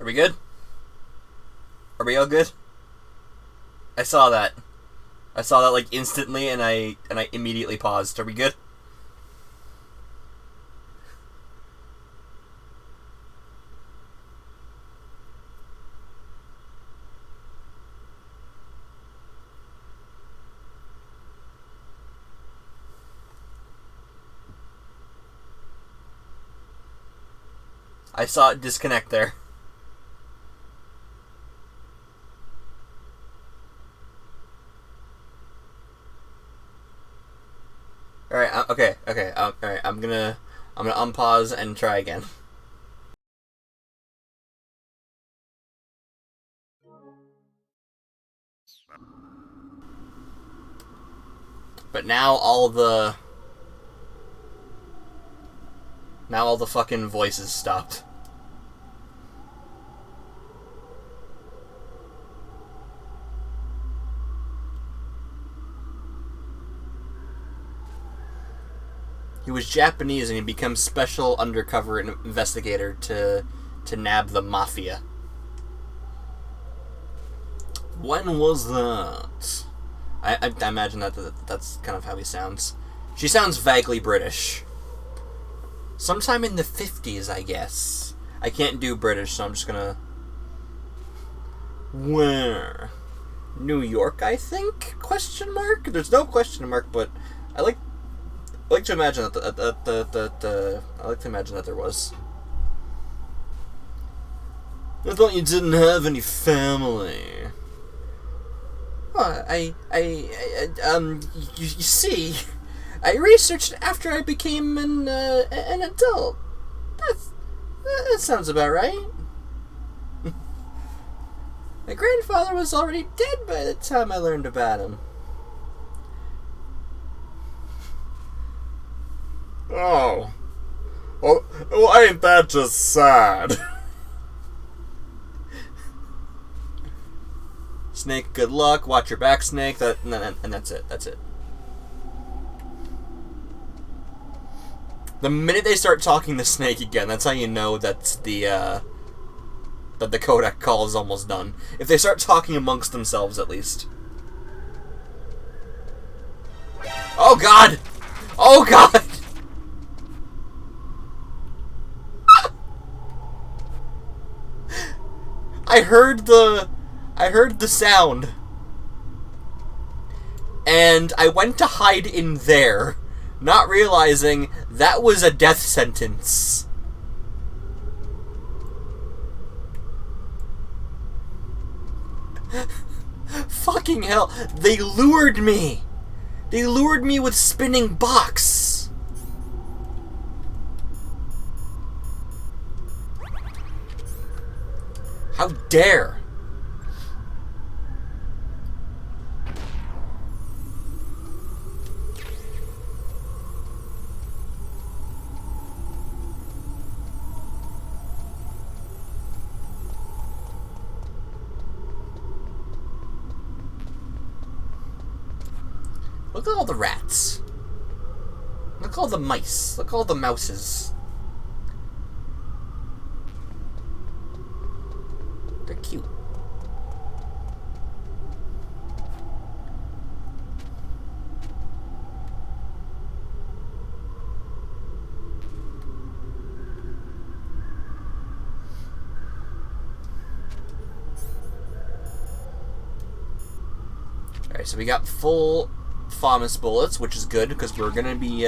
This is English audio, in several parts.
Are we good? Are we all good? I saw that. I saw that like instantly, and I immediately paused. Are we good? I saw it disconnect there. Alright, okay, alright, I'm gonna unpause and try again. But now all the fucking voices stopped. He was Japanese and he becomes special undercover investigator to nab the mafia. When was that? I imagine that's kind of how he sounds. She sounds vaguely British. Sometime in the 50s, I guess. I can't do British, so I'm just gonna... Where? New York, I think? Question mark? There's no question mark, but I like to imagine that I like to imagine that there was. I thought you didn't have any family. Well, you see, I researched after I became an adult. That sounds about right. My grandfather was already dead by the time I learned about him. Oh. Well, ain't that just sad? Snake, good luck. Watch your back, Snake. And that's it. That's it. The minute they start talking to Snake again, that's how you know that the codec call is almost done. If they start talking amongst themselves, at least. Oh God! Oh God! I heard the sound, and I went to hide in there, not realizing that was a death sentence. Fucking hell, they lured me! They lured me with spinning box! How dare! Look at all the rats. Look at all the mice. Look at all the mouses. They're cute. Alright, so we got full FAMAS bullets, which is good because we're gonna be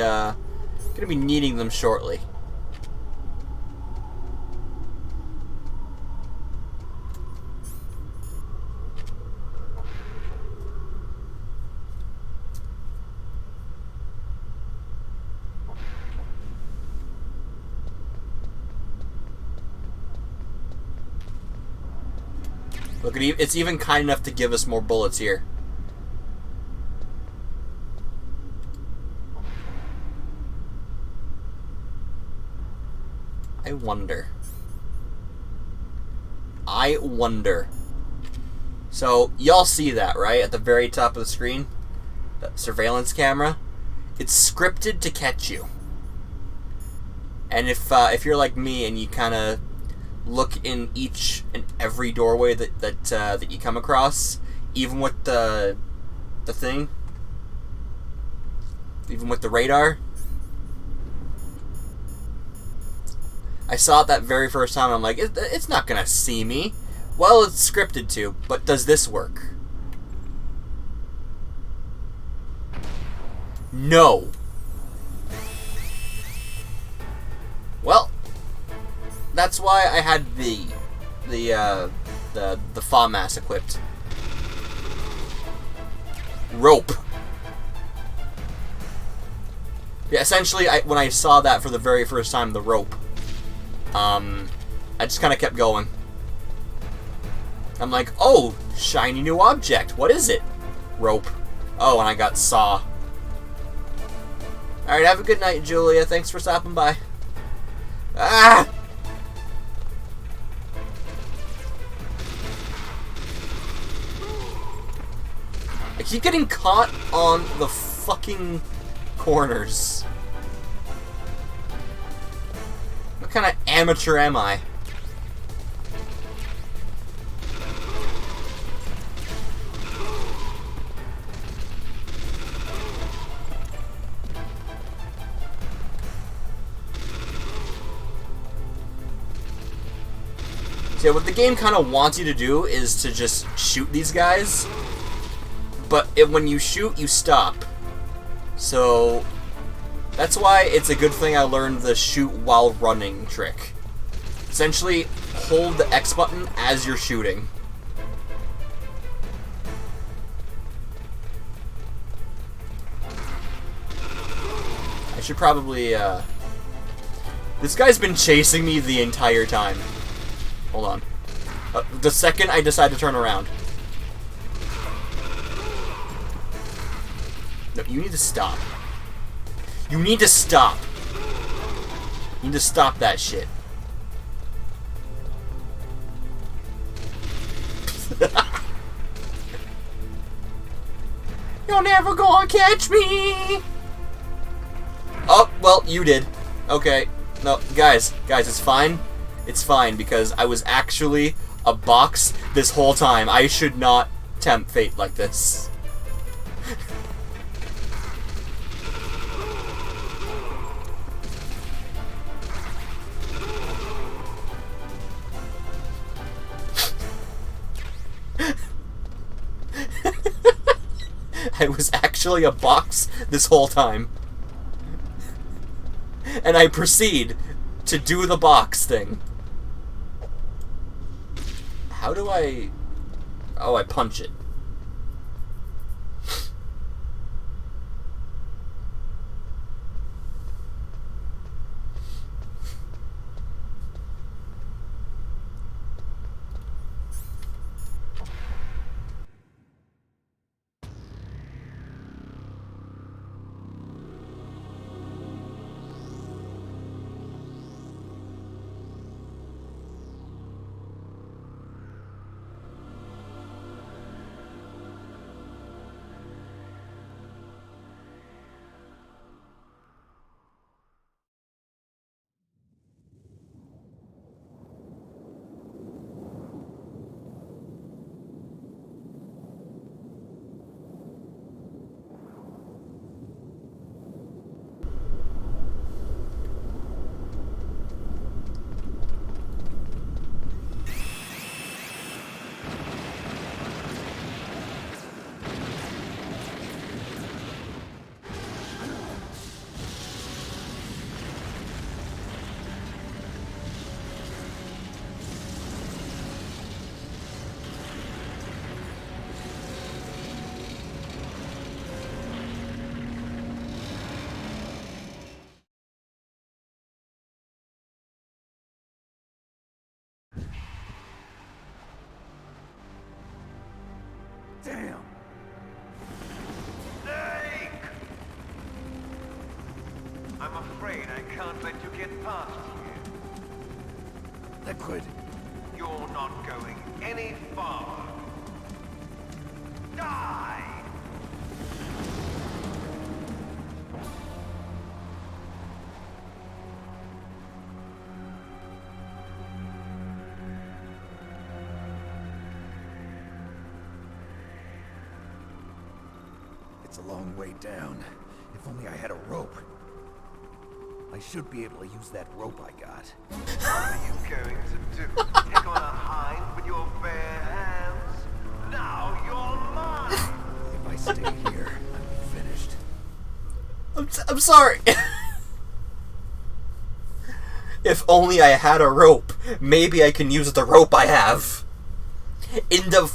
needing them shortly. Look, it's even kind enough to give us more bullets here. I wonder. So, y'all see that, right? At the very top of the screen? That surveillance camera? It's scripted to catch you. And if you're like me and you kind of look in each and every doorway that you come across, even with the thing, even with the radar. I saw it that very first time. I'm like, it's not gonna see me. Well, it's scripted to, but does this work? No. Well, that's why I had the FAMAS equipped. Rope. Yeah, essentially, when I saw that for the very first time, the rope, I just kind of kept going. I'm like, oh, shiny new object. What is it? Rope. Oh, and I got saw. Alright, have a good night, Julia. Thanks for stopping by. Ah! I keep getting caught on the fucking corners. What kind of amateur am I? Yeah, what the game kind of wants you to do is to just shoot these guys, but when you shoot, you stop. So that's why it's a good thing I learned the shoot while running trick. Essentially, hold the X button as you're shooting. I should probably, this guy's been chasing me the entire time. Hold on. The second I decide to turn around. No, you need to stop. You need to stop. You need to stop that shit. You're never gonna catch me! Oh, well, you did. Okay. No, guys, it's fine. It's fine, because I was actually a box this whole time. I should not tempt fate like this. I was actually a box this whole time. And I proceed to do the box thing. How do I... Oh, I punch it. Damn! Snake! I'm afraid I can't let you get past here. Liquid! You're not going any farther. Die! It's a long way down. If only I had a rope. I should be able to use that rope I got. What are you going to do? Take on a hind with your bare hands? Now you're mine! If I stay here, I'm finished. I'm sorry. If only I had a rope. Maybe I can use the rope I have. In the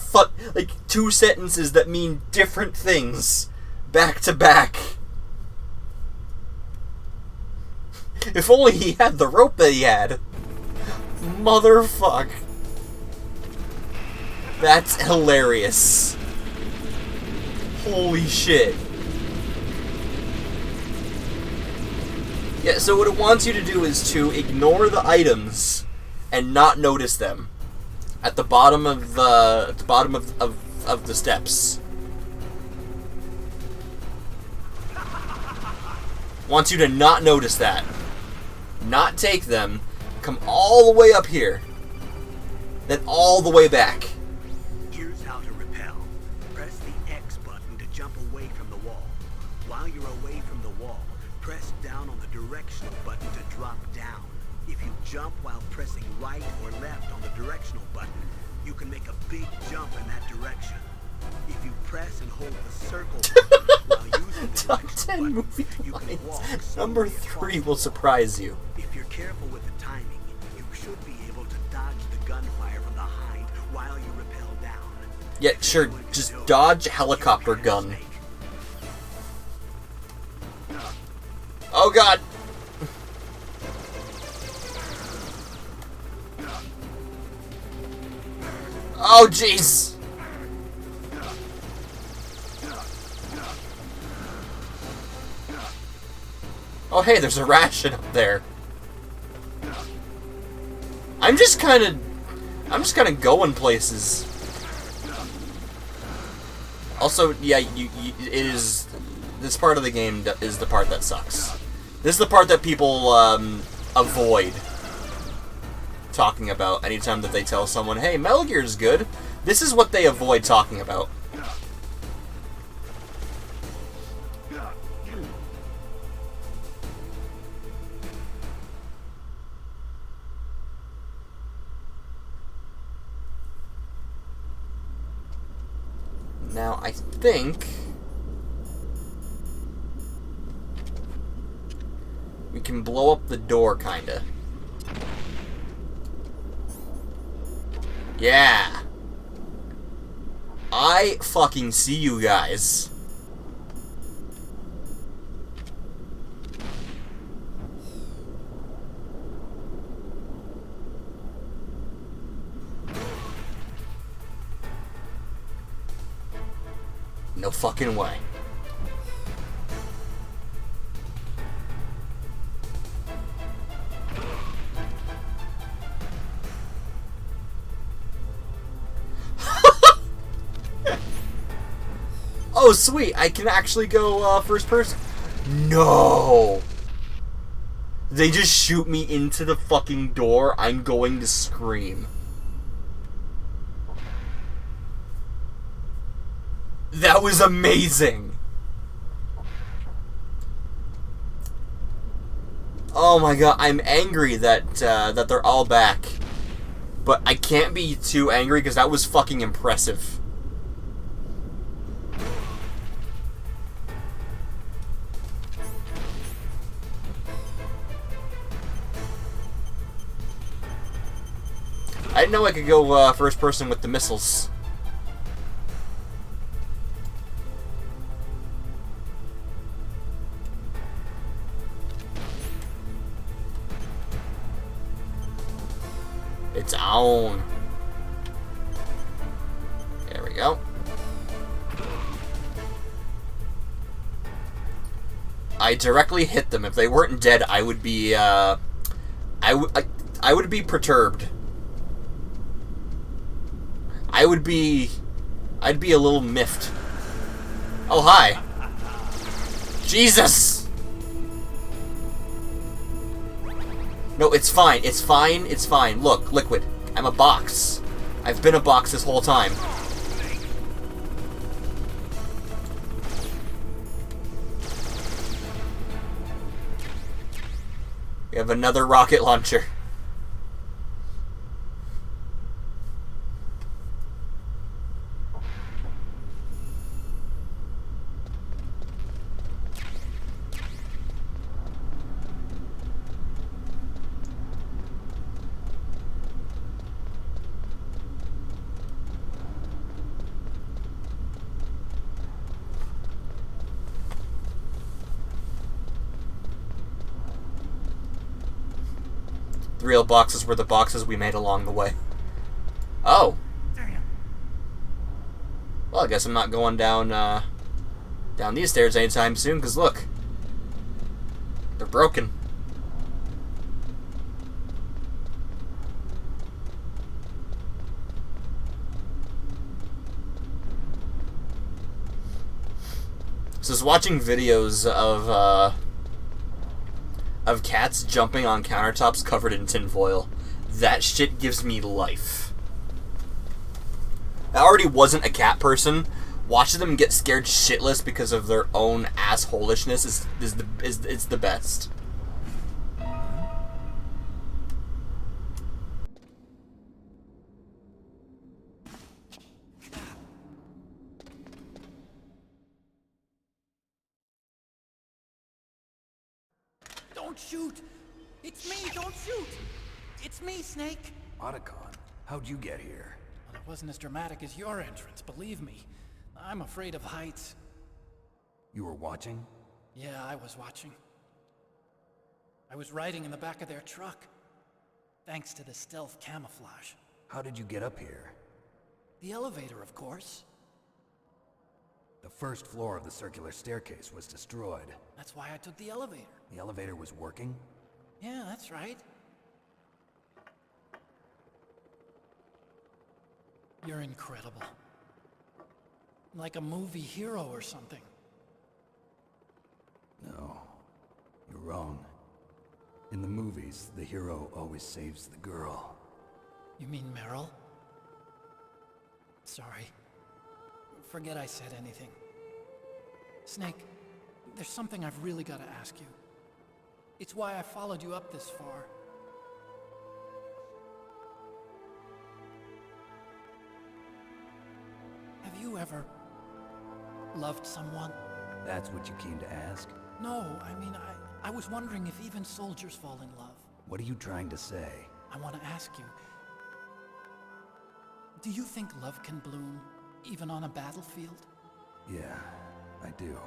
like 2 sentences that mean different things. Back to back. If only he had the rope that he had. Motherfuck. That's hilarious. Holy shit. Yeah, so what it wants you to do is to ignore the items and not notice them at the bottom of the steps. Wants you to not notice that. Not take them, come all the way up here, then all the way back. Here's how to repel. Press the X button to jump away from the wall. While you're away from the wall, press down on the directional button to drop down. If you jump while pressing right or left on the directional button, you can make a big jump in that direction. If you press and hold the circle button while using the Top directional 10 button, movie you can walk lines. Number slowly across 3 will surprise you. If you're careful with the timing, you should be able to dodge the gunfire from the hind while you rappel down. Yeah, sure, just dodge helicopter gun. Oh god! Oh jeez! Oh hey, there's a ration up there. I'm just kind of going places. Also, yeah, it is. This part of the game is the part that sucks. This is the part that people avoid talking about anytime that they tell someone, "Hey, Metal Gear's good." This is what they avoid talking about. Now, I think we can blow up the door, kinda. Yeah! I fucking see you guys. No fucking way. Oh, sweet. I can actually go first person. No. They just shoot me into the fucking door. I'm going to scream. That was amazing. Oh my god, I'm angry that that they're all back. But I can't be too angry because that was fucking impressive. I didn't know I could go first person with the missiles. It's on. There we go. I directly hit them. If they weren't dead, I would be I would be perturbed. I'd be a little miffed. Oh, hi. Jesus! No, it's fine. It's fine. It's fine. Look, Liquid. I'm a box. I've been a box this whole time. have another rocket launcher. The real boxes were the boxes we made along the way. Oh. Damn. Well, I guess I'm not going down down these stairs anytime soon, because look. They're broken. So I was watching videos of cats jumping on countertops covered in tinfoil. That shit gives me life. I already wasn't a cat person. Watching them get scared shitless because of their own assholishness is the best. Don't shoot! It's me, don't shoot! It's me, Snake! Otacon, how'd you get here? Well, it wasn't as dramatic as your entrance, believe me. I'm afraid of heights. You were watching? Yeah, I was watching. I was riding in the back of their truck. Thanks to the stealth camouflage. How did you get up here? The elevator, of course. The first floor of the circular staircase was destroyed. That's why I took the elevator. The elevator was working? Yeah, that's right. You're incredible. Like a movie hero or something. No, you're wrong. In the movies, the hero always saves the girl. You mean Meryl? Sorry. Forget I said anything. Snake, there's something I've really got to ask you. It's why I followed you up this far. Have you ever loved someone? That's what you came to ask? No, I mean, I was wondering if even soldiers fall in love. What are you trying to say? I want to ask you, do you think love can bloom even on a battlefield? Yeah, I do.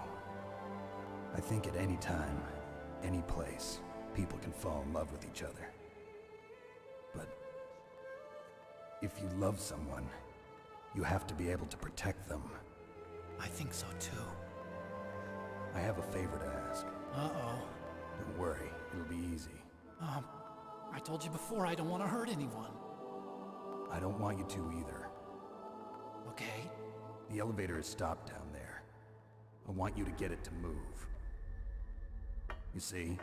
I think at any time, any place, people can fall in love with each other. But if you love someone, you have to be able to protect them. I think so too. I have a favor to ask. Uh-oh. Don't worry, it'll be easy. I told you before I don't want to hurt anyone. I don't want you to either. Okay? The elevator is stopped down there. I want you to get it to move. You see?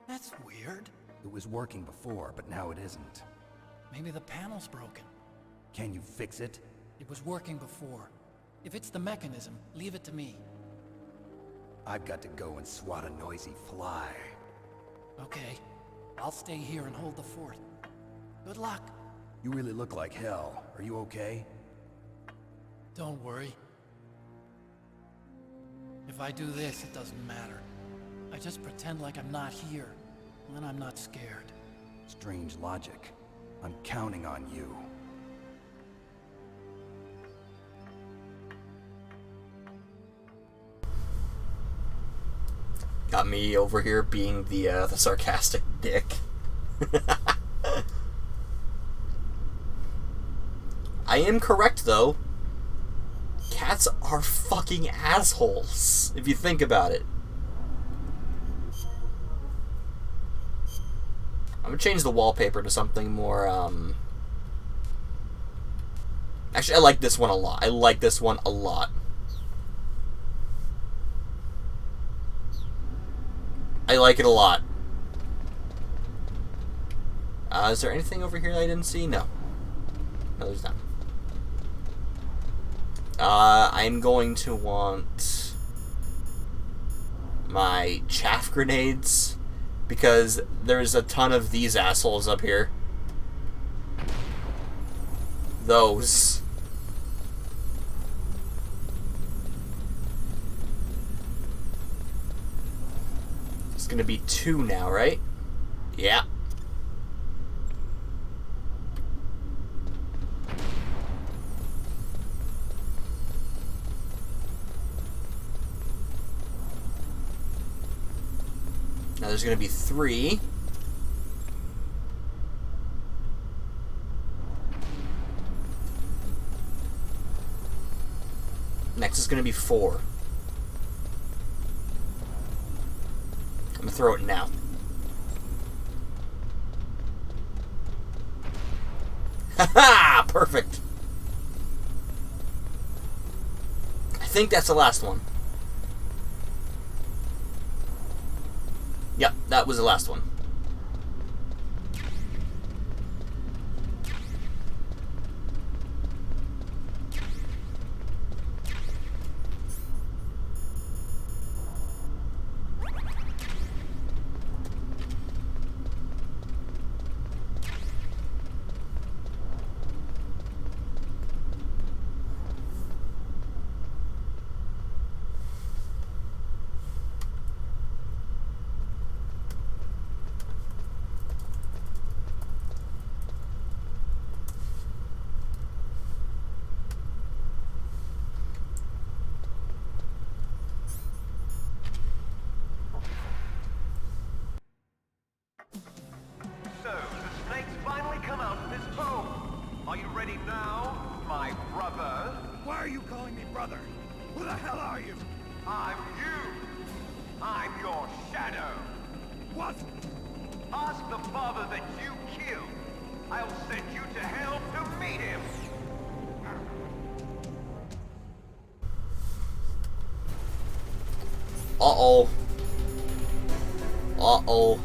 That's weird. It was working before, but now it isn't. Maybe the panel's broken. Can you fix it? It was working before. If it's the mechanism, leave it to me. I've got to go and swat a noisy fly. Okay. I'll stay here and hold the fort. Good luck. You really look like hell. Are you okay? Don't worry. If I do this, it doesn't matter. I just pretend like I'm not here, and then I'm not scared. Strange logic. I'm counting on you. Got me over here being the sarcastic dick. I am correct, though. Cats are fucking assholes, if you think about it. I'm gonna change the wallpaper to something more, Actually, I like this one a lot. I like this one a lot. I like it a lot. Is there anything over here I didn't see? No. No, there's not. I'm going to want my chaff grenades because there's a ton of these assholes up here. Those. It's gonna be 2 now, right? Yeah. Now there's gonna be 3. Next is gonna be 4. I'm gonna throw it now. Haha! Perfect. I think that's the last one. Yep, that was the last one. So, the snake's finally come out of his hole. Are you ready now, my brother? Why are you calling me brother? Who the hell are you? I'm you. I'm your shadow. What? Ask the father that you killed. I'll send you to hell to meet him. Uh-oh. Uh-oh.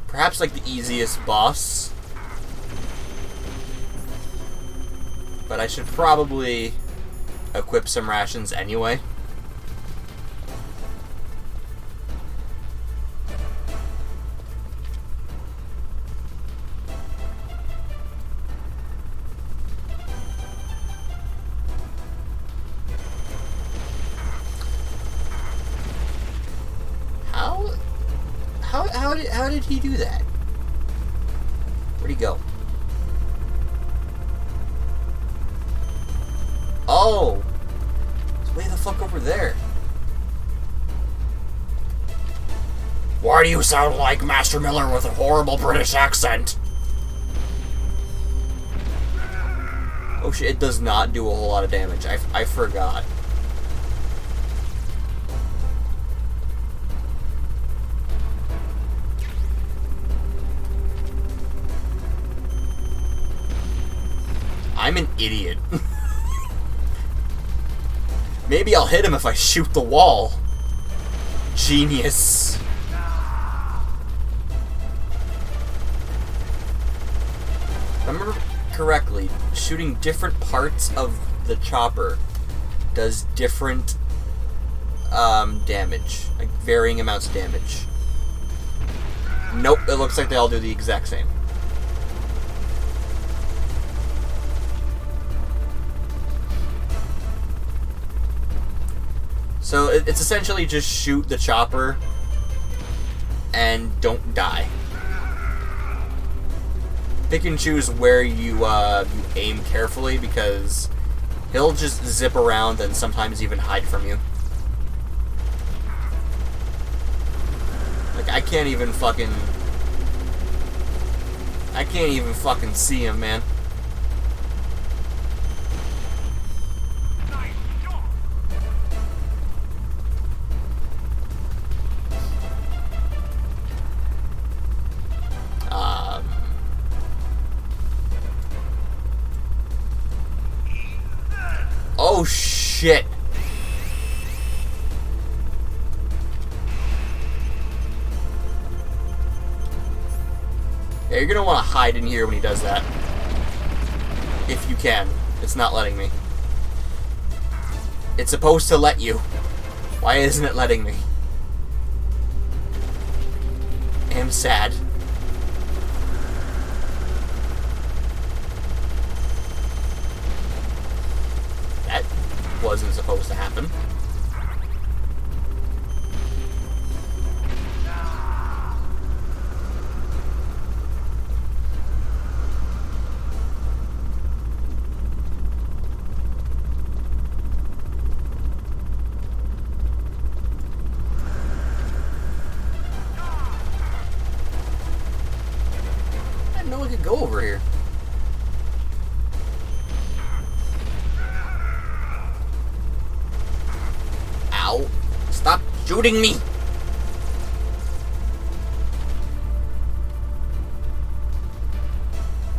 Perhaps like the easiest boss. But I should probably equip some rations anyway. How did he do that? Where'd he go? Oh! He's way the fuck over there. Why do you sound like Master Miller with a horrible British accent? Oh shit, it does not do a whole lot of damage. I forgot. I'm an idiot. Maybe I'll hit him if I shoot the wall. Genius. If I remember correctly, shooting different parts of the chopper does different damage. Like varying amounts of damage. Nope, it looks like they all do the exact same. So it's essentially just shoot the chopper and don't die. Pick and choose where you aim carefully because he'll just zip around and sometimes even hide from you. Like I can't even fucking see him, man. Oh shit. Yeah, you're gonna want to hide in here when he does that. If you can. It's not letting me. It's supposed to let you. Why isn't it letting me? I'm sad. That wasn't supposed to happen. I didn't know we could go over here. Ow. Stop shooting me!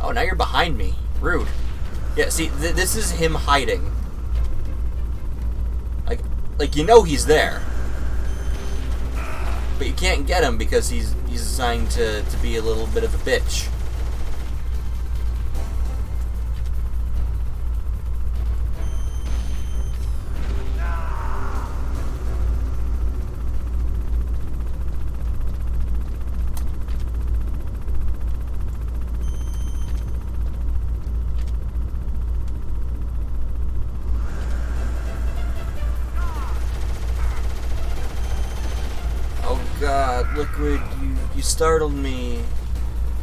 Oh, now you're behind me. Rude. Yeah, see, this is him hiding. Like you know he's there. But you can't get him because he's assigned to be a little bit of a bitch. Oh god, Liquid, you startled me.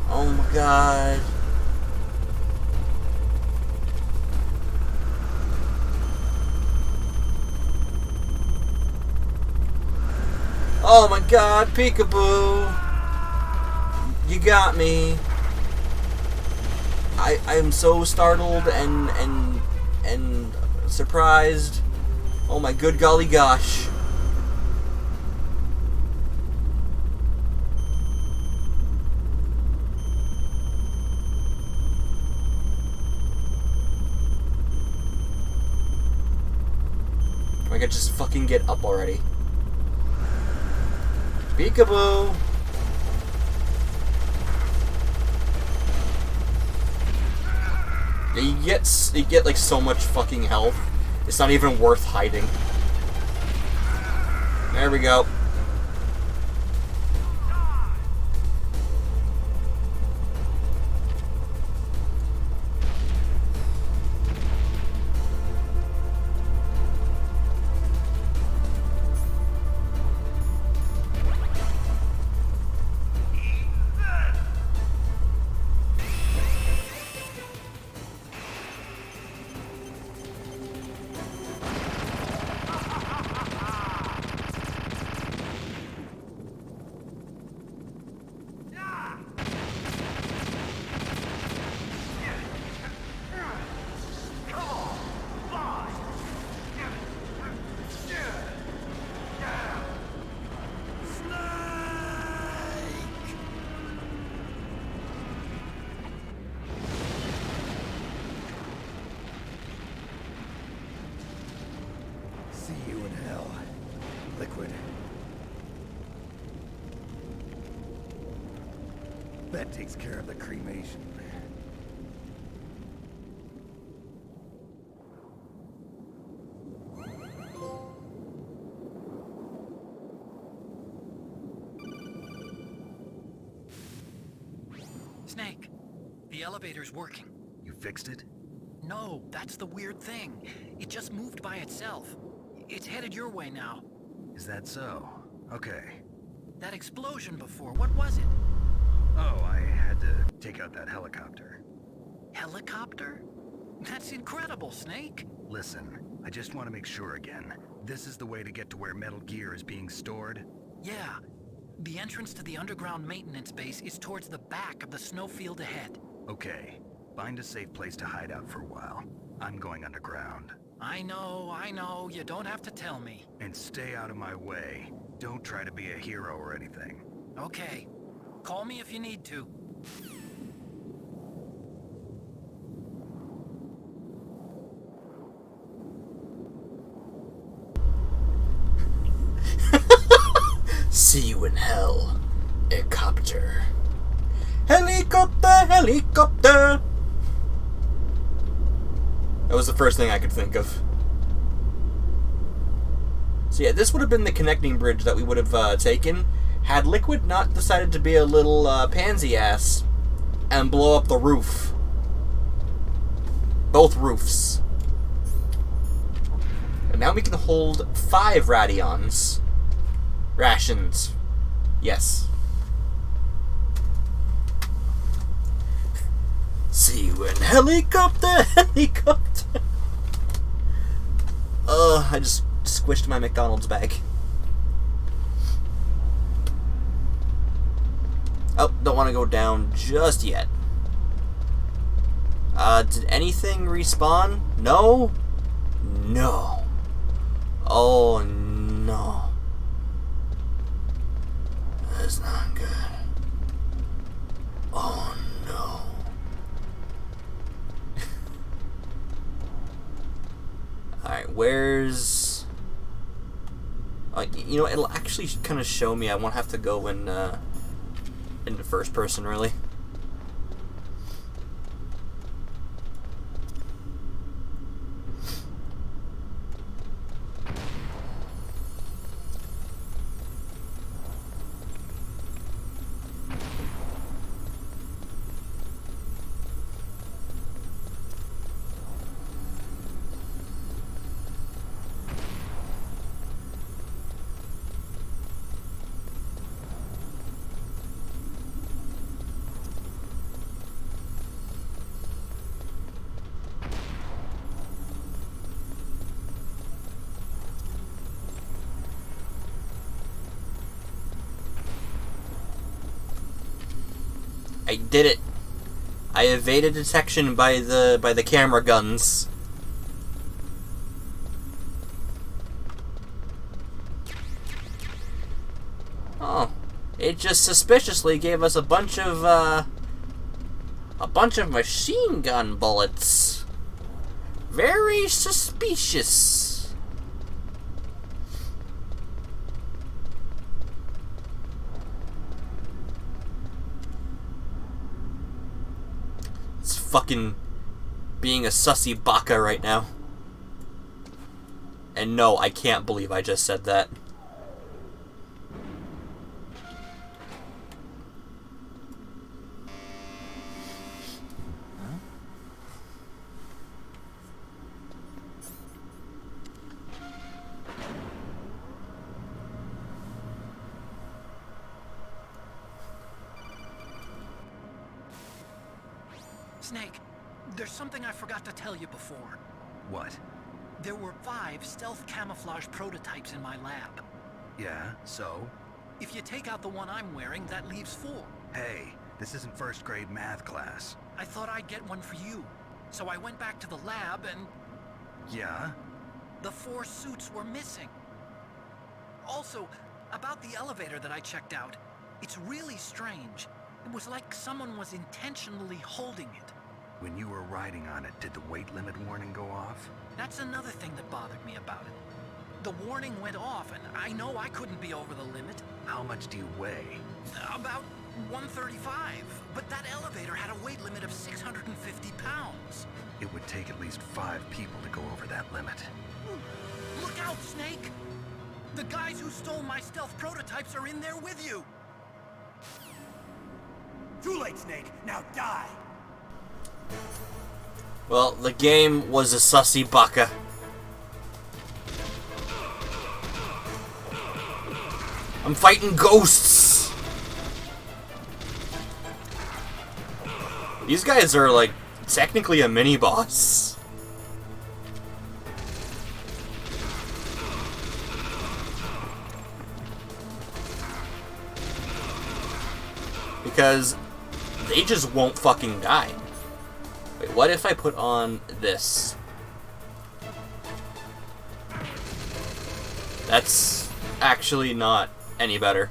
Oh my god. Oh my god, Peekaboo. You got me. I am so startled and surprised. Oh my good golly gosh. I could just fucking get up already. Peekaboo! You get like so much fucking health. It's not even worth hiding. There we go. See you in hell, Liquid. That takes care of the cremation. Snake, the elevator's working. You fixed it? No, that's the weird thing. It just moved by itself. It's headed your way now. Is that so? Okay. That explosion before, what was it? Oh, I had to take out that helicopter. Helicopter? That's incredible, Snake. Listen, I just want to make sure again. This is the way to get to where Metal Gear is being stored? Yeah. The entrance to the underground maintenance base is towards the back of the snowfield ahead. Okay. Find a safe place to hide out for a while. I'm going underground. I know, you don't have to tell me. And stay out of my way. Don't try to be a hero or anything. Okay. Call me if you need to. See you in hell, a copter. Helicopter, helicopter! That was the first thing I could think of. So yeah, this would have been the connecting bridge that we would have taken had Liquid not decided to be a little pansy ass and blow up the roof. Both roofs. And now we can hold 5 Radions. Rations. Yes. See you in helicopter, helicopter. I just squished my McDonald's bag. Oh, don't want to go down just yet. Did anything respawn? No? No. Oh, no. That's not good. Oh, no. Alright, where's... you know, it'll actually kind of show me. I won't have to go in, into first person, really. I did it. I evaded detection by the camera guns. Oh, it just suspiciously gave us a bunch of machine gun bullets. Very suspicious. Fucking being a sussy baka right now. And no, I can't believe I just said that. Snake, there's something I forgot to tell you before. What? There were 5 stealth camouflage prototypes in my lab. Yeah, so? If you take out the one I'm wearing, that leaves 4. Hey, this isn't first grade math class. I thought I'd get one for you. So I went back to the lab and Yeah? the 4 suits were missing. Also, about the elevator that I checked out, it's really strange. It was like someone was intentionally holding it. When you were riding on it, did the weight limit warning go off? That's another thing that bothered me about it. The warning went off, and I know I couldn't be over the limit. How much do you weigh? About 135. But that elevator had a weight limit of 650 pounds. It would take at least 5 people to go over that limit. Look out, Snake! The guys who stole my stealth prototypes are in there with you! Too late, Snake. Now die. Well, the game was a sussy baka. I'm fighting ghosts! These guys are, like, technically a mini-boss. Because they just won't fucking die. Wait, what if I put on this? That's actually not any better.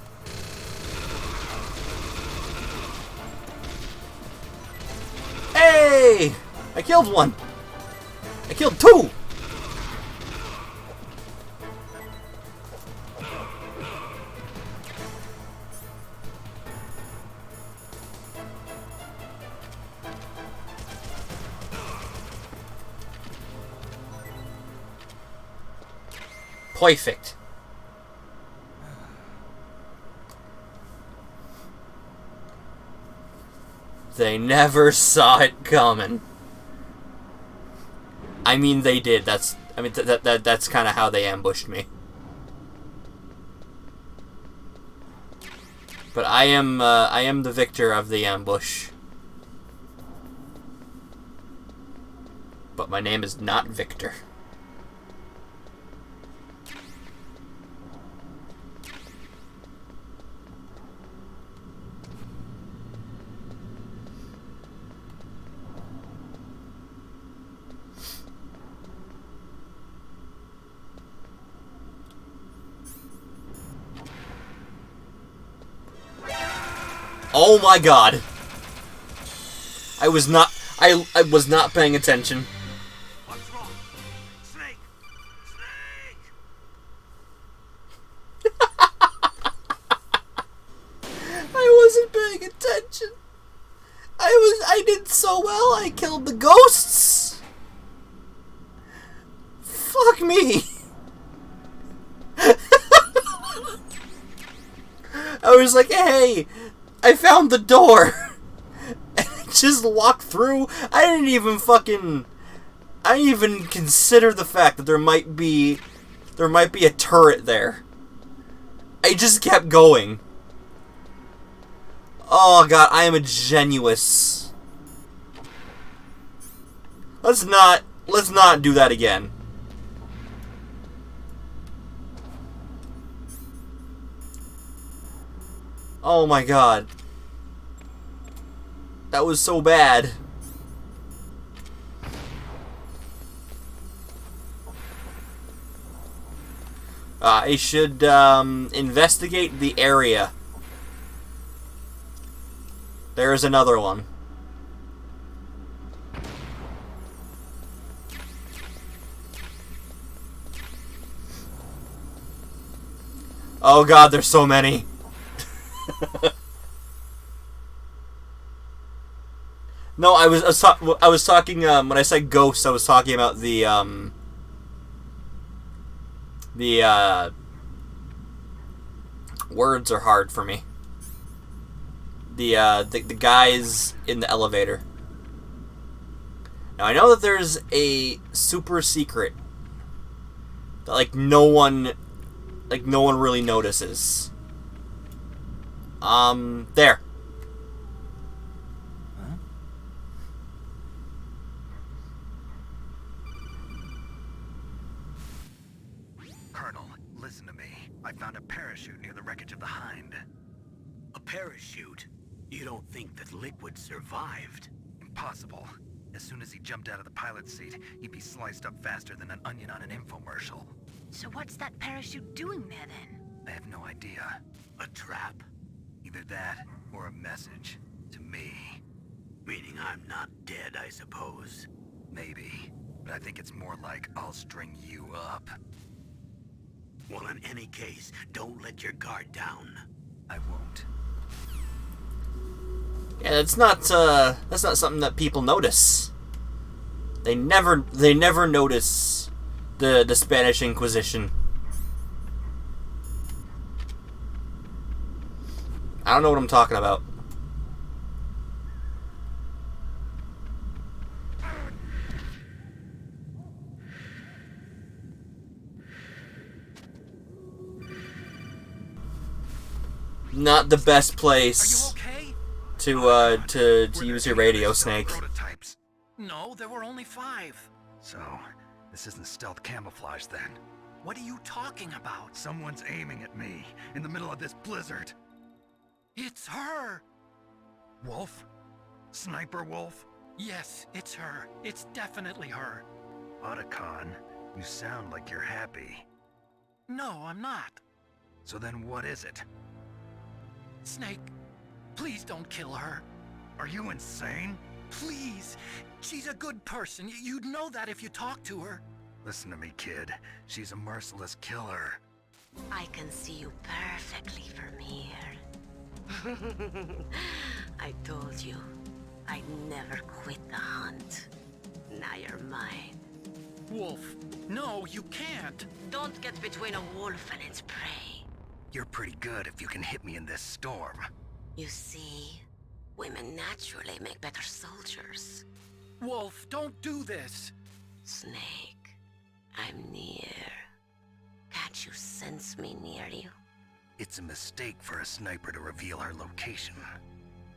Hey! I killed one! I killed 2! Perfect. They never saw it coming. I mean, they did. That's kind of how they ambushed me. But I am the victor of the ambush. But my name is not Victor. Oh my god. I was not paying attention. What's wrong? Snake! Snake! I wasn't paying attention. I did so well. I killed the ghosts. Fuck me. I was like, hey, I found the door. And I just walked through. I didn't even consider the fact that there might be a turret there. I just kept going. Oh god, I am a genius. Let's not do that again. Oh my god. That was so bad. I should investigate the area. There's another one. Oh god, there's so many. No, I was talking when I said ghosts, I was talking about the words are hard for me. The guys in the elevator. Now I know that there's a super secret that no one really notices. There. Huh? Colonel, listen to me. I found a parachute near the wreckage of the Hind. A parachute? You don't think that Liquid survived? Impossible. As soon as he jumped out of the pilot's seat, he'd be sliced up faster than an onion on an infomercial. So what's that parachute doing there then? I have no idea. A trap? Either that or a message to me. Meaning I'm not dead, I suppose. Maybe. But I think it's more like I'll string you up. Well, in any case, don't let your guard down. I won't. Yeah, that's not something that people notice. They never notice the Spanish Inquisition. I don't know what I'm talking about. Not the best place Are you okay? to use your radio, Snake. Prototypes. No, there were only 5. So, this isn't stealth camouflage then. What are you talking about? Someone's aiming at me in the middle of this blizzard. It's her! Wolf? Sniper Wolf? Yes, it's her. It's definitely her. Otacon, you sound like you're happy. No, I'm not. So then what is it? Snake, please don't kill her. Are you insane? Please. She's a good person. You'd know that if you talked to her. Listen to me, kid. She's a merciless killer. I can see you perfectly from here. I told you, I'd never quit the hunt. Now you're mine. Wolf, no, you can't. Don't get between a wolf and its prey. You're pretty good if you can hit me in this storm. You see, Women naturally make better soldiers. Wolf, don't do this. Snake, I'm near. Can't you sense me near you? It's a mistake for a sniper to reveal our location.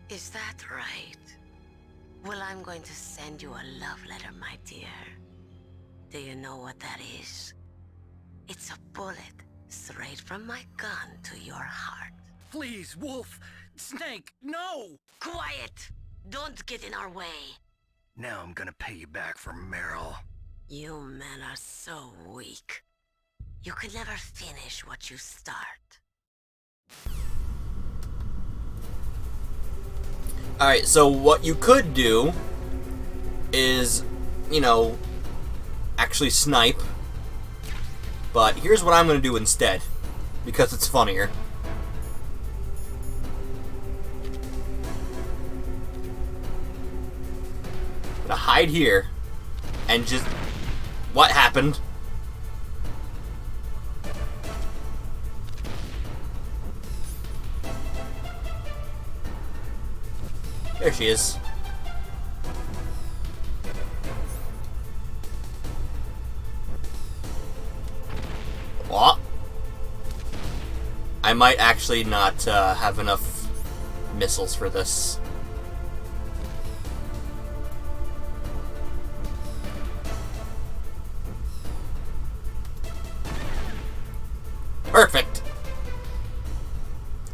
Is that right? Well, I'm going to send you a love letter, my dear. Do you know what that is? It's a bullet straight from my gun to your heart. Please, Wolf. Snake, no! Quiet! Don't get in our way. Now I'm gonna pay you back for Meryl. You men are so weak. You can never finish what you start. Alright, so what you could do is, you know, actually snipe. But here's what I'm going to do instead, because it's funnier. I'm going to hide here and just... What happened? There she is. What? I might actually not have enough missiles for this. Perfect.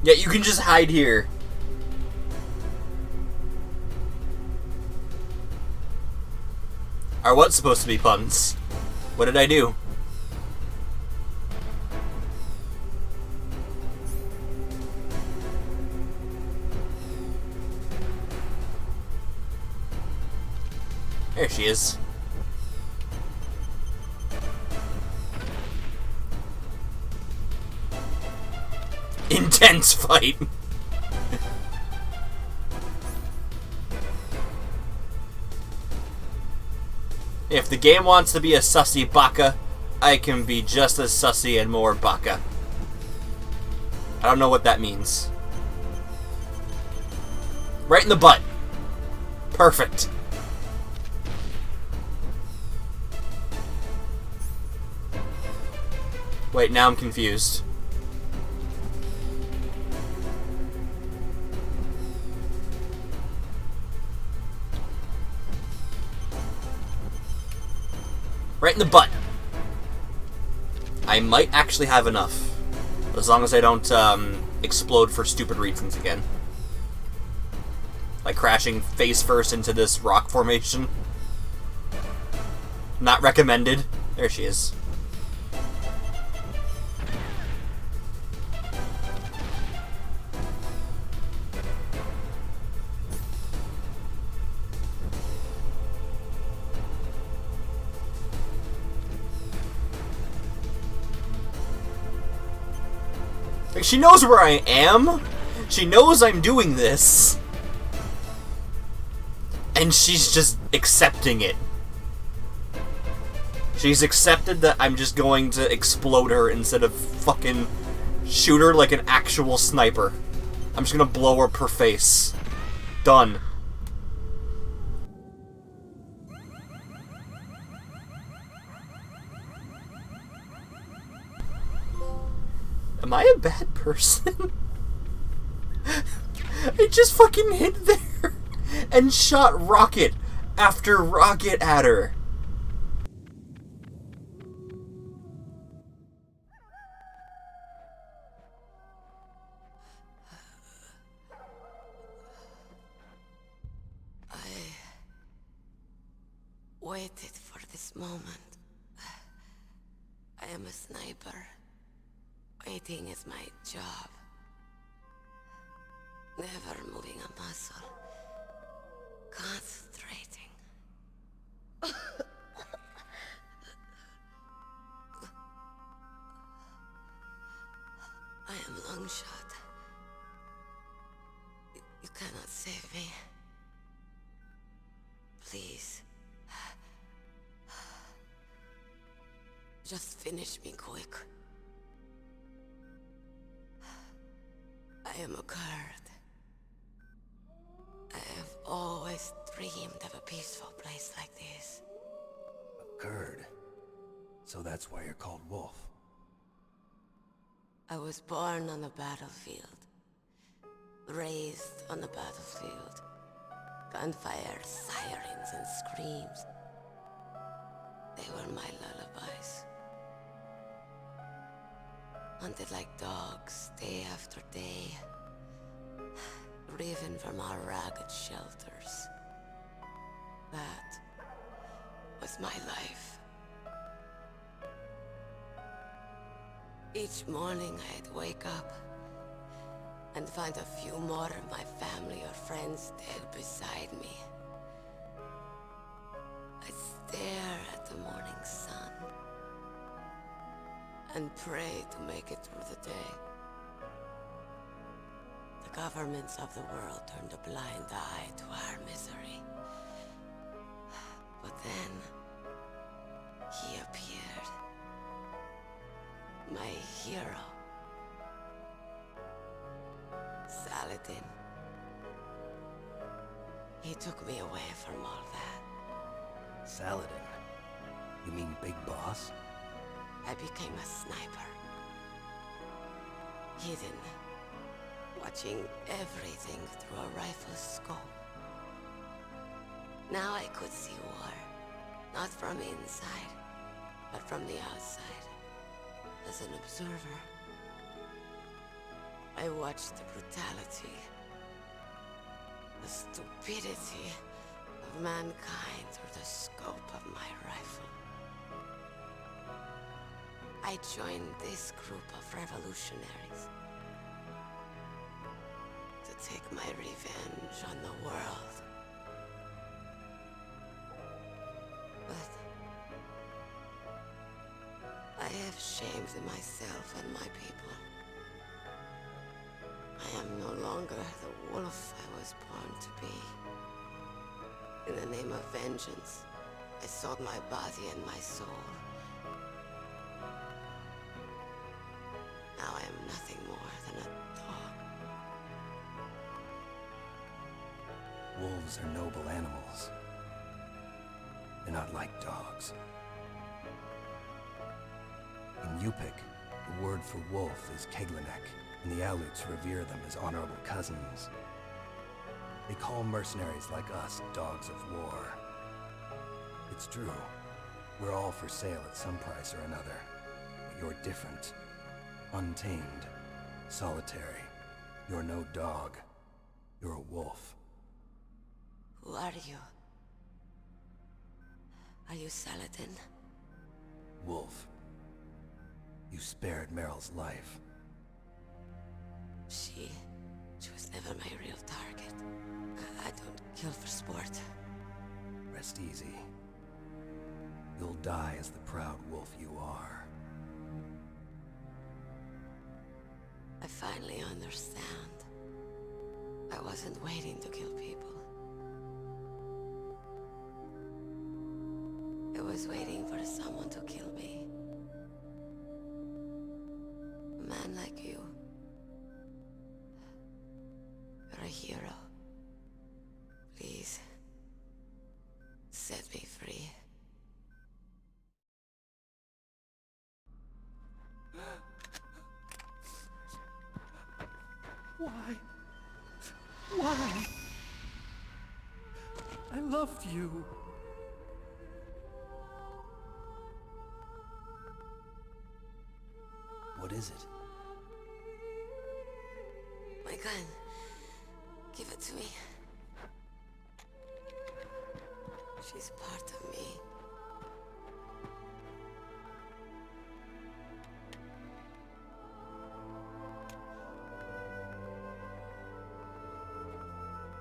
Yeah, you can just hide here. Are what supposed to be puns? What did I do? There she is. Intense fight. If the game wants to be a sussy baka, I can be just as sussy and more baka. I don't know what that means. Right in the butt. Perfect. Wait, now I'm confused. Right in the butt. I might actually have enough. As long as I don't explode for stupid reasons again. Like crashing face first into this rock formation. Not recommended. There she is. Like, she knows where I am. She knows I'm doing this. And she's just accepting it. She's accepted that I'm just going to explode her instead of fucking shoot her like an actual sniper. I'm just gonna blow up her face. Done. Am I a bad person? I just fucking hid there and shot rocket after rocket at her. I waited for this moment. I am a sniper. Waiting is my job. Never moving a muscle. Concentrating. I am Longshot. You cannot save me. Please. Just finish me quick. I am a Kurd. dreamed of a peaceful place like this. A Kurd. So that's why you're called Wolf. I was born on the battlefield. Raised on the battlefield. Gunfire, sirens, and screams. They were my lullabies. Hunted like dogs, day after day. Driven from our ragged shelters. That was my life. Each morning I'd wake up and find a few more of my family or friends dead beside me. I'd stare at the morning sun and pray to make it through the day. The governments of the world turned a blind eye to our misery. But then, he appeared. My hero. Saladin. He took me away from all that. Saladin? You mean Big Boss? I became a sniper. Hidden. Watching everything through a rifle's scope. Now I could see war. Not from inside, but from the outside. As an observer. I watched the brutality, the stupidity of mankind through the scope of my rifle. I joined this group of revolutionaries to take my revenge on the world. But I have shamed myself and my people. I am no longer the wolf I was born to be. In the name of vengeance, I sold my body and my soul. Now I am nothing more than a dog. Wolves are noble animals. They're not like dogs. In Yupik, the word for wolf is Keglenek, and the Aleuts revere them as honorable cousins. They call mercenaries like us dogs of war. It's true. We're all for sale at some price or another. But you're different. Untamed. Solitary. You're no dog. You're a wolf. Who are you? Are you Saladin? Wolf. You spared Meryl's life. She was never my real target. I don't kill for sport. Rest easy. You'll die as the proud wolf you are. I finally understand. I wasn't waiting to kill people. I was waiting for someone to kill me. A man like you. You're a hero. Please, set me free. Why? Why? I loved you. What is it? My gun. Give it to me. She's part of me.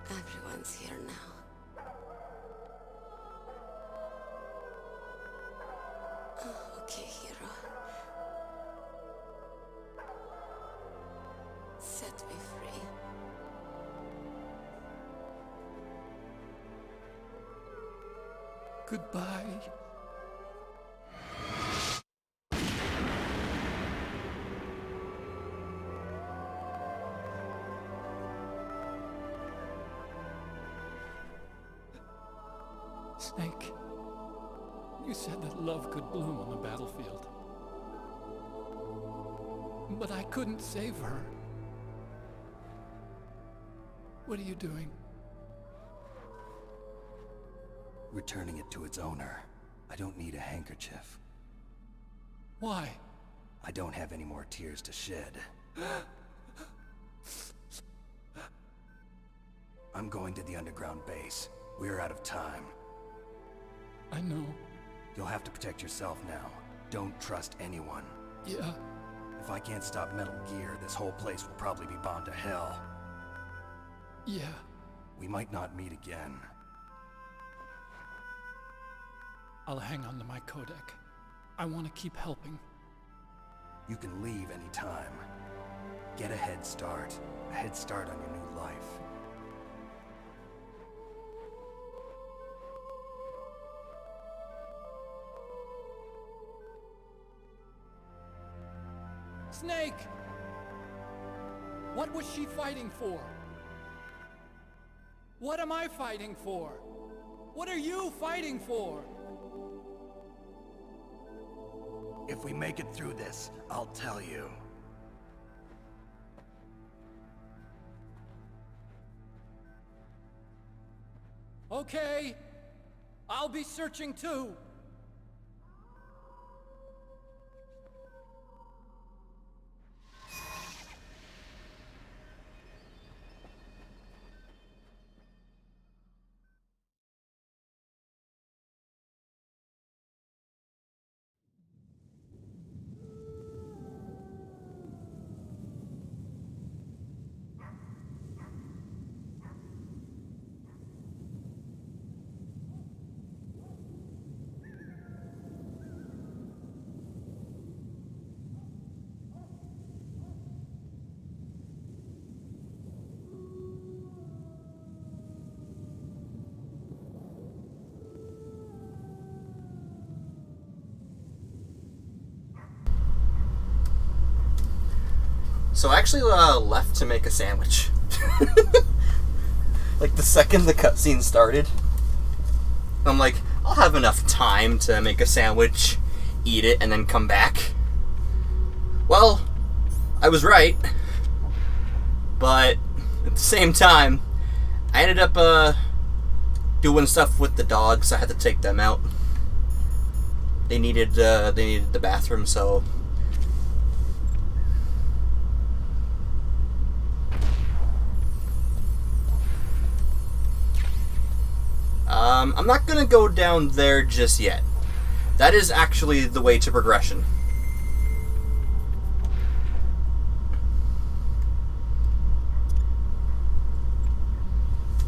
Everyone's here now. Oh, okay, hero. Set me free. Goodbye. Snake, you said that love could bloom on the battlefield. But I couldn't save her. What are you doing? Returning it to its owner. I don't need a handkerchief. Why? I don't have any more tears to shed. I'm going to the underground base. We're out of time. I know. You'll have to protect yourself now. Don't trust anyone. Yeah. If I can't stop Metal Gear, this whole place will probably be bombed to hell. Yeah. We might not meet again. I'll hang on to my codec. I want to keep helping. You can leave anytime. Get a head start. A head start on your new life. Snake! What was she fighting for? What am I fighting for? What are you fighting for? If we make it through this, I'll tell you. Okay. I'll be searching too. So I actually left to make a sandwich. Like, the second the cutscene started, I'm like, I'll have enough time to make a sandwich, eat it, and then come back. Well, I was right. But at the same time, I ended up doing stuff with the dogs. I had to take them out. They needed the bathroom, so I'm not gonna go down there just yet. That is actually the way to progression.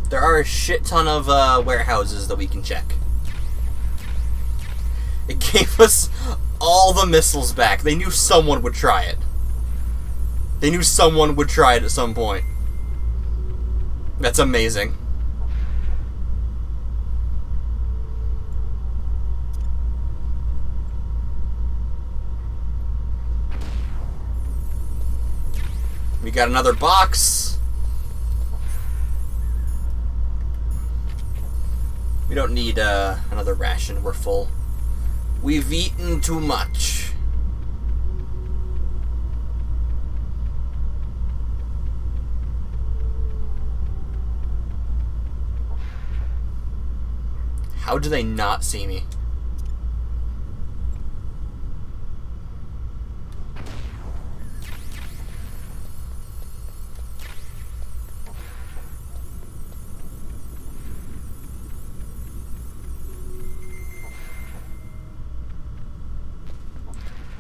There are a shit ton of warehouses that we can check. It gave us all the missiles back. They knew someone would try it. They knew someone would try it at some point. That's amazing. We got another box. We don't need another ration. We're full. We've eaten too much. How do they not see me?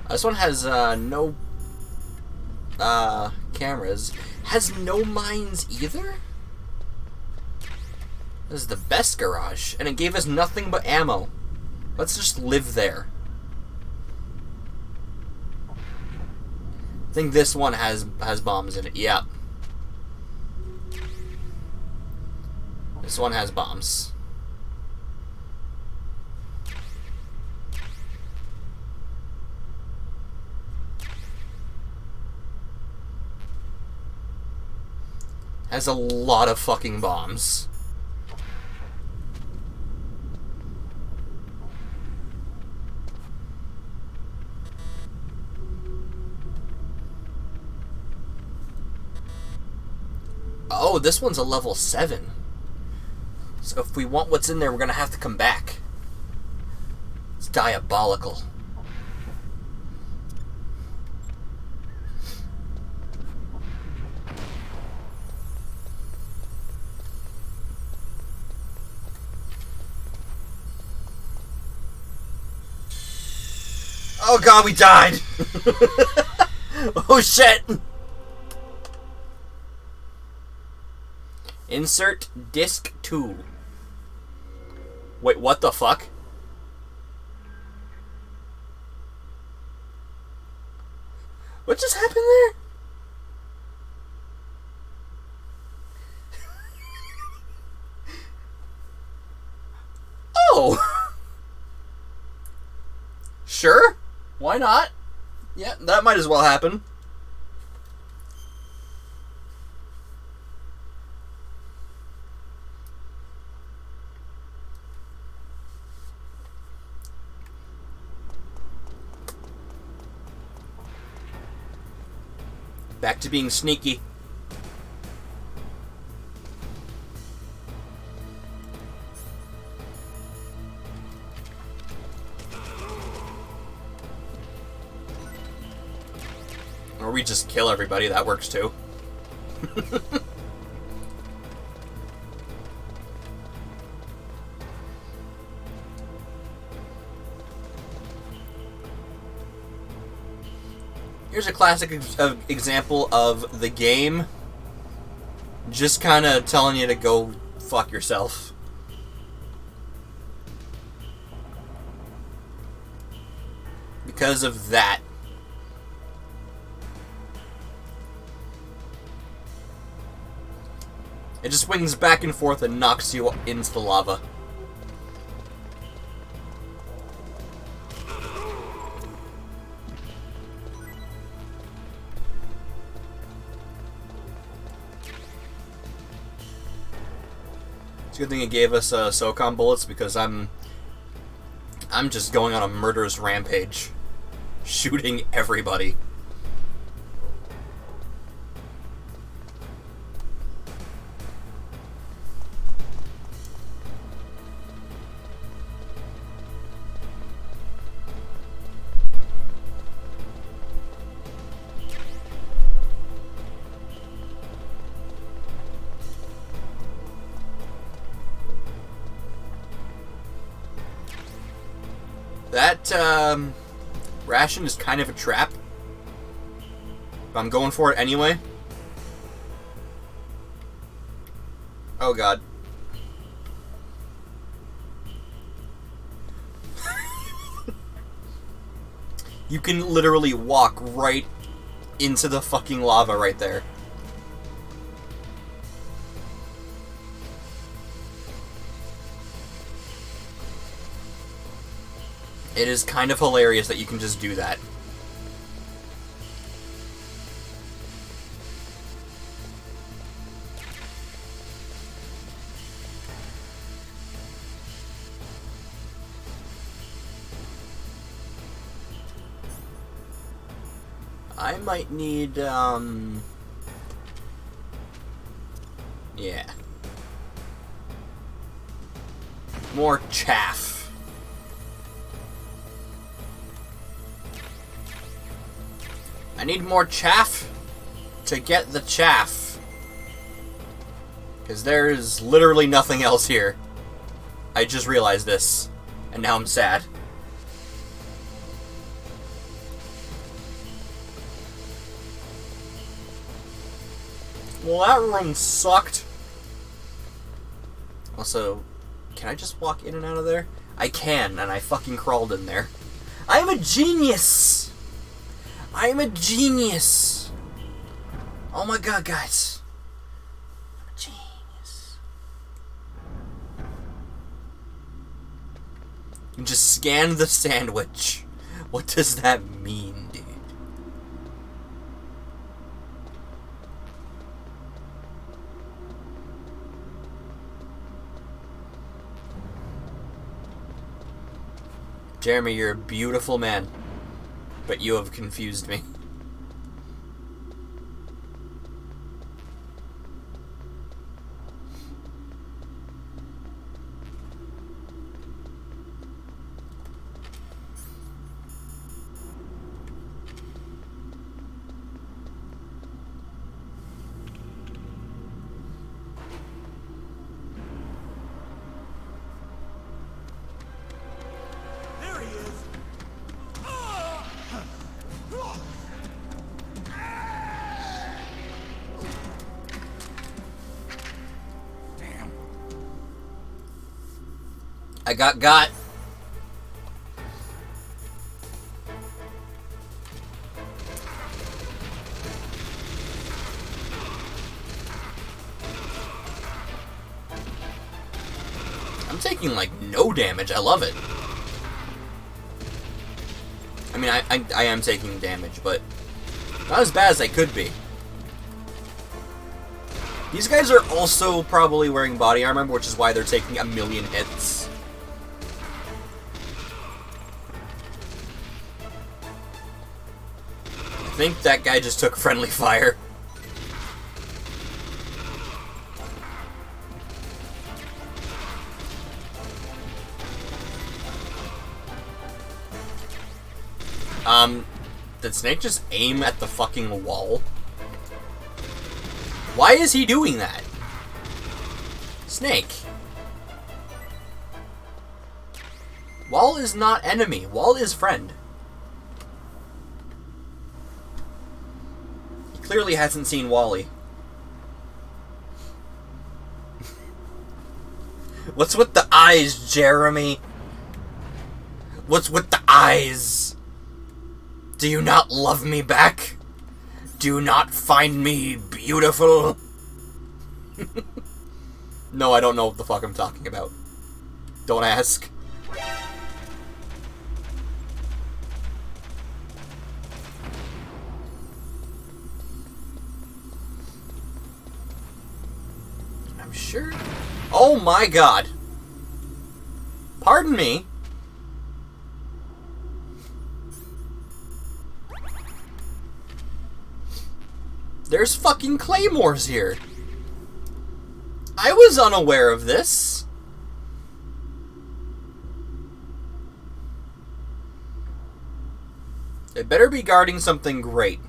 This one has no cameras. Has no mines either? This is the best garage. And it gave us nothing but ammo. Let's just live there. I think this one has bombs in it. Yep. This one has bombs. Has a lot of fucking bombs. this one's a level 7. So if we want what's in there, we're gonna have to come back. It's diabolical. Oh god, we died! Oh shit! Insert disc 2. Wait, what the fuck? What just happened there? Oh! Sure? Why not? Yeah, that might as well happen. Back to being sneaky. Or we just kill everybody, that works too. Here's a classic example of the game just kind of telling you to go fuck yourself. Because of that. It just swings back and forth and knocks you into the lava. It's a good thing it gave us SOCOM bullets because I'm just going on a murderous rampage, shooting everybody. That ration is kind of a trap, but I'm going for it anyway. Oh god. You can literally walk right into the fucking lava right there. It is kind of hilarious that you can just do that. I might need, yeah. More chaff. I need more chaff to get the chaff. Because there is literally nothing else here. I just realized this. And now I'm sad. Well, that room sucked. Also, can I just walk in and out of there? I can, and I fucking crawled in there. I'm a genius! I'm a genius! Oh my god, guys. I'm a genius. You just scan the sandwich. What does that mean, dude? Jeremy, you're a beautiful man. But you have confused me. I got. I'm taking, like, no damage. I love it. I mean, I am taking damage, but not as bad as I could be. These guys are also probably wearing body armor, which is why they're taking a million hits. I think that guy just took friendly fire. Did Snake just aim at the fucking wall? Why is he doing that? Snake. Wall is not enemy. Wall is friend. He clearly hasn't seen Wally. What's with the eyes, Jeremy? What's with the eyes? Do you not love me back? Do you not find me beautiful? No, I don't know what the fuck I'm talking about. Don't ask. I'm sure... Oh my god! Pardon me? There's fucking claymores here. I was unaware of this. They better be guarding something great.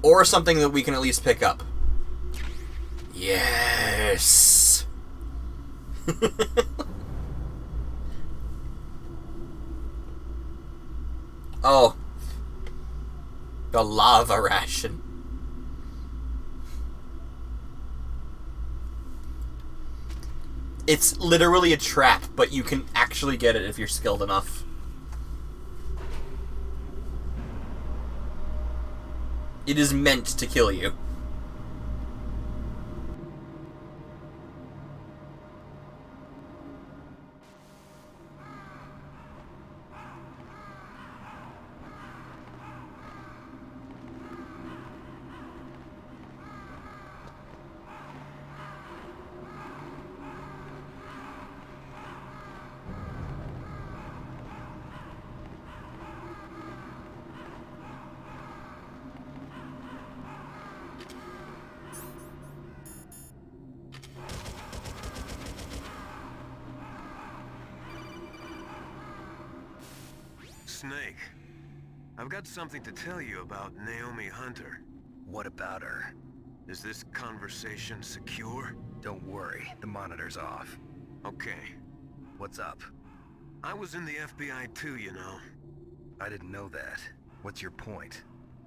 Or something that we can at least pick up. Yes! Oh. The lava ration. It's literally a trap, but you can actually get it if you're skilled enough. It is meant to kill you. Snake, I've got something to tell you about Naomi Hunter. What about her? Is this conversation secure? Don't worry, the monitor's off. Okay. What's up? I was in the FBI too, you know. I didn't know that. What's your point?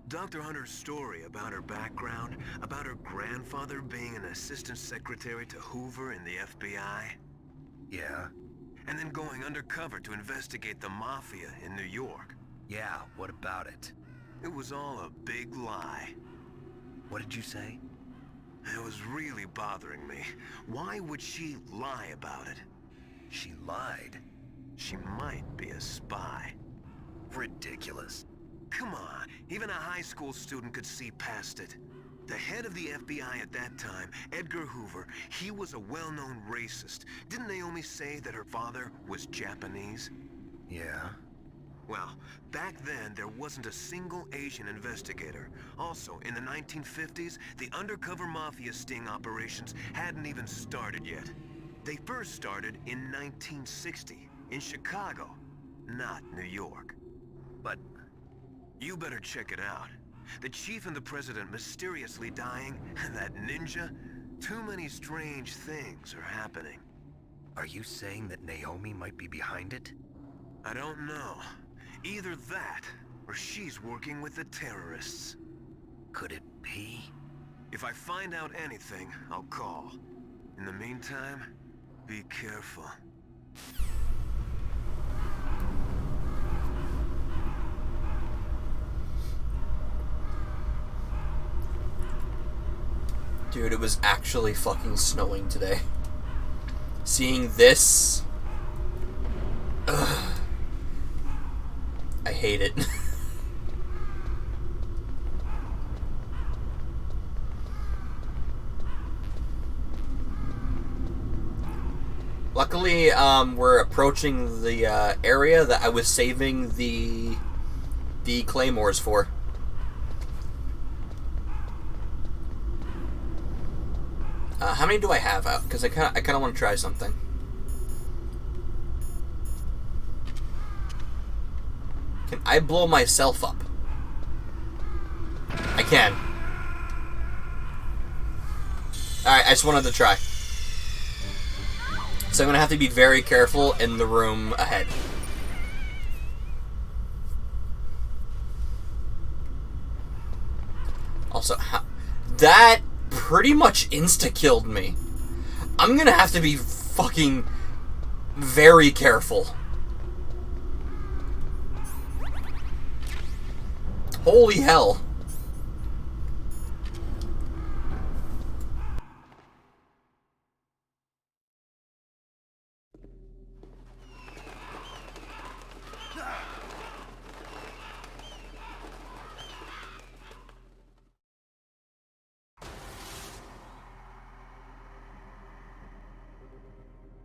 Dr. Hunter's story about her background, about her grandfather being an assistant secretary to Hoover in the FBI. Yeah? And then going undercover to investigate the Mafia in New York. Yeah, what about it? It was all a big lie. What did you say? It was really bothering me. Why would she lie about it? She lied. She might be a spy. Ridiculous. Come on, even a high school student could see past it. The head of the FBI at that time, Edgar Hoover, he was a well-known racist. Didn't Naomi say that her father was Japanese? Yeah? Well, back then, there wasn't a single Asian investigator. Also, in the 1950s, the undercover Mafia sting operations hadn't even started yet. They first started in 1960, in Chicago, not New York. But... You better check it out. The chief and the president mysteriously dying, and that ninja? Too many strange things are happening. are you saying that Naomi might be behind it? I don't know. Either that, or she's working with the terrorists. Could it be? If I find out anything, I'll call. In the meantime, be careful. Dude, it was actually fucking snowing today. Seeing this... Ugh. I hate it. Luckily, we're approaching the area that I was saving the claymores for. How many do I have out? Because I kind of want to try something. Can I blow myself up? I can. Alright, I just wanted to try. So I'm going to have to be very careful in the room ahead. Also, that pretty much insta-killed me. I'm going to have to be fucking very careful. Holy hell.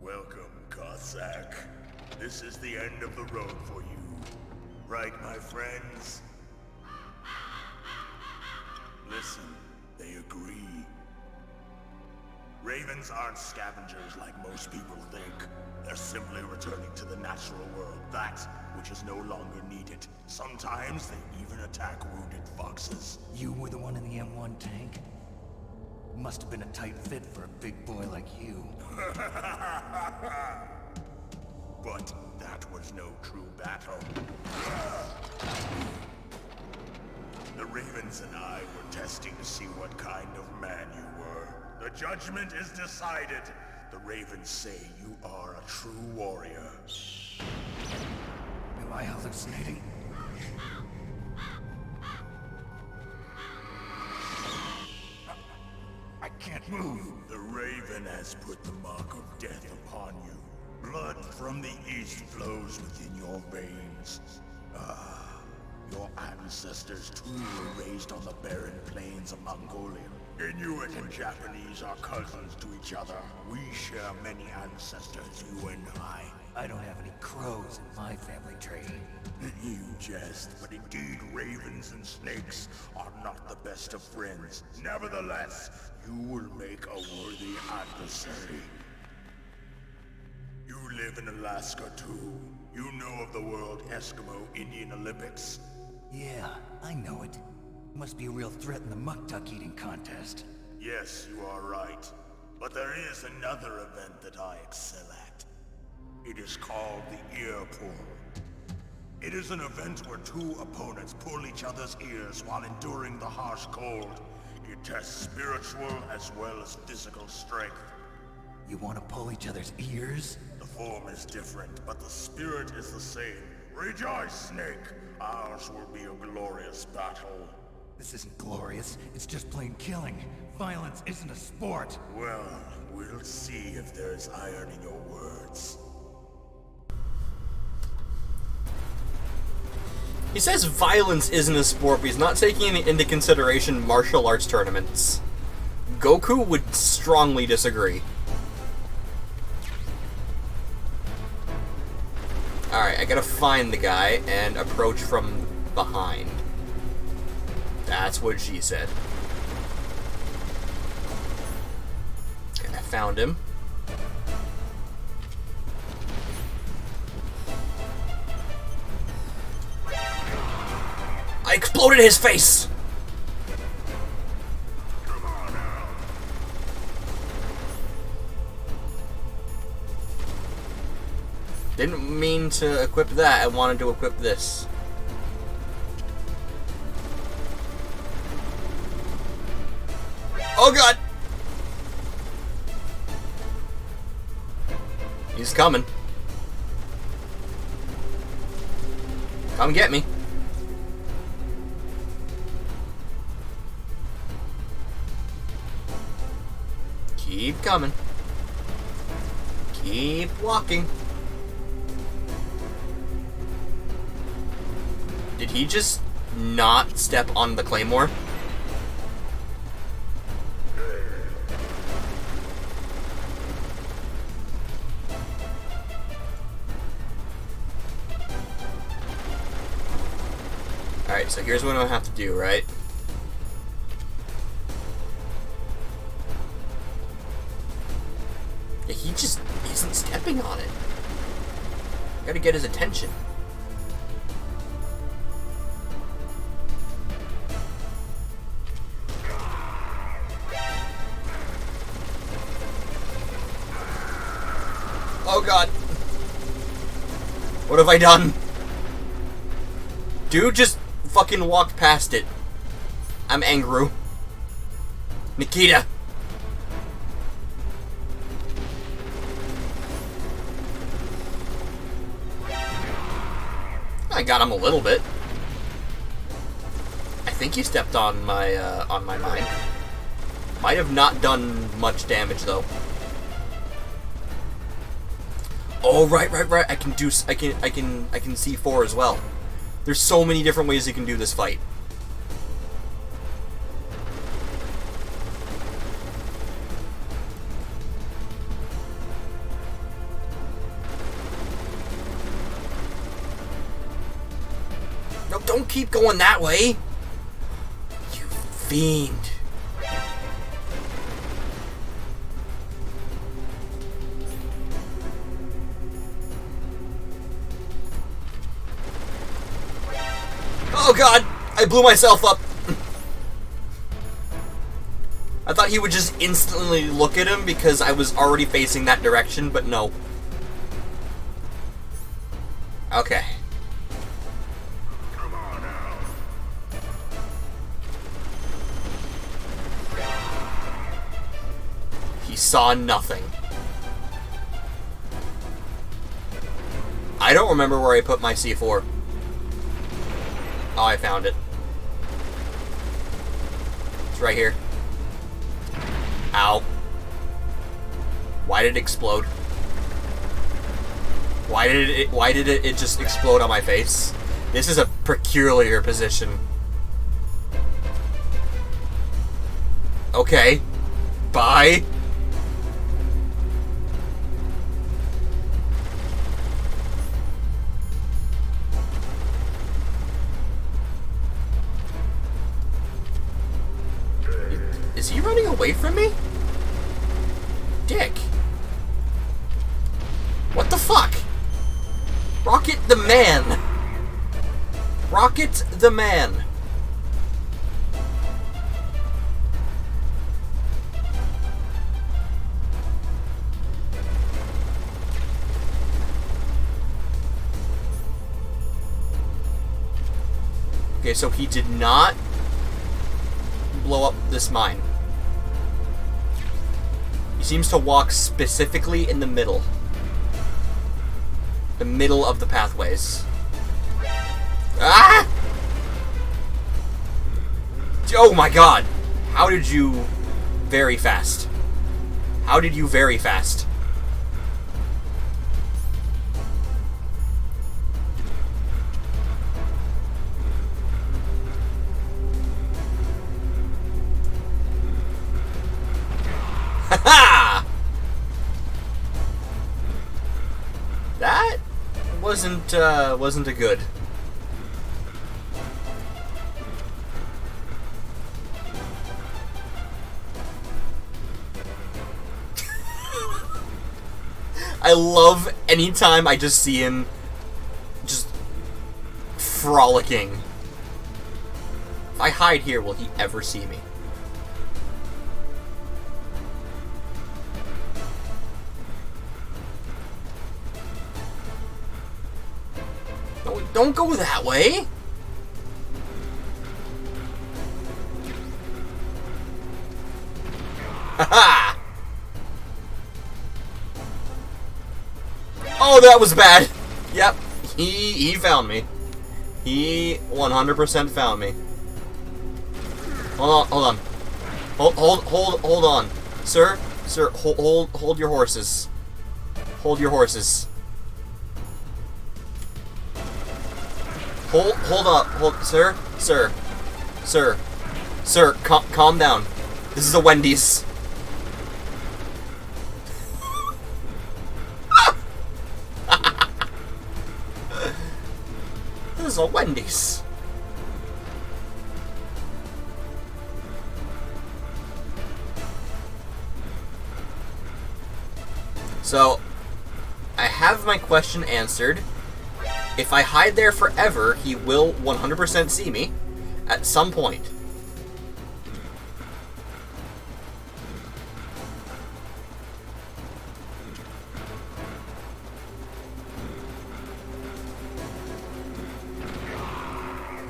Welcome, Cossack. This is the end of the road for you. Right, my friends? Listen, they agree. Ravens aren't scavengers like most people think. They're simply returning to the natural world, that which is no longer needed. Sometimes they even attack wounded foxes. You were the one in the M1 tank? Must have been a tight fit for a big boy like you. But that was no true battle. The Ravens and I were testing to see what kind of man you were. The judgment is decided. The Ravens say you are a true warrior. Am I hallucinating? I can't move. The Raven has put the mark of death upon you. Blood from the east flows within your veins. Your ancestors too were raised on the barren plains of Mongolia. Inuit and Japanese are cousins to each other. We share many ancestors, you and I. I don't have any crows in my family tree. You jest, but indeed ravens and snakes are not the best of friends. Nevertheless, you will make a worthy adversary. You live in Alaska too. You know of the World Eskimo Indian Olympics? Yeah, I know it. Must be a real threat in the muck-duck eating contest. Yes, you are right. But there is another event that I excel at. It is called the Ear Pull. It is an event where two opponents pull each other's ears while enduring the harsh cold. It tests spiritual as well as physical strength. You want to pull each other's ears? The form is different, but the spirit is the same. Rejoice, Snake! Ours will be a glorious battle. This isn't glorious, it's just plain killing. Violence isn't a sport. Well, we'll see if there's iron in your words. He says violence isn't a sport, but he's not taking into consideration martial arts tournaments. Goku would strongly disagree. Alright, I gotta find the guy and approach from behind. That's what she said. Okay, I found him. I exploded his face! Didn't mean to equip that, I wanted to equip this. Oh god! He's coming. Come get me. Keep coming. Keep walking. Did he just not step on the claymore? Alright, so here's what I have to do, right? Yeah, he just isn't stepping on it. Gotta get his attention. Oh god. What have I done? Dude just fucking walked past it. I'm angry. Nikita. I got him a little bit. I think he stepped on my mine. Might have not done much damage though. Oh right. I can C4 as well. There's so many different ways you can do this fight. No, don't keep going that way. You fiend. Oh god! I blew myself up! I thought he would just instantly look at him because I was already facing that direction, but no. Okay. Come on now. He saw nothing. I don't remember where I put my C4. Oh, I found it. It's right here. Ow. Why did it explode? Why did it just explode on my face? This is a peculiar position. Okay. Bye. Is he running away from me? Dick. What the fuck? Rocket the man. Rocket the man. Okay, so he did not blow up this mine. He seems to walk specifically in the middle. The middle of the pathways. Ah! Oh my god! How did you very fast? How did you very fast? Ha! That wasn't a good. I love anytime I just see him just frolicking. If I hide here, will he ever see me? Don't go that way! Haha! Oh, that was bad. Yep, he found me. He 100% found me. Hold on. Hold on. Sir, hold your horses. Hold your horses. Hold up. Sir, calm down. This is a Wendy's. This is a Wendy's. So, I have my question answered. If I hide there forever, he will 100% see me at some point.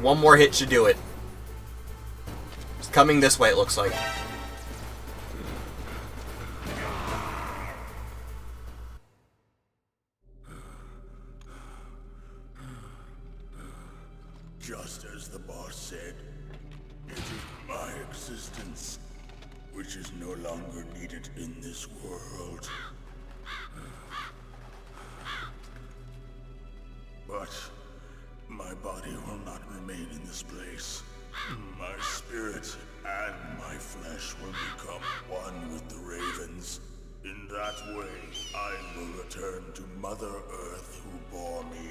One more hit should do it. It's coming this way, it looks like. Just as the boss said, it is my existence which is no longer needed in this world. But my body will not remain in this place. My spirit and my flesh will become one with the ravens. In that way, I will return to Mother Earth who bore me.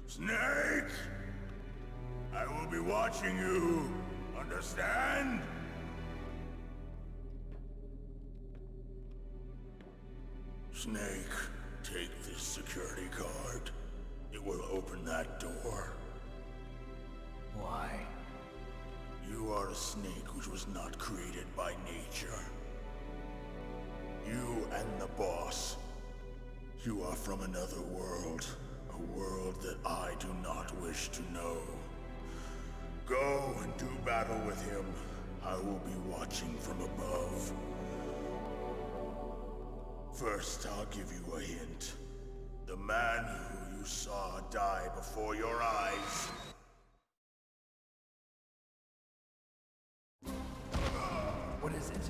Snake! I will be watching you. Understand? Snake, take this security card. It will open that door. Why? You are a snake which was not created by nature. You and the boss. You are from another world. A world that I do not wish to know. Go and do battle with him. I will be watching from above. First, I'll give you a hint. The man who you saw die before your eyes. What is it?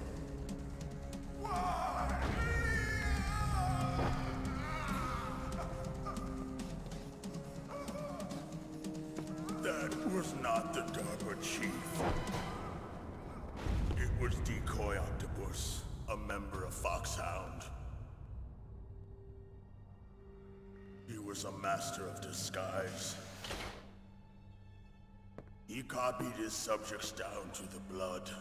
That was not the DARPA chief. It was Decoy Octopus, a member of Foxhound. He was a master of disguise. He copied his subjects down to the blood.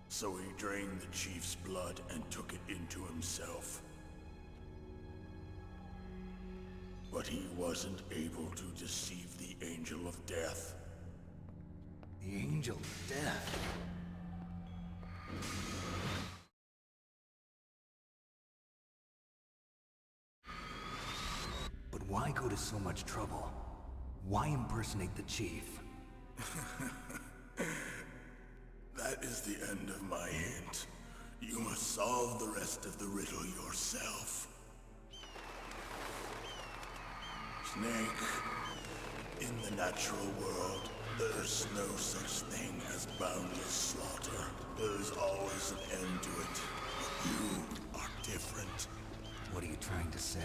So he drained the chief's blood and took it into himself. But he wasn't able to deceive the Angel of Death. The Angel of Death? But why go to so much trouble? Why impersonate the chief? That is the end of my hint. You must solve the rest of the riddle yourself. Snake, in the natural world, there's no such thing as boundless slaughter. There is always an end to it. But you are different. What are you trying to say?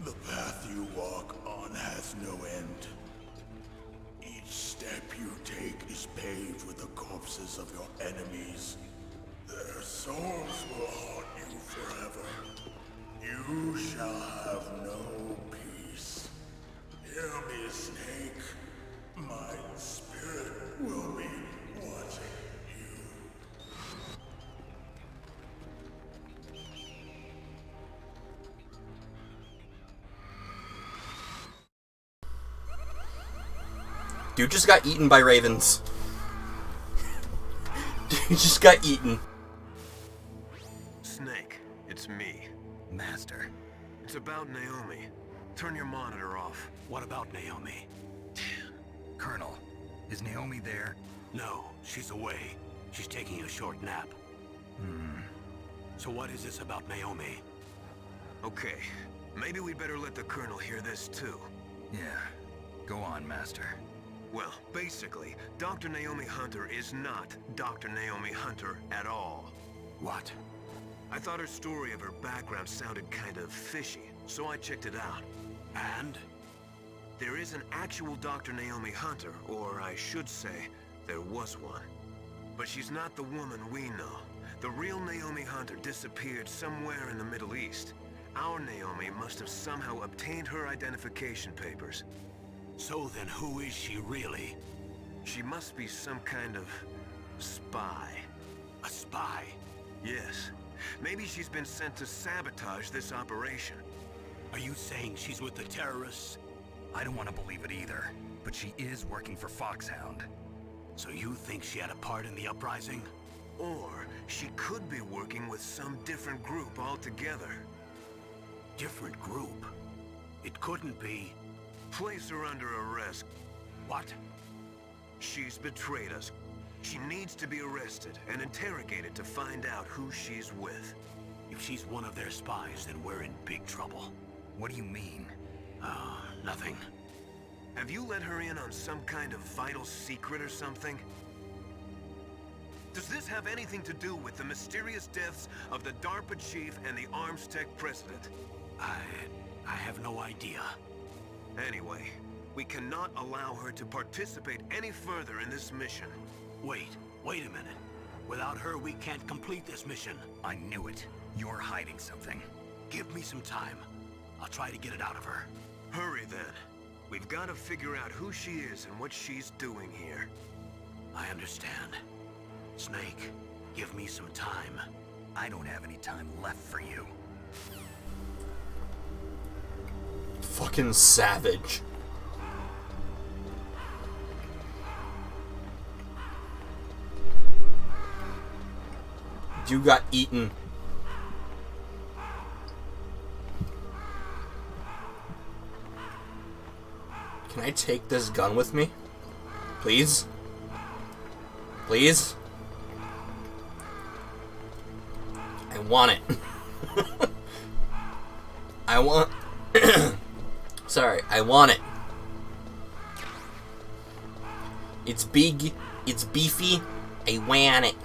The path you walk on has no end. Each step you take is paved with the corpses of your enemies. Their souls will haunt you forever. You shall have no peace. Hear me, Snake. My spirit will be watching you. Dude just got eaten by ravens. Dude just got eaten. Snake, it's me. Master. It's about Naomi. Turn your monitor off. What about Naomi? Colonel, is Naomi there? No, she's away. She's taking a short nap. So what is this about Naomi? Okay, maybe we better let the Colonel hear this too. Yeah. Go on, Master. Well, basically, Dr. Naomi Hunter is not Dr. Naomi Hunter at all. What? I thought her story of her background sounded kind of fishy, so I checked it out. And? There is an actual Dr. Naomi Hunter, or I should say, there was one. But she's not the woman we know. The real Naomi Hunter disappeared somewhere in the Middle East. Our Naomi must have somehow obtained her identification papers. So then who is she really? She must be some kind of spy. A spy? Yes. Maybe she's been sent to sabotage this operation. Are you saying she's with the terrorists? I don't want to believe it either, but she is working for Foxhound. So you think she had a part in the uprising? Or she could be working with some different group altogether. Different group? It couldn't be... Place her under arrest. What? She's betrayed us. She needs to be arrested and interrogated to find out who she's with. If she's one of their spies, then we're in big trouble. What do you mean? Nothing. Have you let her in on some kind of vital secret or something? Does this have anything to do with the mysterious deaths of the DARPA chief and the Armstech president? I have no idea. Anyway, we cannot allow her to participate any further in this mission. Wait a minute. Without her, we can't complete this mission. I knew it. You're hiding something. Give me some time. I'll try to get it out of her. Hurry then. We've got to figure out who she is and what she's doing here. I understand. Snake, give me some time. I don't have any time left for you. Fucking savage. You got eaten. Can I take this gun with me? Please? Please? I want it. I want... Sorry, I want it. It's big, it's beefy, I want it.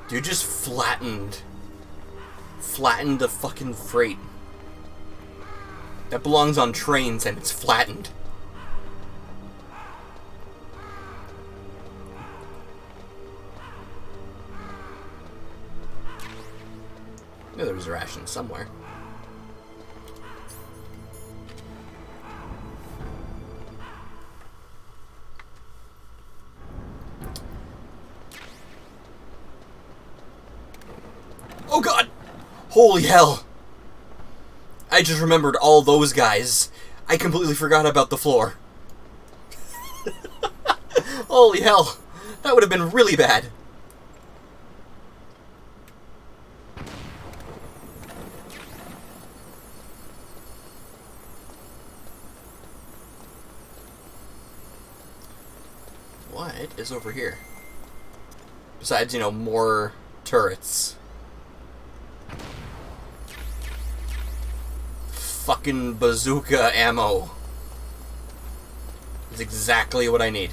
Dude just flattened the fucking freight. That belongs on trains and it's flattened. I knew there was a ration somewhere. Oh god! Holy hell! I just remembered all those guys. I completely forgot about the floor. Holy hell! That would have been really bad. What is over here? Besides, you know, more turrets. Fucking bazooka ammo. Is exactly what I need.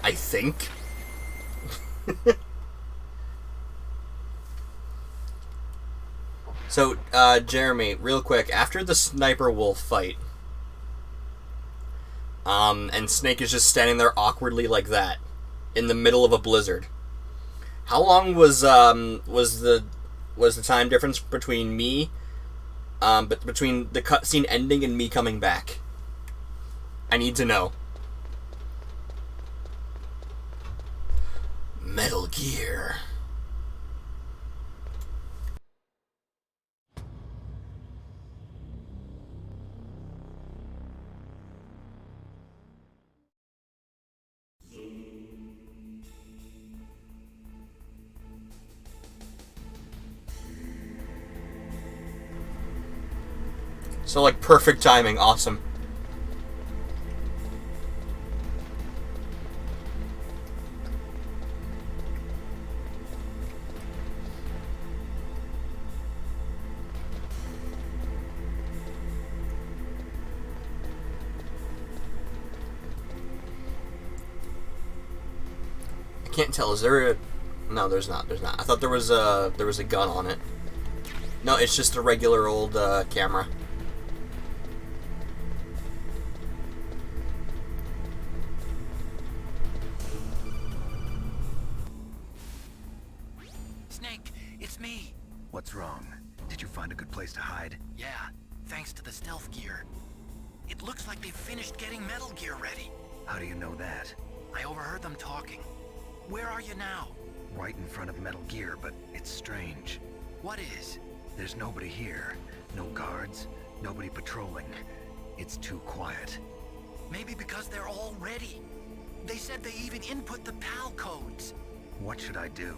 I think. So, Jeremy, real quick, after the Sniper Wolf fight, and Snake is just standing there awkwardly like that, in the middle of a blizzard. How long was the time difference between me, but between the cutscene ending and me coming back? I need to know. Metal Gear. So, like, perfect timing. Awesome. Can't tell. Is there a... No, there's not. There's not. I thought there was a gun on it. No, it's just a regular old camera. Snake, it's me. What's wrong? Did you find a good place to hide? Yeah, thanks to the stealth gear. It looks like they've finished getting Metal Gear ready. How do you know that? I overheard them talking. Where are you now? Right in front of Metal Gear, but it's strange. What is? There's nobody here. No guards, nobody patrolling. It's too quiet. Maybe because they're all ready. They said they even input the PAL codes. What should I do?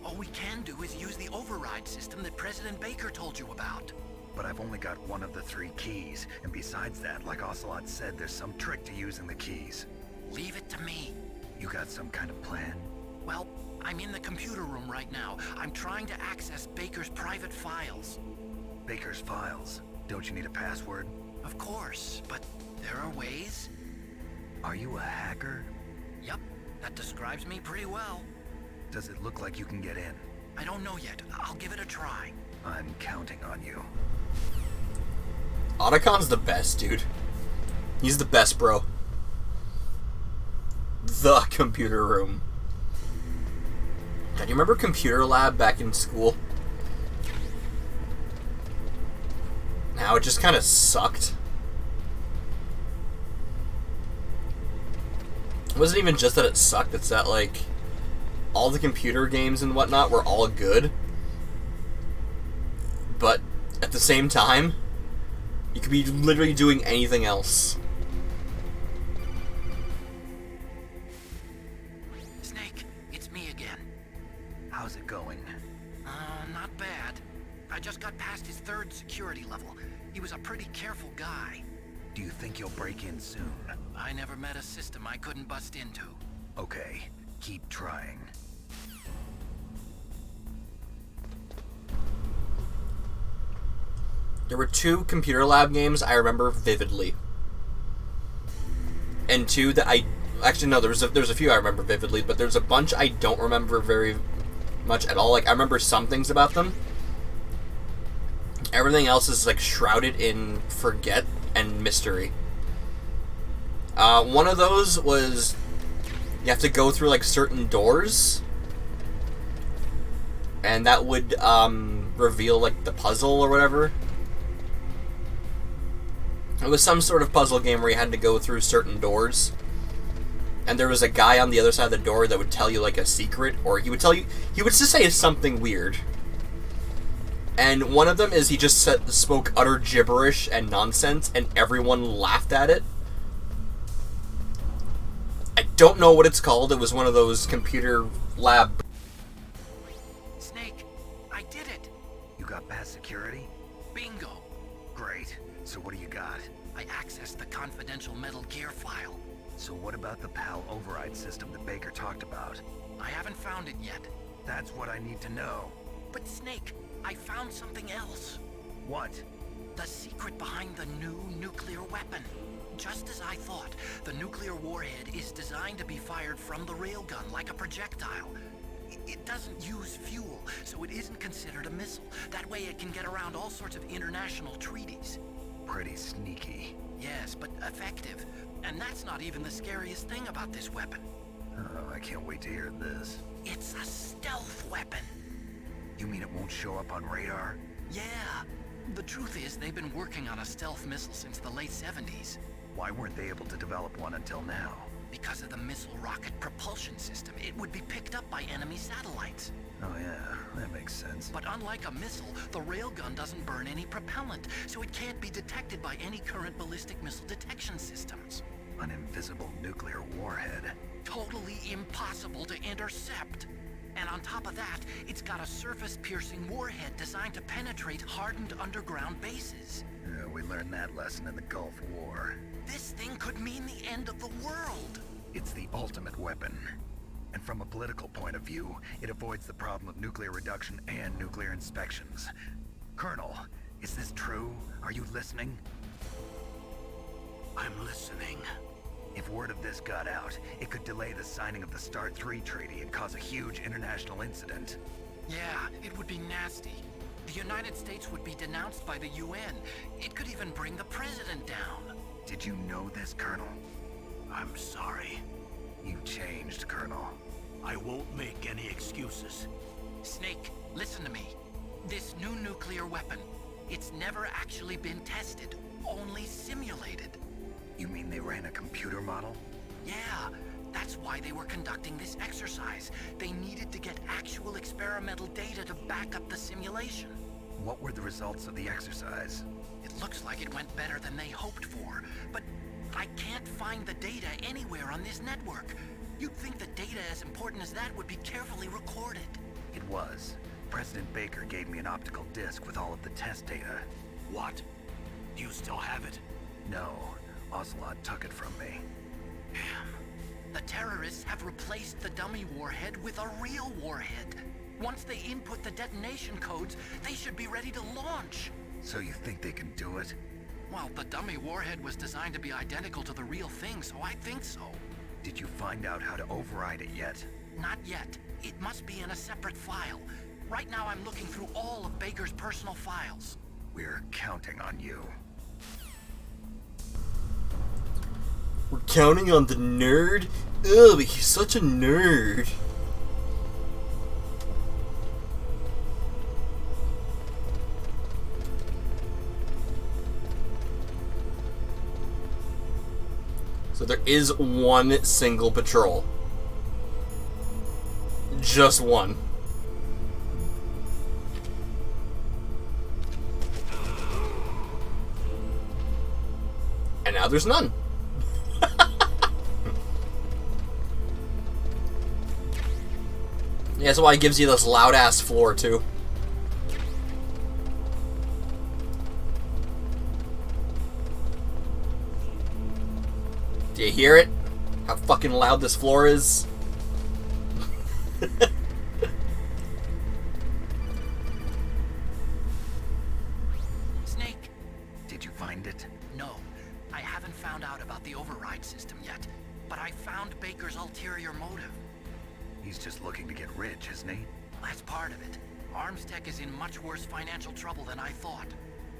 All we can do is use the override system that President Baker told you about. But I've only got one of the 3 keys, and besides that, like Ocelot said, there's some trick to using the keys. Leave it to me. You got some kind of plan? Well, I'm in the computer room right now. I'm trying to access Baker's private files. Baker's files? Don't you need a password? Of course, but there are ways. Are you a hacker? Yup, that describes me pretty well. Does it look like you can get in? I don't know yet. I'll give it a try. I'm counting on you. Otacon's the best, dude. He's the best, bro. The computer room. God, you remember computer lab back in school? Now it just kind of sucked. It wasn't even just that it sucked, it's that, like, all the computer games and whatnot were all good. But at the same time, you could be literally doing anything else. Snake, it's me again. How's it going? Not bad. I just got past his 3rd security level. He was a pretty careful guy. Do you think you'll break in soon? I never met a system I couldn't bust into. Okay, keep trying. There were 2 computer lab games I remember vividly. And 2 that I... Actually, no, there's a few I remember vividly, but there's a bunch I don't remember very much at all. Like, I remember some things about them. Everything else is, like, shrouded in forget and mystery. One of those was... You have to go through, like, certain doors. And that would, reveal, like, the puzzle or whatever. It was some sort of puzzle game where you had to go through certain doors. And there was a guy on the other side of the door that would tell you, like, a secret. Or he would tell you... He would just say something weird. And one of them is he just spoke utter gibberish and nonsense, and everyone laughed at it. I don't know what it's called. It was one of those computer lab... Snake, I did it. You got past security? Bingo. Great. So what do you got? I accessed the confidential Metal Gear file. So what about the PAL override system that Baker talked about? I haven't found it yet. That's what I need to know. But Snake, I found something else. What? The secret behind the new nuclear weapon. Just as I thought, the nuclear warhead is designed to be fired from the railgun like a projectile. It doesn't use fuel, so it isn't considered a missile. That way it can get around all sorts of international treaties. Pretty sneaky. Yes, but effective. And that's not even the scariest thing about this weapon. Oh, I can't wait to hear this. It's a stealth weapon. You mean it won't show up on radar? Yeah. The truth is, they've been working on a stealth missile since the late 70s. Why weren't they able to develop one until now? Because of the missile rocket propulsion system, it would be picked up by enemy satellites. Oh yeah, that makes sense. But unlike a missile, the railgun doesn't burn any propellant, so it can't be detected by any current ballistic missile detection systems. An invisible nuclear warhead. Totally impossible to intercept. And on top of that, it's got a surface-piercing warhead designed to penetrate hardened underground bases. We learned that lesson in the Gulf War. This thing could mean the end of the world. It's the ultimate weapon. And from a political point of view, it avoids the problem of nuclear reduction and nuclear inspections. Colonel, is this true? Are you listening? I'm listening. If word of this got out, it could delay the signing of the START 3 treaty and cause a huge international incident. Yeah, it would be nasty. The United States would be denounced by the UN. It could even bring the president down. Did you know this, Colonel? I'm sorry. You changed, Colonel. I won't make any excuses. Snake, listen to me. This new nuclear weapon, it's never actually been tested, only simulated. You mean they ran a computer model? Yeah, that's why they were conducting this exercise. They needed to get actual experimental data to back up the simulation. What were the results of the exercise? It looks like it went better than they hoped for, but I can't find the data anywhere on this network. You'd think the data as important as that would be carefully recorded. It was. President Baker gave me an optical disc with all of the test data. What? Do you still have it? No, Ocelot took it from me. Damn. The terrorists have replaced the dummy warhead with a real warhead. Once they input the detonation codes, they should be ready to launch. So you think they can do it? Well, the dummy warhead was designed to be identical to the real thing, so I think so. Did you find out how to override it yet? Not yet. It must be in a separate file. Right now I'm looking through all of Baker's personal files. We're counting on you. We're counting on the nerd? Ugh, he's such a nerd. So there is one single patrol. Just one. And now there's none. Yeah, that's why it gives you this loud-ass floor, too. Do you hear it? How fucking loud this floor is? Snake! Did you find it? No, I haven't found out about the override system yet, but I found Baker's ulterior motive. He's just looking to get rich, isn't he? That's part of it. Armstech is in much worse financial trouble than I thought.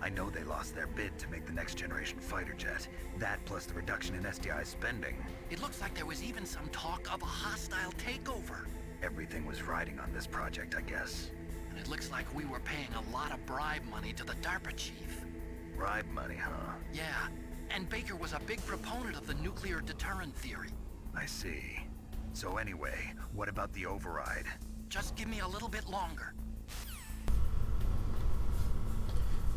I know they lost their bid to make the next generation fighter jet. That plus the reduction in SDI spending. It looks like there was even some talk of a hostile takeover. Everything was riding on this project, I guess. And it looks like we were paying a lot of bribe money to the DARPA chief. Bribe money, huh? Yeah, and Baker was a big proponent of the nuclear deterrent theory. I see. So anyway, what about the override? Just give me a little bit longer.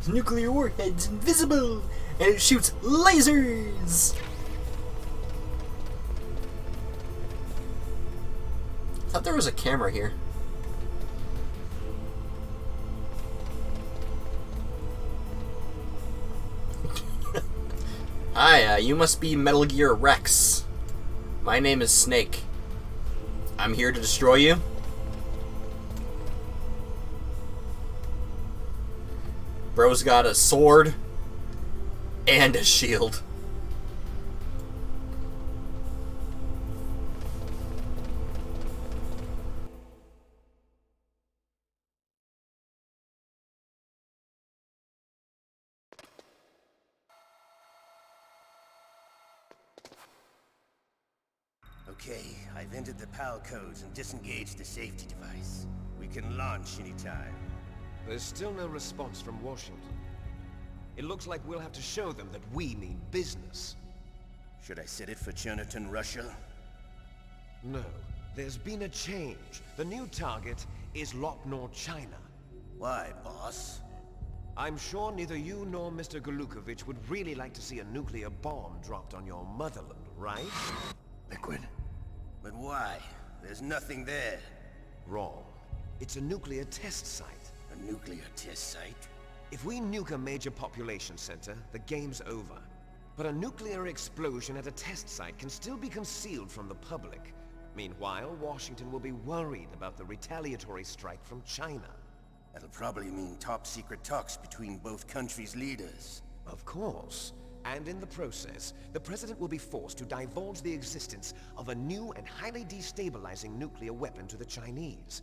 The nuclear warhead's invisible, and it shoots lasers! I thought there was a camera here. Hi, you must be Metal Gear Rex. My name is Snake. I'm here to destroy you. Bro's got a sword and a shield. Okay, I've entered the PAL codes and disengaged the safety device. We can launch anytime. There's still no response from Washington. It looks like we'll have to show them that we mean business. Should I set it for Cherniton, Russia? No. There's been a change. The new target is Lopnor, China. Why, boss? I'm sure neither you nor Mr. Golukovich would really like to see a nuclear bomb dropped on your motherland, right? Liquid. But why? There's nothing there. Wrong. It's a nuclear test site. A nuclear test site? If we nuke a major population center, the game's over. But a nuclear explosion at a test site can still be concealed from the public. Meanwhile, Washington will be worried about the retaliatory strike from China. That'll probably mean top-secret talks between both countries' leaders. Of course. And in the process, the President will be forced to divulge the existence of a new and highly destabilizing nuclear weapon to the Chinese.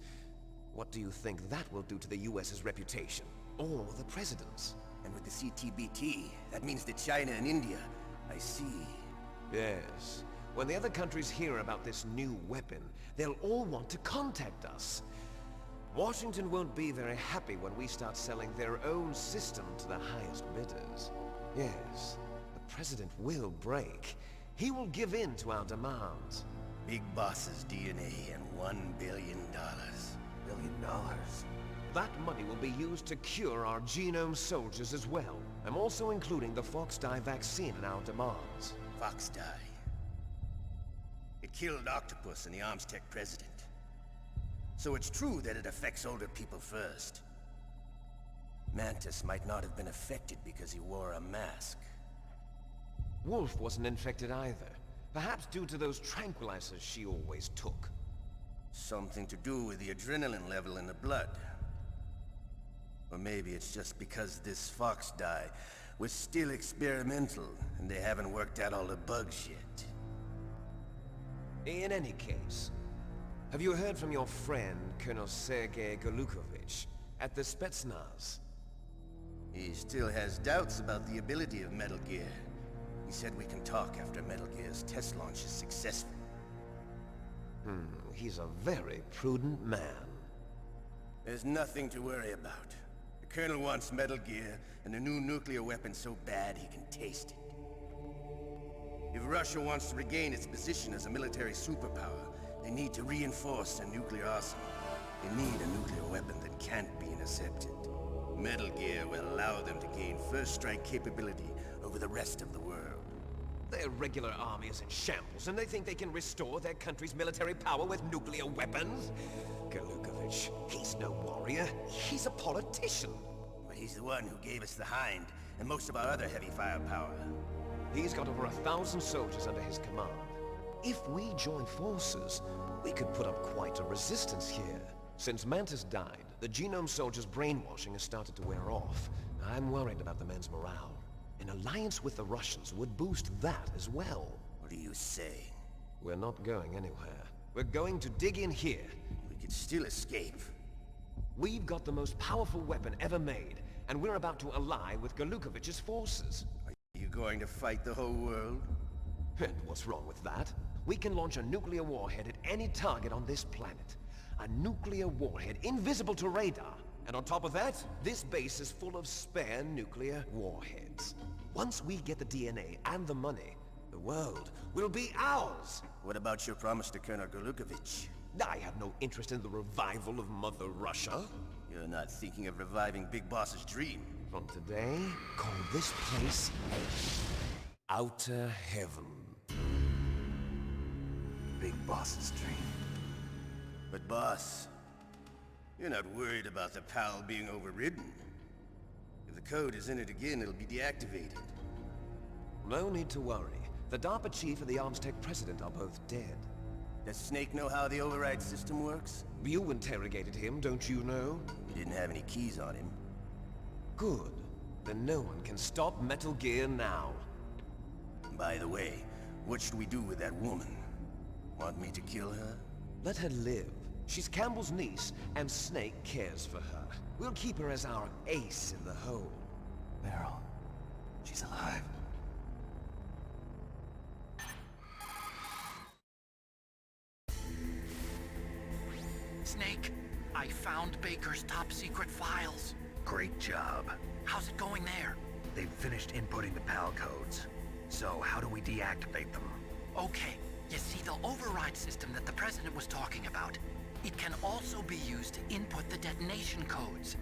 What do you think that will do to the US's reputation? Or the President's? And with the CTBT, that means that China and India... I see. Yes. When the other countries hear about this new weapon, they'll all want to contact us. Washington won't be very happy when we start selling their own system to the highest bidders. Yes, the President will break. He will give in to our demands. Big Boss's DNA and $1 billion. $1 billion? That money will be used to cure our genome soldiers as well. I'm also including the Foxdie vaccine in our demands. Foxdie. It killed Octopus and the Armstech president. So it's true that it affects older people first. Mantis might not have been affected because he wore a mask. Wolf wasn't infected either. Perhaps due to those tranquilizers she always took. Something to do with the adrenaline level in the blood. Or maybe it's just because this Foxdie was still experimental and they haven't worked out all the bugs yet. In any case, have you heard from your friend, Colonel Sergei Golukovich, at the Spetsnaz? He still has doubts about the ability of Metal Gear. He said we can talk after Metal Gear's test launch is successful. He's a very prudent man. There's nothing to worry about. The Colonel wants Metal Gear and a new nuclear weapon so bad he can taste it. If Russia wants to regain its position as a military superpower, they need to reinforce their nuclear arsenal. They need a nuclear weapon that can't be intercepted. Metal Gear will allow them to gain first strike capability over the rest of the world. Their regular army is in shambles, and they think they can restore their country's military power with nuclear weapons? Golukovich, he's no warrior. He's a politician. But he's the one who gave us the Hind and most of our other heavy firepower. He's got over 1,000 soldiers under his command. If we join forces, we could put up quite a resistance here. Since Mantis died, the Genome Soldiers' brainwashing has started to wear off. I'm worried about the men's morale. An alliance with the Russians would boost that as well. What are you saying? We're not going anywhere. We're going to dig in here. We could still escape. We've got the most powerful weapon ever made, and we're about to ally with Golukovich's forces. Are you going to fight the whole world? And what's wrong with that? We can launch a nuclear warhead at any target on this planet. A nuclear warhead invisible to radar. And on top of that, this base is full of spare nuclear warheads. Once we get the DNA and the money, the world will be ours! What about your promise to Colonel Golukovich? I have no interest in the revival of Mother Russia. You're not thinking of reviving Big Boss's dream. From today, call this place Outer Heaven. Big Boss's dream. But boss, you're not worried about the PAL being overridden. If the code is in it again, it'll be deactivated. No need to worry. The DARPA chief and the Armstech president are both dead. Does Snake know how the override system works? You interrogated him, don't you know? He didn't have any keys on him. Good. Then no one can stop Metal Gear now. By the way, what should we do with that woman? Want me to kill her? Let her live. She's Campbell's niece, and Snake cares for her. We'll keep her as our ace in the hole. Meryl, she's alive. Snake, I found Baker's top secret files. Great job. How's it going there? They've finished inputting the PAL codes. So how do we deactivate them? Okay, you see the override system that the President was talking about? It can also be used to input the detonation codes.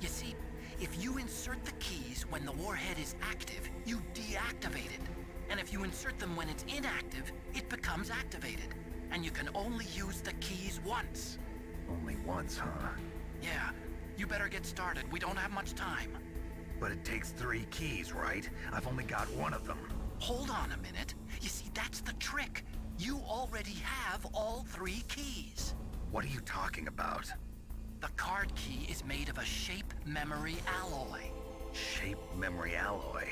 You see, if you insert the keys when the warhead is active, you deactivate it. And if you insert them when it's inactive, it becomes activated. And you can only use the keys once. Only once, huh? Yeah, you better get started. We don't have much time. But it takes 3 keys, right? I've only got one of them. Hold on a minute. You see, that's the trick. You already have all 3 keys. What are you talking about? The card key is made of a shape memory alloy. Shape memory alloy?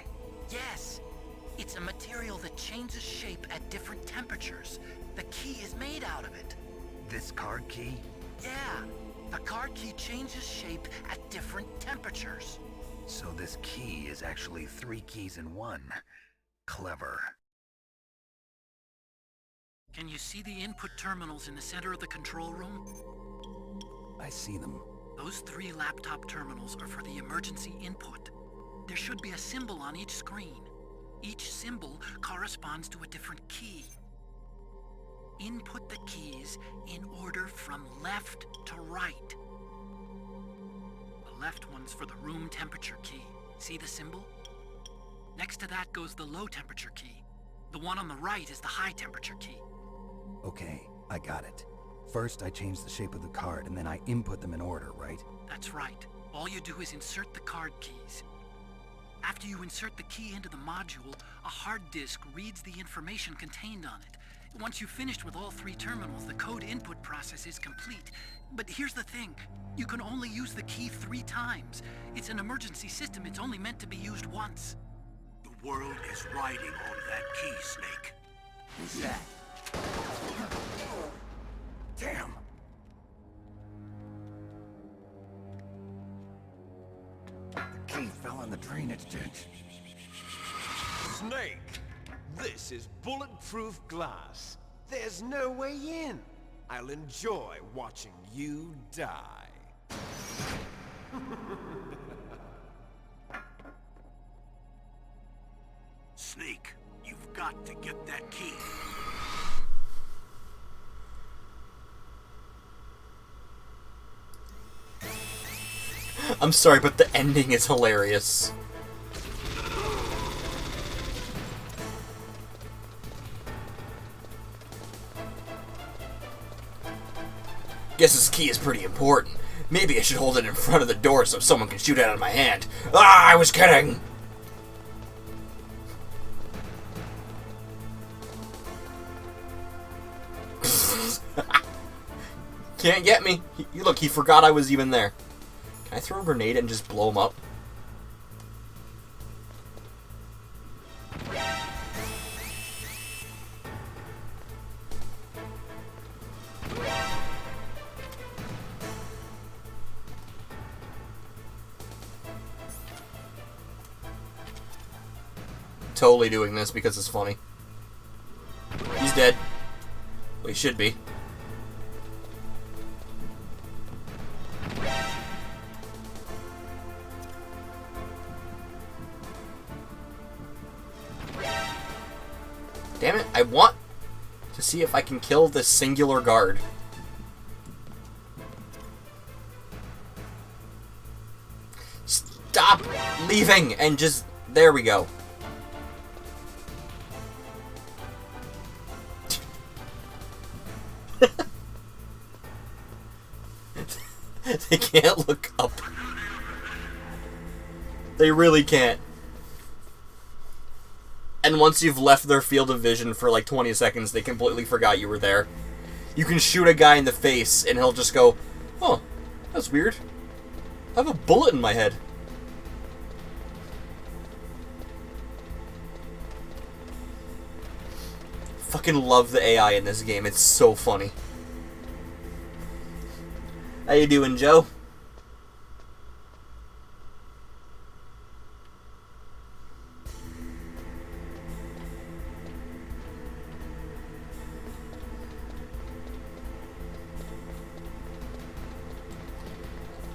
Yes, It's a material that changes shape at different temperatures. The key is made out of it. This card key? Yeah, the card key changes shape at different temperatures. So this key is actually 3 keys in one. Clever. Can you see the input terminals in the center of the control room? I see them. Those 3 laptop terminals are for the emergency input. There should be a symbol on each screen. Each symbol corresponds to a different key. Input the keys in order from left to right. The left one's for the room temperature key. See the symbol? Next to that goes the low temperature key. The one on the right is the high temperature key. Okay, I got it. First, I change the shape of the card, and then I input them in order, right? That's right. All you do is insert the card keys. After you insert the key into the module, a hard disk reads the information contained on it. Once you've finished with all 3 terminals, the code input process is complete. But here's the thing. You can only use the key 3 times. It's an emergency system. It's only meant to be used once. The world is riding on that key, Snake. Who's that? Damn! The key fell in the drainage ditch. Snake! This is bulletproof glass. There's no way in. I'll enjoy watching you die. Snake, you've got to get that key. I'm sorry, but the ending is hilarious. Guess this key is pretty important. Maybe I should hold it in front of the door so someone can shoot it out of my hand. Ah, I was kidding! Can't get me. Look, he forgot I was even there. Can I throw a grenade and just blow him up? Totally doing this because it's funny. He's dead. Well, he should be. Damn it, I want to see if I can kill this singular guard. Stop leaving and just... There we go. They can't look up. They really can't. And once you've left their field of vision for like 20 seconds, they completely forgot you were there. You can shoot a guy in the face and he'll just go, "Oh, that's weird. I have a bullet in my head." Fucking love the AI in this game. It's so funny. How you doing, Joe?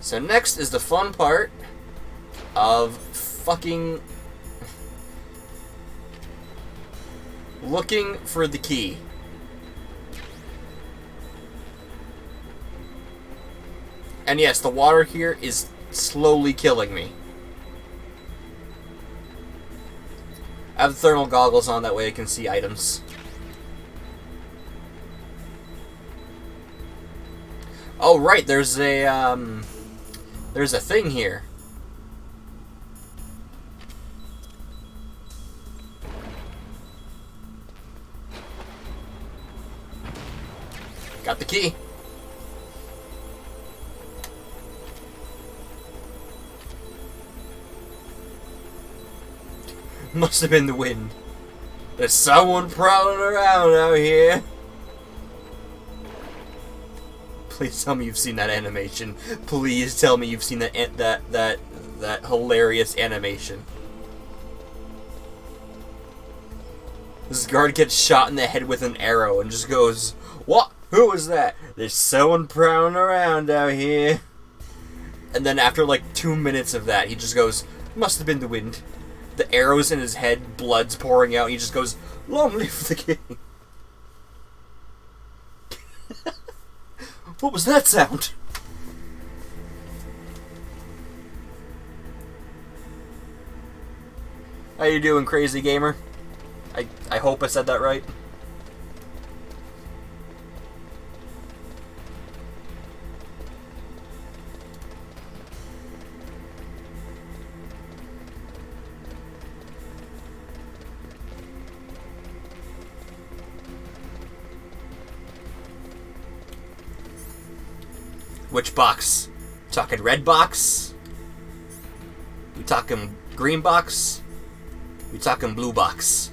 So next is the fun part of fucking looking for the key. And yes, the water here is slowly killing me. I have the thermal goggles on, that way I can see items. Oh right, there's a thing here. Got the key. Must have been the wind. There's someone prowling around out here. Please tell me you've seen that animation. Please tell me you've seen that hilarious animation. This guard gets shot in the head with an arrow and just goes, "What? Who was that? There's someone prowling around out here." And then after like 2 minutes of that, he just goes, "Must have been the wind." The arrow's in his head, blood's pouring out, and he just goes, "Long live the king." What was that sound? How you doing, crazy gamer? I hope I said that right. Which box? Talking red box? We talking green box? We talking blue box?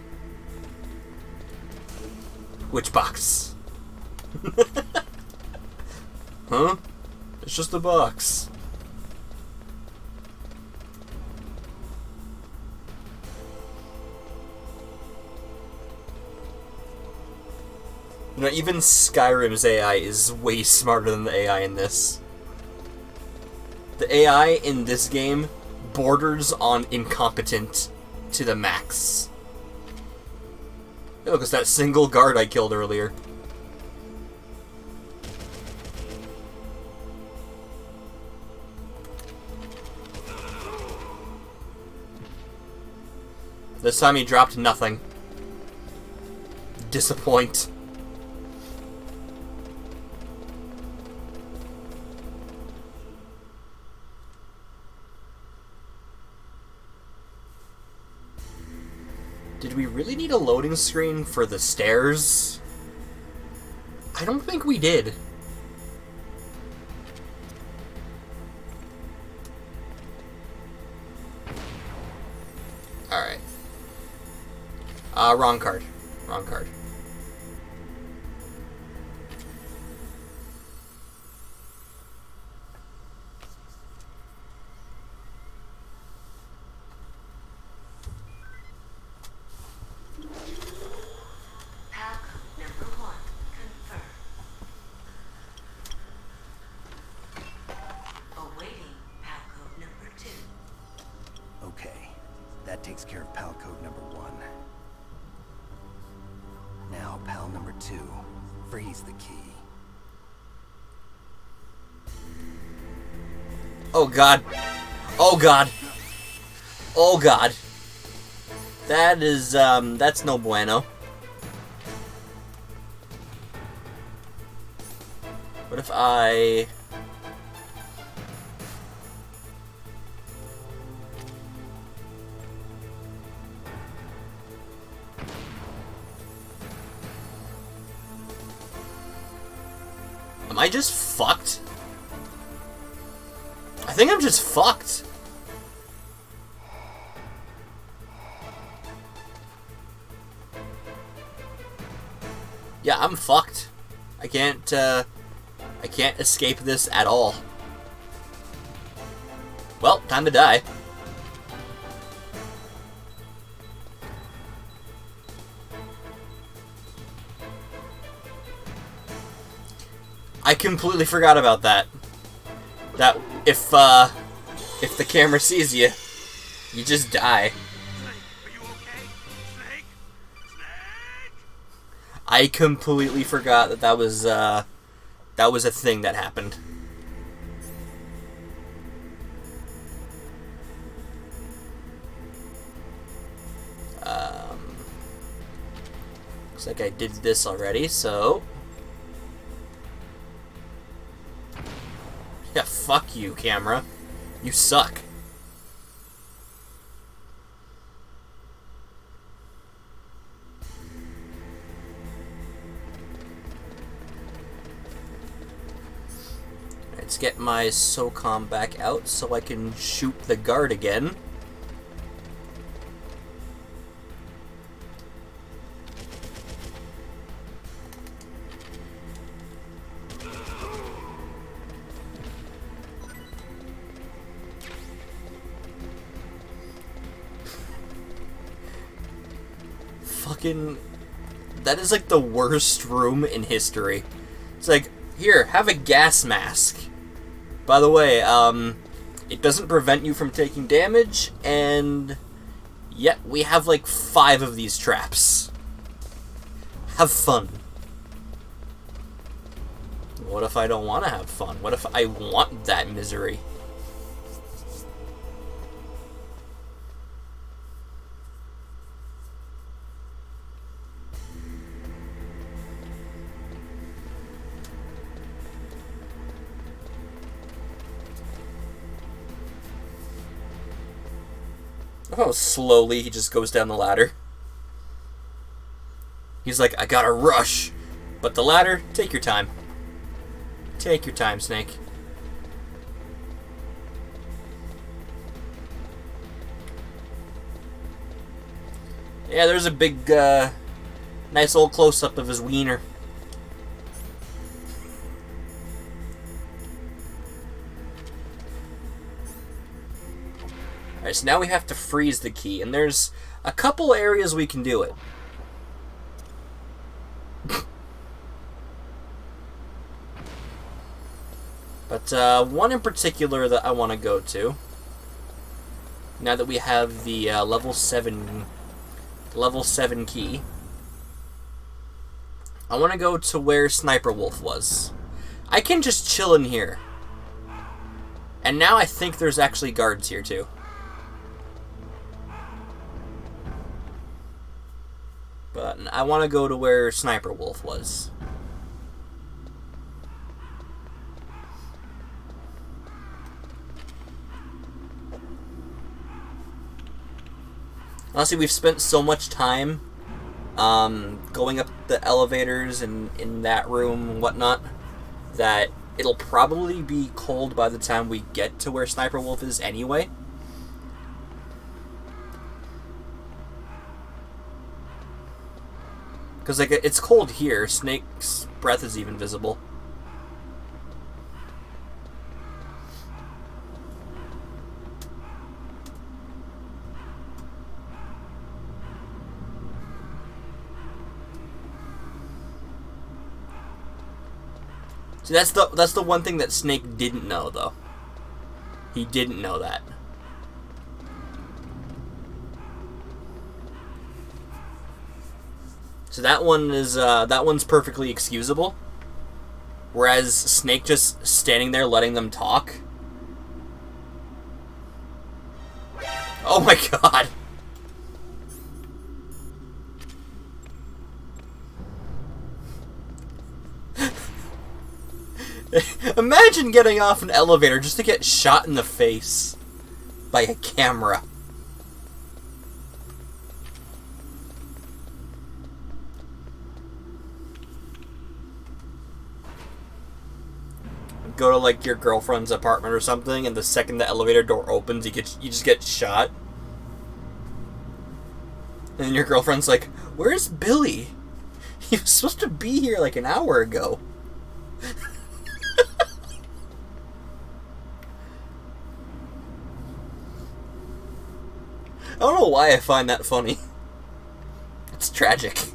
Which box? Huh? It's just a box. You know, even Skyrim's AI is way smarter than the AI in this. The AI in this game borders on incompetent to the max. Hey, look, it's that single guard I killed earlier. This time he dropped nothing. Disappoint. Did we really need a loading screen for the stairs? I don't think we did. Alright. Wrong card. Wrong card. That takes care of PAL code number 1. Now, PAL number 2. Freeze the key. Oh god. Oh god. Oh god. That is, that's no bueno. What if I... Am I just fucked? I think I'm just fucked. Yeah, I'm fucked. I can't escape this at all. Well, time to die. I completely forgot about that. That if the camera sees you, you just die. Are you okay? Snake? Snake? I completely forgot that that was a thing that happened. Looks like I did this already, so... Yeah, fuck you, camera. You suck. Let's get my SOCOM back out so I can shoot the guard again. fucking... That is, like, the worst room in history. It's like, here, have a gas mask. By the way, it doesn't prevent you from taking damage, and yet we have, like, 5 of these traps. Have fun. What if I don't want to have fun? What if I want that misery? Oh, slowly he just goes down the ladder. He's like, I gotta rush. But the ladder, take your time. Take your time, Snake. Yeah, there's a big, nice old close-up of his wiener. Alright, so now we have to freeze the key, and there's a couple areas we can do it. But one in particular that I want to go to, now that we have the level 7 key, I want to go to where Sniper Wolf was. I can just chill in here. And now I think there's actually guards here too. But I want to go to where Sniper Wolf was. Honestly, we've spent so much time going up the elevators and in that room and whatnot that it'll probably be cold by the time we get to where Sniper Wolf is anyway. Because, like, it's cold here. Snake's breath is even visible. See, that's the one thing that Snake didn't know, though. He didn't know that. So that one's perfectly excusable. Whereas Snake just standing there letting them talk. Oh my god. Imagine getting off an elevator just to get shot in the face by a camera. Go to, like, your girlfriend's apartment or something, and the second the elevator door opens, you just get shot. And then your girlfriend's like, "Where's Billy? He was supposed to be here like an hour ago." I don't know why I find that funny. It's tragic.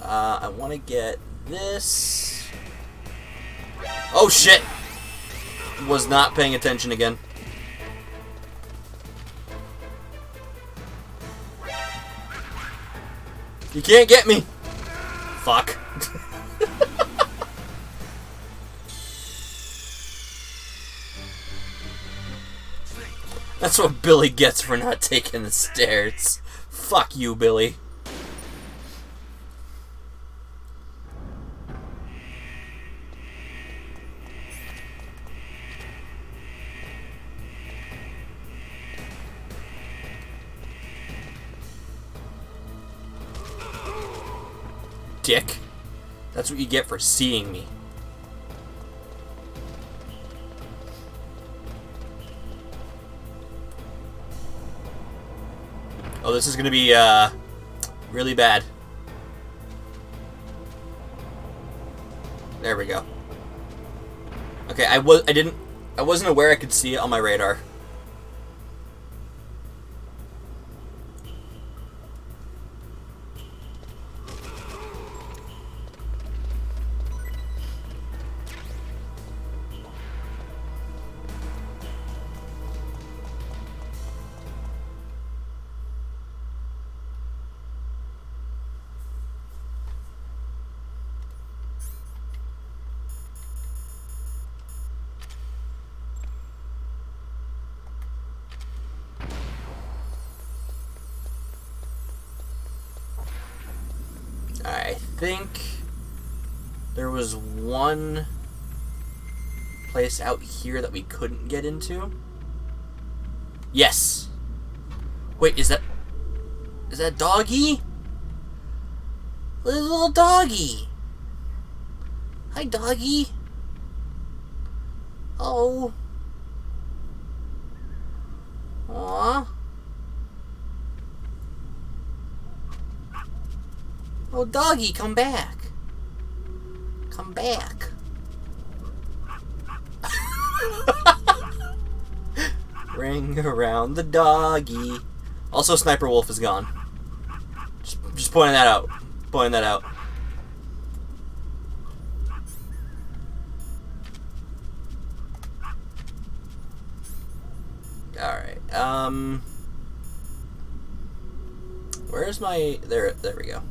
I want to get this. Oh shit! Was not paying attention again. You can't get me! Fuck. That's what Billy gets for not taking the stairs. Fuck you, Billy. Dick. That's what you get for seeing me. Oh, this is gonna be really bad. There we go. Okay, I wasn't aware I could see it on my radar. I think there was one place out here that we couldn't get into. Yes. Wait, is that doggy? Little doggy. Hi, doggy. Oh. Aww. Oh, doggy, come back. Come back. Ring around the doggy. Also, Sniper Wolf is gone. Just pointing that out. Pointing that out. Alright, where's my... There we go.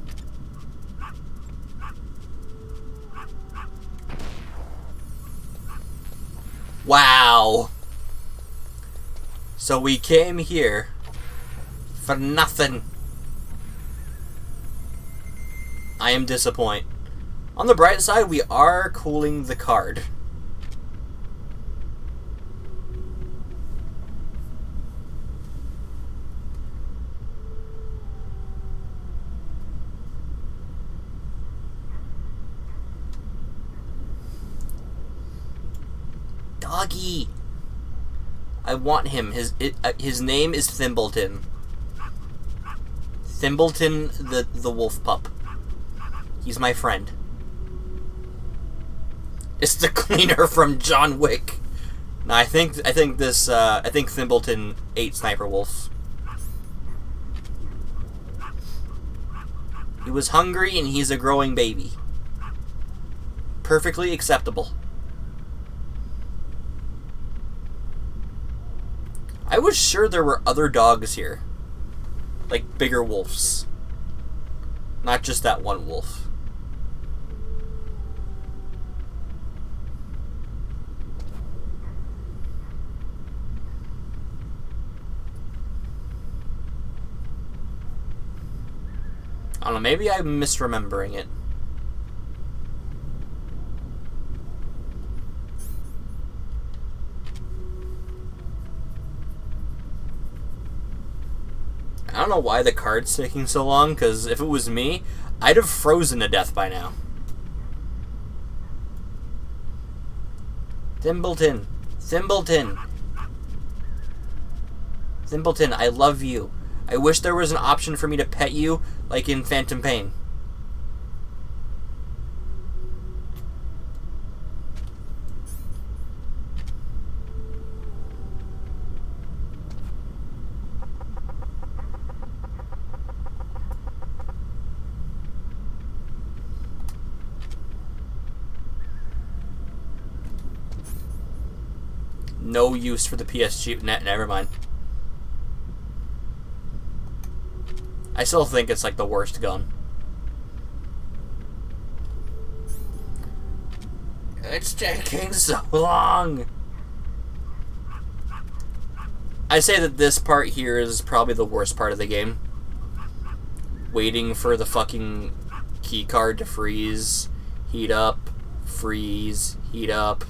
Wow. So we came here for nothing. I am disappointed. On the bright side, we are cooling the card. Doggy. I want him. His name is Thimbleton. Thimbleton the wolf pup. He's my friend. It's the cleaner from John Wick. No, I think Thimbleton ate Sniper Wolf. He was hungry and he's a growing baby. Perfectly acceptable. I was sure there were other dogs here. Like bigger wolves. Not just that one wolf. I don't know, maybe I'm misremembering it. I don't know why the card's taking so long, because if it was me, I'd have frozen to death by now. Thimbleton. Thimbleton. Thimbleton, I love you. I wish there was an option for me to pet you, like in Phantom Pain. No use for the PSG. Never mind. I still think it's like the worst gun. It's taking so long. I say that this part here is probably the worst part of the game. Waiting for the fucking key card to freeze, heat up, freeze, heat up.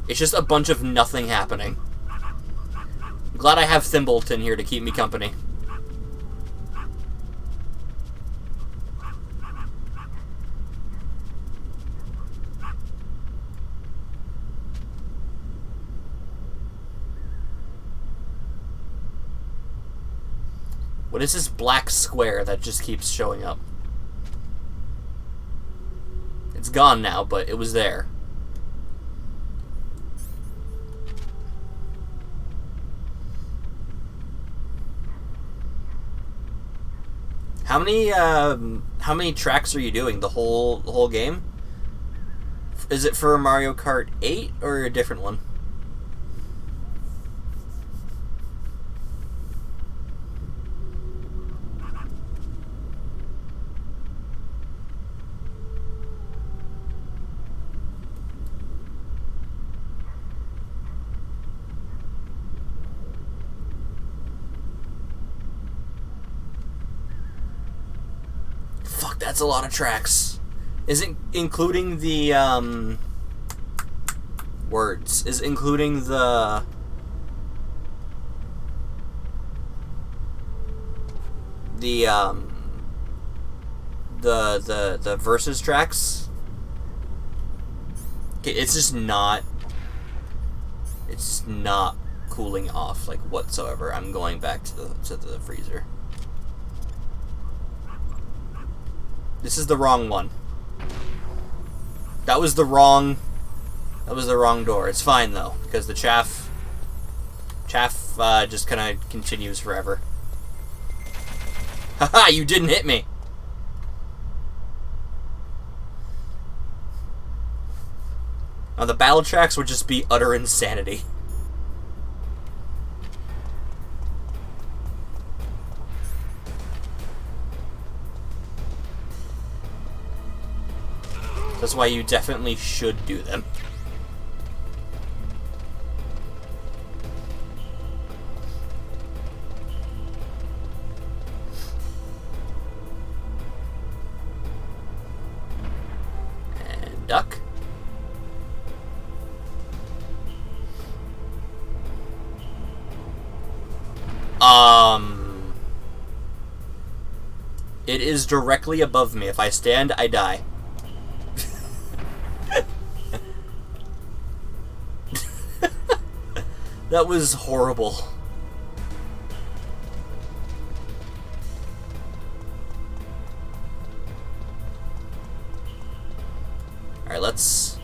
It's just a bunch of nothing happening. I'm glad I have Thimbleton here to keep me company. What is this black square that just keeps showing up? It's gone now, but it was there. How many tracks are you doing? The whole game? Is it for Mario Kart 8 or a different one? Fuck, that's a lot of tracks. Is it including the, words? Is it including the... the versus tracks? Okay, it's just not... It's not cooling off, like, whatsoever. I'm going back to the freezer. This is the wrong one. That was the wrong door. It's fine though, because the chaff just kind of continues forever. Haha, you didn't hit me. Now the battle tracks would just be utter insanity. That's why you definitely should do them. And duck. It is directly above me. If I stand, I die. That was horrible. Alright, let's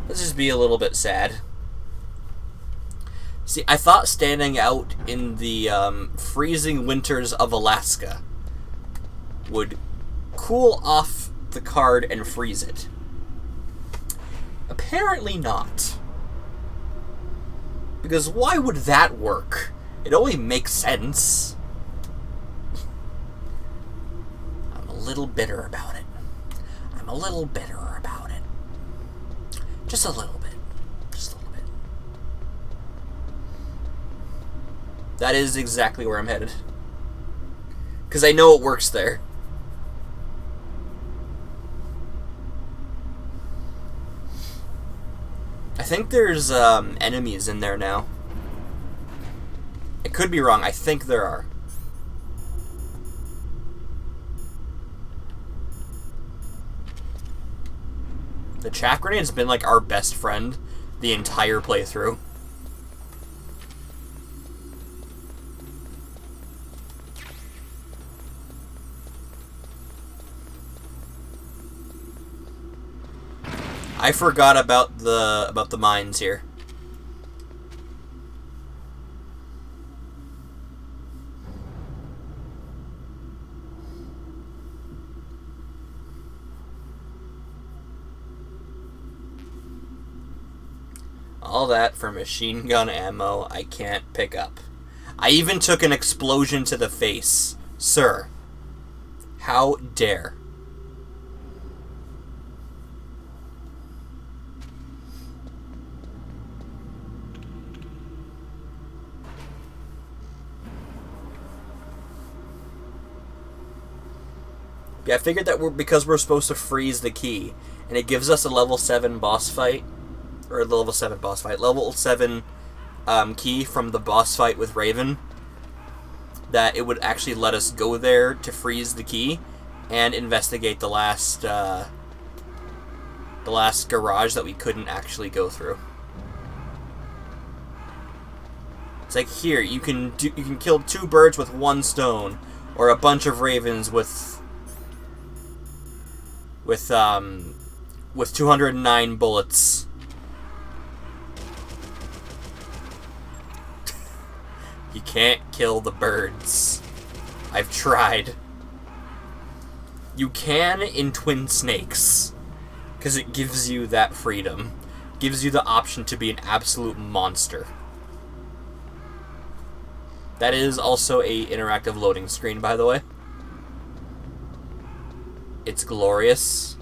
just be a little bit sad. See, I thought standing out in the freezing winters of Alaska would cool off the card and freeze it. Apparently not. Because why would that work? It only makes sense. I'm a little bitter about it. I'm a little bitter about it. Just a little bit. Just a little bit. That is exactly where I'm headed. Because I know it works there. I think there's enemies in there now. I could be wrong. I think there are. The chaff grenade's been like our best friend the entire playthrough. I forgot about the mines here. All that for machine gun ammo I can't pick up. I even took an explosion to the face. Sir, how dare? Yeah, I figured that because we're supposed to freeze the key, and it gives us a level 7 boss fight, or level 7 boss fight, level 7 key from the boss fight with Raven, that it would actually let us go there to freeze the key and investigate the last garage that we couldn't actually go through. It's like, here, you can kill 2 birds with 1 stone. Or a bunch of ravens with 209 bullets. You can't kill the birds. I've tried. You can in Twin Snakes, because it gives you that freedom. Gives you the option to be an absolute monster. That is also a interactive loading screen, by the way. It's glorious.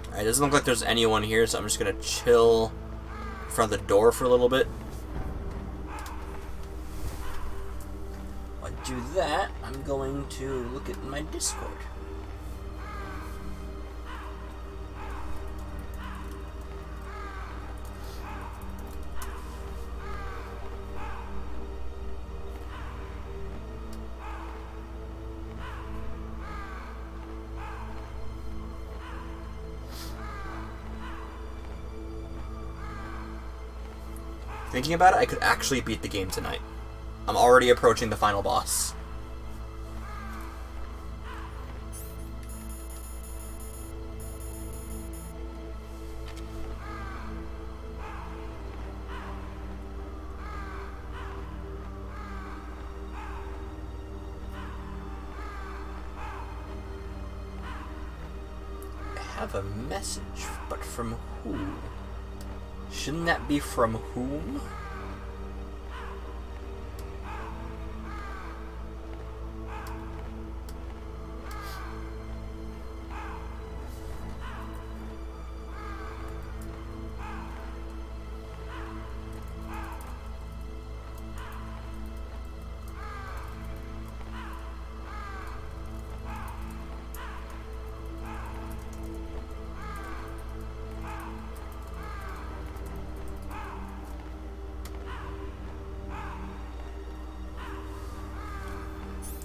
Alright, it doesn't look like there's anyone here, so I'm just gonna chill in front of the door for a little bit. While I do that, I'm going to look at my Discord. Thinking about it, I could actually beat the game tonight. I'm already approaching the final boss. I have a message, but from who? Shouldn't that be from whom?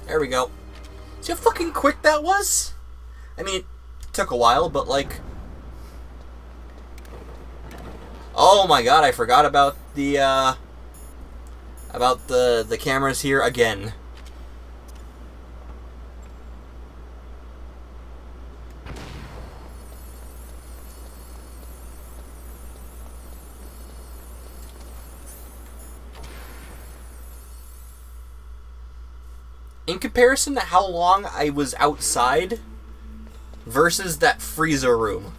There we go. See how fucking quick that was? I mean, it took a while, but like... Oh my god, I forgot about the cameras here again. In comparison to how long I was outside versus that freezer room.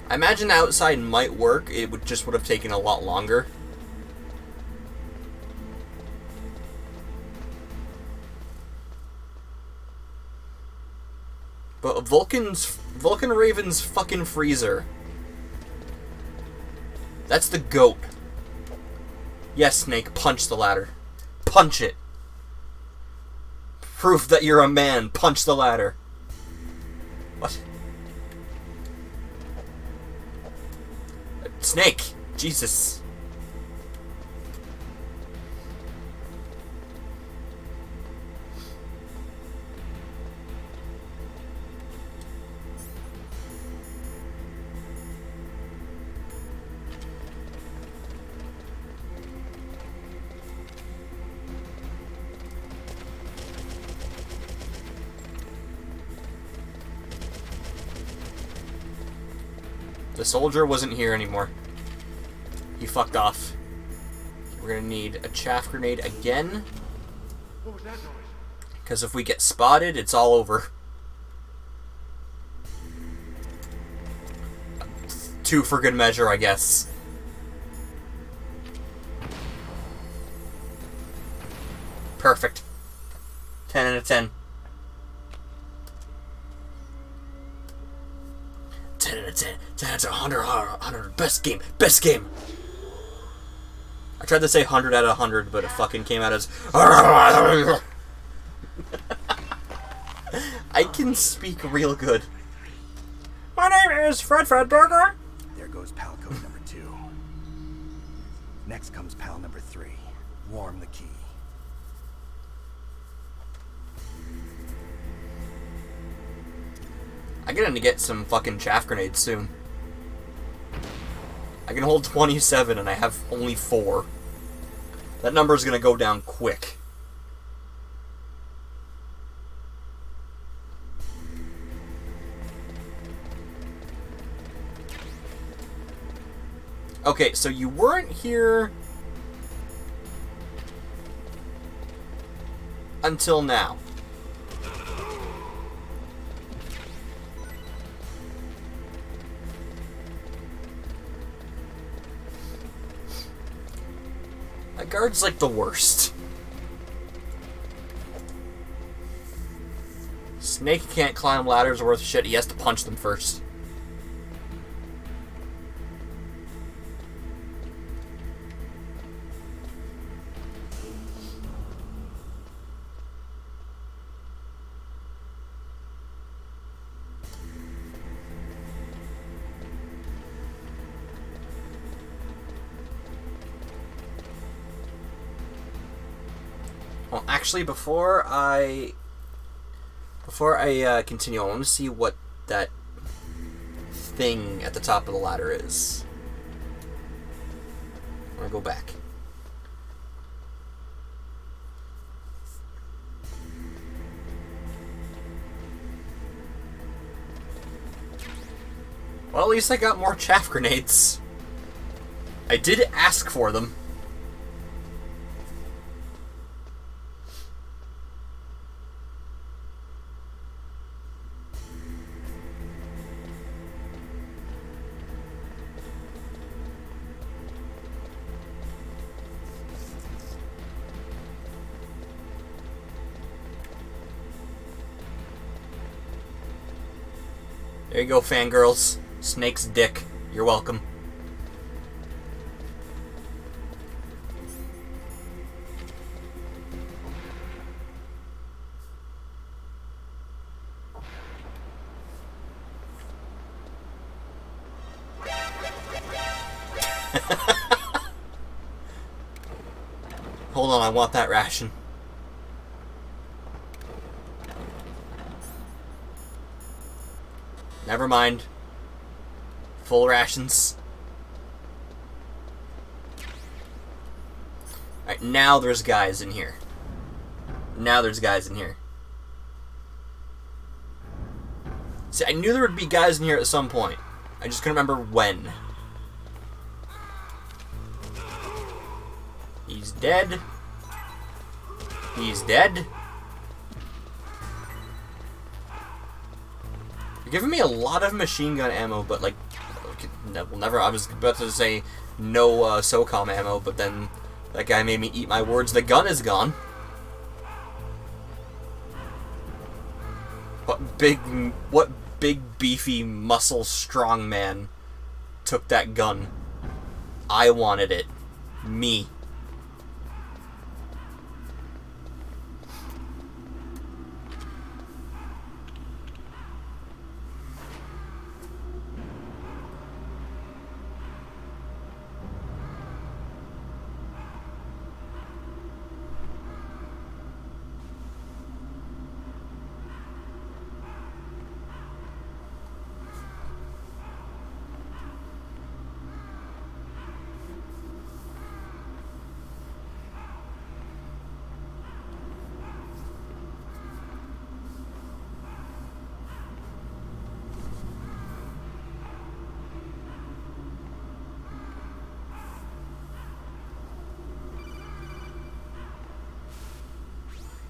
I imagine outside might work, it would have taken a lot longer. But Vulcan Raven's fucking freezer. That's the GOAT. Yes, Snake, punch the ladder. Punch it. Proof that you're a man. Punch the ladder. What? Snake. Jesus. The soldier wasn't here anymore. He fucked off. We're gonna need a chaff grenade again. What was that noise? Because if we get spotted, it's all over. 2 for good measure, I guess. Perfect. 10 out of 10. 10 out of 10. 10 out of 100. Best game. Best game. I tried to say 100 out of 100, but it fucking came out as... I can speak real good. My name is Fred Fredburger. There goes Palco number 2. Next comes pal number 3. Warm the key. I'm gonna get some fucking chaff grenades soon. I can hold 27 and I have only 4. That number's gonna go down quick. Okay, so you weren't here until now. That guard's like the worst. Snake can't climb ladders worth shit. He has to punch them first. Well, actually, before I continue, I want to see what that thing at the top of the ladder is. I'm gonna go back. Well, at least I got more chaff grenades. I did ask for them. There you go, fangirls. Snake's dick. You're welcome. Hold on, I want that ration. Never mind. Full rations. Alright, now there's guys in here. Now there's guys in here. See, I knew there would be guys in here at some point. I just couldn't remember when. He's dead. He's dead. You're giving me a lot of machine gun ammo, but like, well, never. I was about to say no SOCOM ammo, but then that guy made me eat my words. The gun is gone. What big beefy muscle strong man took that gun? I wanted it. Me.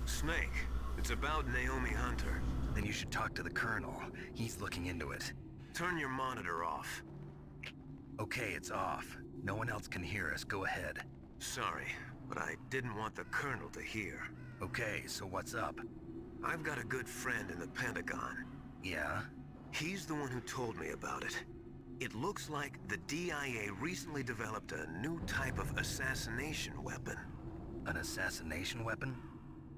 Snake, it's about Naomi Hunter. Then you should talk to the Colonel. He's looking into it. Turn your monitor off. Okay, it's off. No one else can hear us. Go ahead. Sorry, but I didn't want the Colonel to hear. Okay, so what's up? I've got a good friend in the Pentagon. Yeah? He's the one who told me about it. It looks like the DIA recently developed a new type of assassination weapon. An assassination weapon?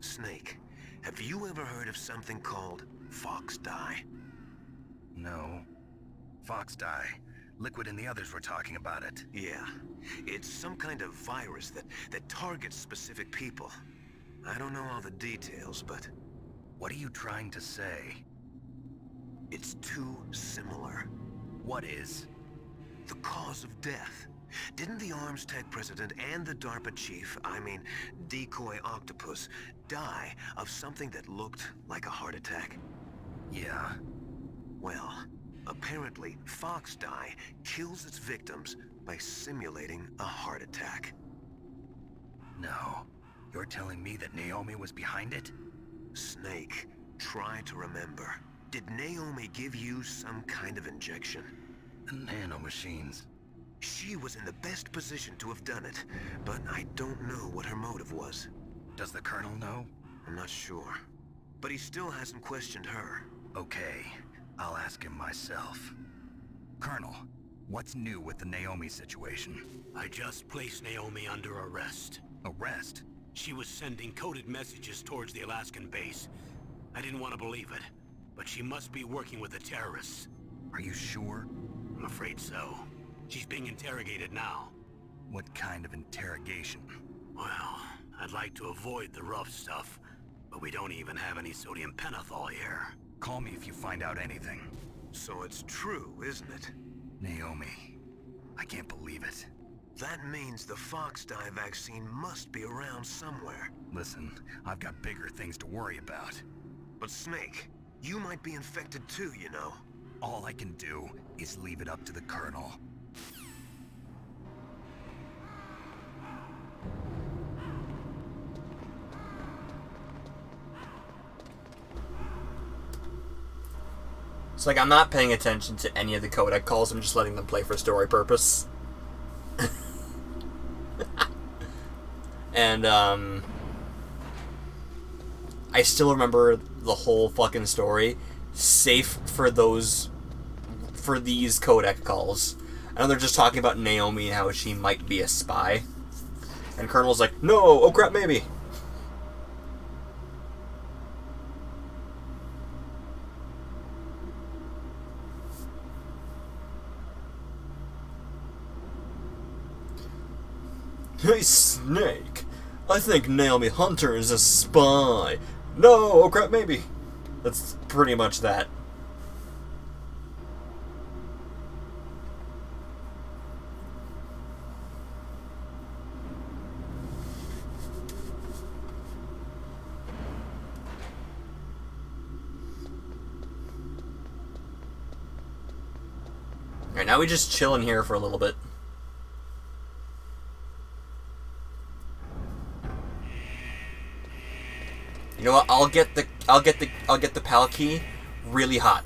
Snake, have you ever heard of something called Fox Die? No. Fox Die? Liquid and the others were talking about it. Yeah. It's some kind of virus that targets specific people. I don't know all the details, but... What are you trying to say? It's too similar. What is? The cause of death. Didn't the Arms Tech president and the DARPA chief, Decoy Octopus, die of something that looked like a heart attack? Yeah. Well, apparently FoxDie kills its victims by simulating a heart attack. No. You're telling me that Naomi was behind it? Snake, try to remember. Did Naomi give you some kind of injection? The nanomachines. She was in the best position to have done it, but I don't know what her motive was. Does the Colonel know? I'm not sure. But he still hasn't questioned her. Okay, I'll ask him myself. Colonel, what's new with the Naomi situation? I just placed Naomi under arrest. Arrest? She was sending coded messages towards the Alaskan base. I didn't want to believe it, but she must be working with the terrorists. Are you sure? I'm afraid so. She's being interrogated now. What kind of interrogation? Well, I'd like to avoid the rough stuff, but we don't even have any sodium pentothal here. Call me if you find out anything. So it's true, isn't it? Naomi, I can't believe it. That means the FoxDie vaccine must be around somewhere. Listen, I've got bigger things to worry about. But Snake, you might be infected too, you know. All I can do is leave it up to the Colonel. It's like I'm not paying attention to any of the codec calls, I'm just letting them play for story purpose. And, I still remember the whole fucking story, safe for these codec calls. I know they're just talking about Naomi and how she might be a spy. And Colonel's like, no, oh crap, maybe. Hey, Snake. I think Naomi Hunter is a spy. No, oh crap, maybe. That's pretty much that. Alright, now we just chill in here for a little bit. You know what? I'll get the PAL key really hot.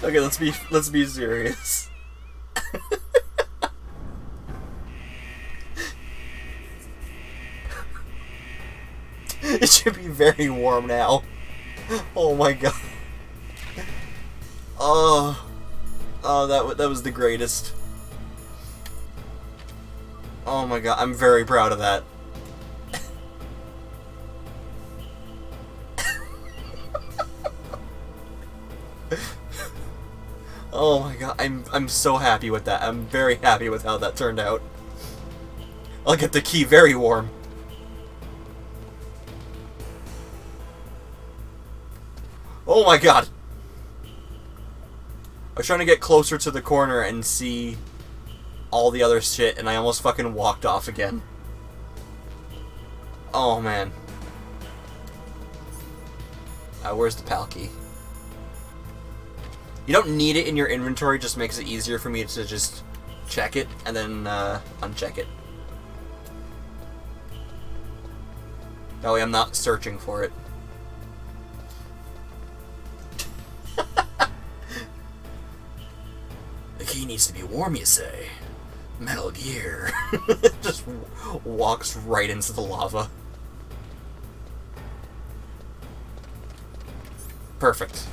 Okay, let's be serious. It should be very warm now. Oh my god. That was the greatest. Oh my god, I'm very proud of that. Oh my god, I'm so happy with that. I'm very happy with how that turned out. I'll get the key very warm. Oh my god! I was trying to get closer to the corner and see all the other shit, and I almost fucking walked off again. Oh man. Where's the PAL key? You don't need it in your inventory, just makes it easier for me to just check it and then uncheck it. That way I'm not searching for it. The key needs to be warm, you say? Metal Gear. Just walks right into the lava. Perfect.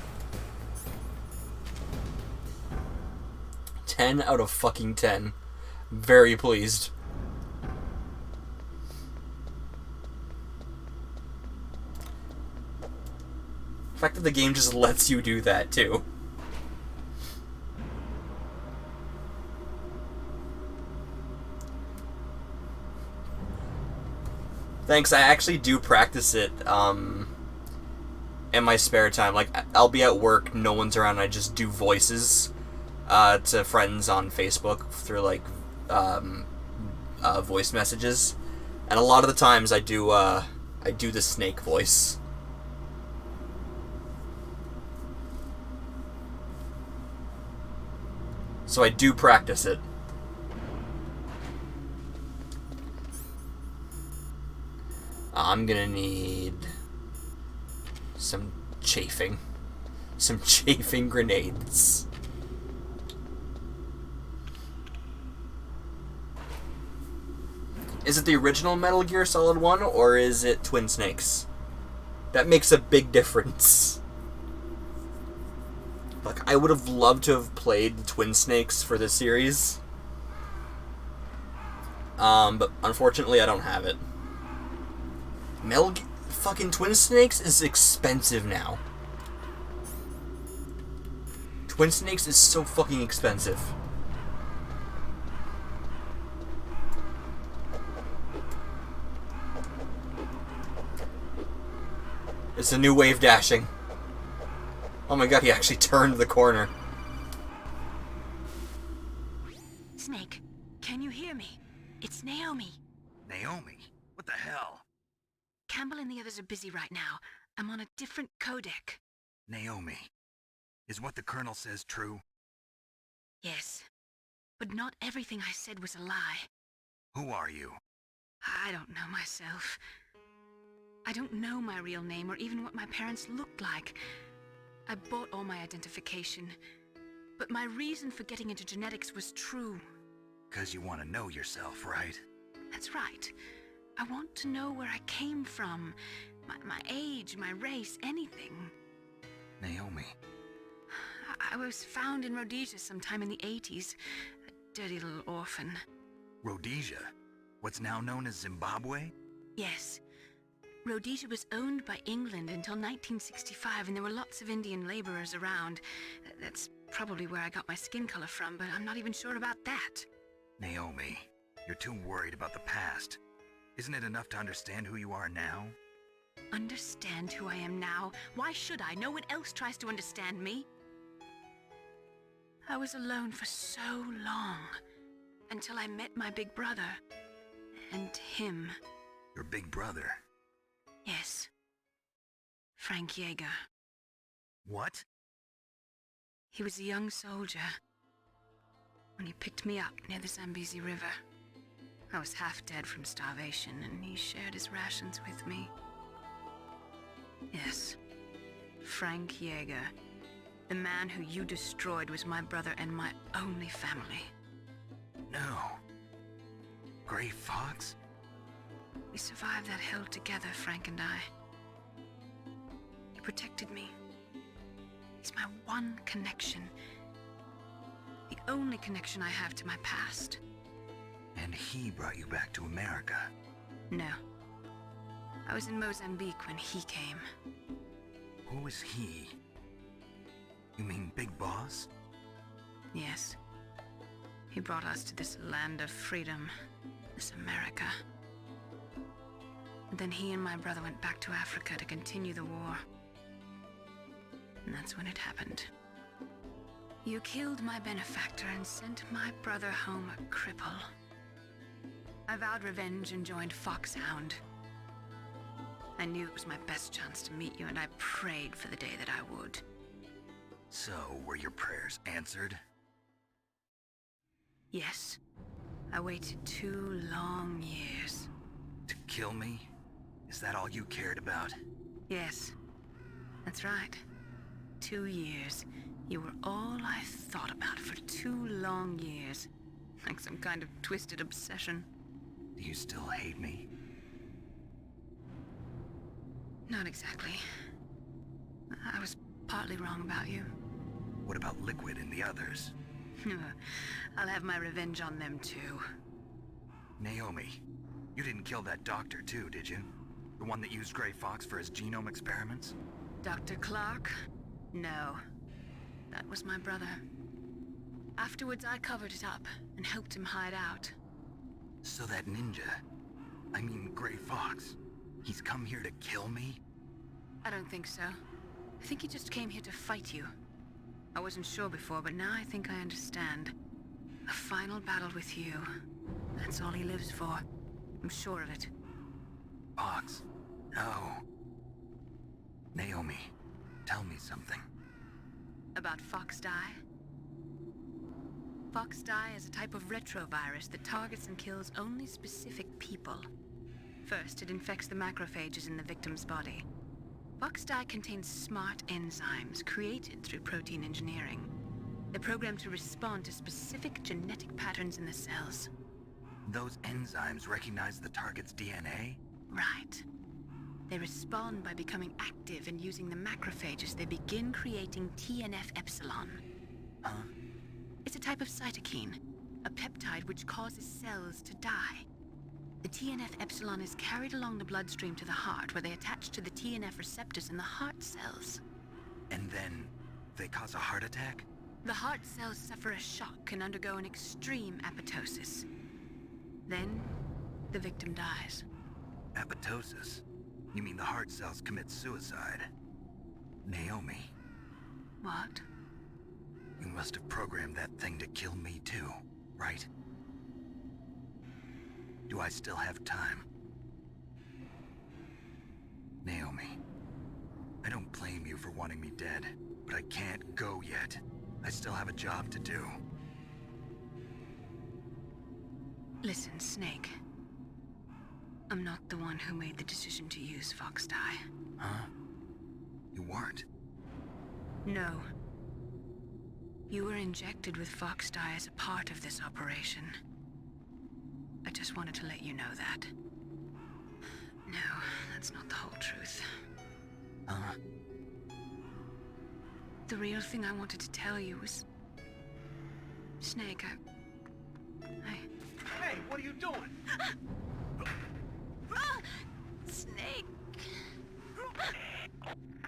10 out of fucking 10. Very pleased. fact that the game just lets you do that, too. Thanks, I actually do practice it, in my spare time. Like, I'll be at work, no one's around, and I just do voices, to friends on Facebook through, like, voice messages. And a lot of the times I do the Snake voice. So I do practice it. I'm gonna need some chafing. Some chafing grenades. Is it the original Metal Gear Solid 1, or is it Twin Snakes? That makes a big difference. Like, I would have loved to have played Twin Snakes for this series. But unfortunately I don't have it. Fucking Twin Snakes is expensive now. Twin Snakes is so fucking expensive. It's a new wave dashing. Oh my god, he actually turned the corner. Snake, can you hear me? It's Naomi. Naomi? What the hell? Campbell and the others are busy right now. I'm on a different codec. Naomi, is what the Colonel says true? Yes, but not everything I said was a lie. Who are you? I don't know myself. I don't know my real name or even what my parents looked like. I bought all my identification, but my reason for getting into genetics was true. 'Cause you want to know yourself, right? That's right. I want to know where I came from, my age, my race, anything. Naomi. I was found in Rhodesia sometime in the 80s, a dirty little orphan. Rhodesia? What's now known as Zimbabwe? Yes. Rhodesia was owned by England until 1965, and there were lots of Indian laborers around. That's probably where I got my skin color from, but I'm not even sure about that. Naomi, you're too worried about the past. Isn't it enough to understand who you are now? Understand who I am now? Why should I? No one else tries to understand me. I was alone for so long, until I met my big brother. And him. Your big brother? Yes. Frank Yeager. What? He was a young soldier when he picked me up near the Zambezi River. I was half dead from starvation, and he shared his rations with me. Yes. Frank Yeager. The man who you destroyed was my brother and my only family. No. Gray Fox? We survived that hell together, Frank and I. He protected me. He's my one connection. The only connection I have to my past. And he brought you back to America? No. I was in Mozambique when he came. Who is he? You mean Big Boss? Yes. He brought us to this land of freedom, this America. And then he and my brother went back to Africa to continue the war. And that's when it happened. You killed my benefactor and sent my brother home a cripple. I vowed revenge and joined Foxhound. I knew it was my best chance to meet you, and I prayed for the day that I would. So, were your prayers answered? Yes. I waited 2 long years. To kill me? Is that all you cared about? Yes. That's right. 2 years. You were all I thought about for 2 long years. Like some kind of twisted obsession. Do you still hate me? Not exactly. I was partly wrong about you. What about Liquid and the others? I'll have my revenge on them too. Naomi, you didn't kill that doctor too, did you? The one that used Gray Fox for his genome experiments? Dr. Clark? No. That was my brother. Afterwards, I covered it up and helped him hide out. So that ninja, I mean Gray Fox, he's come here to kill me? I don't think so. I think he just came here to fight you. I wasn't sure before, but now I think I understand. A final battle with you. That's all he lives for. I'm sure of it. Fox, no. Naomi, tell me something. About Fox Die? Fox Die is a type of retrovirus that targets and kills only specific people. First, it infects the macrophages in the victim's body. Fox Die contains smart enzymes created through protein engineering. They're programmed to respond to specific genetic patterns in the cells. Those enzymes recognize the target's DNA? Right. They respond by becoming active and using the macrophages. They begin creating TNF-epsilon. Huh? It's a type of cytokine, a peptide which causes cells to die. The TNF-epsilon is carried along the bloodstream to the heart, where they attach to the TNF receptors in the heart cells. And then they cause a heart attack? The heart cells suffer a shock and undergo an extreme apoptosis. Then, the victim dies. Apoptosis? You mean the heart cells commit suicide? Naomi. What? You must have programmed that thing to kill me too, right? Do I still have time? Naomi, I don't blame you for wanting me dead, but I can't go yet. I still have a job to do. Listen, Snake. I'm not the one who made the decision to use Fox Die. Huh? You weren't? No. You were injected with Fox Die as a part of this operation. I just wanted to let you know that. No, that's not the whole truth. Huh? The real thing I wanted to tell you was... Snake, Hey, what are you doing? Snake!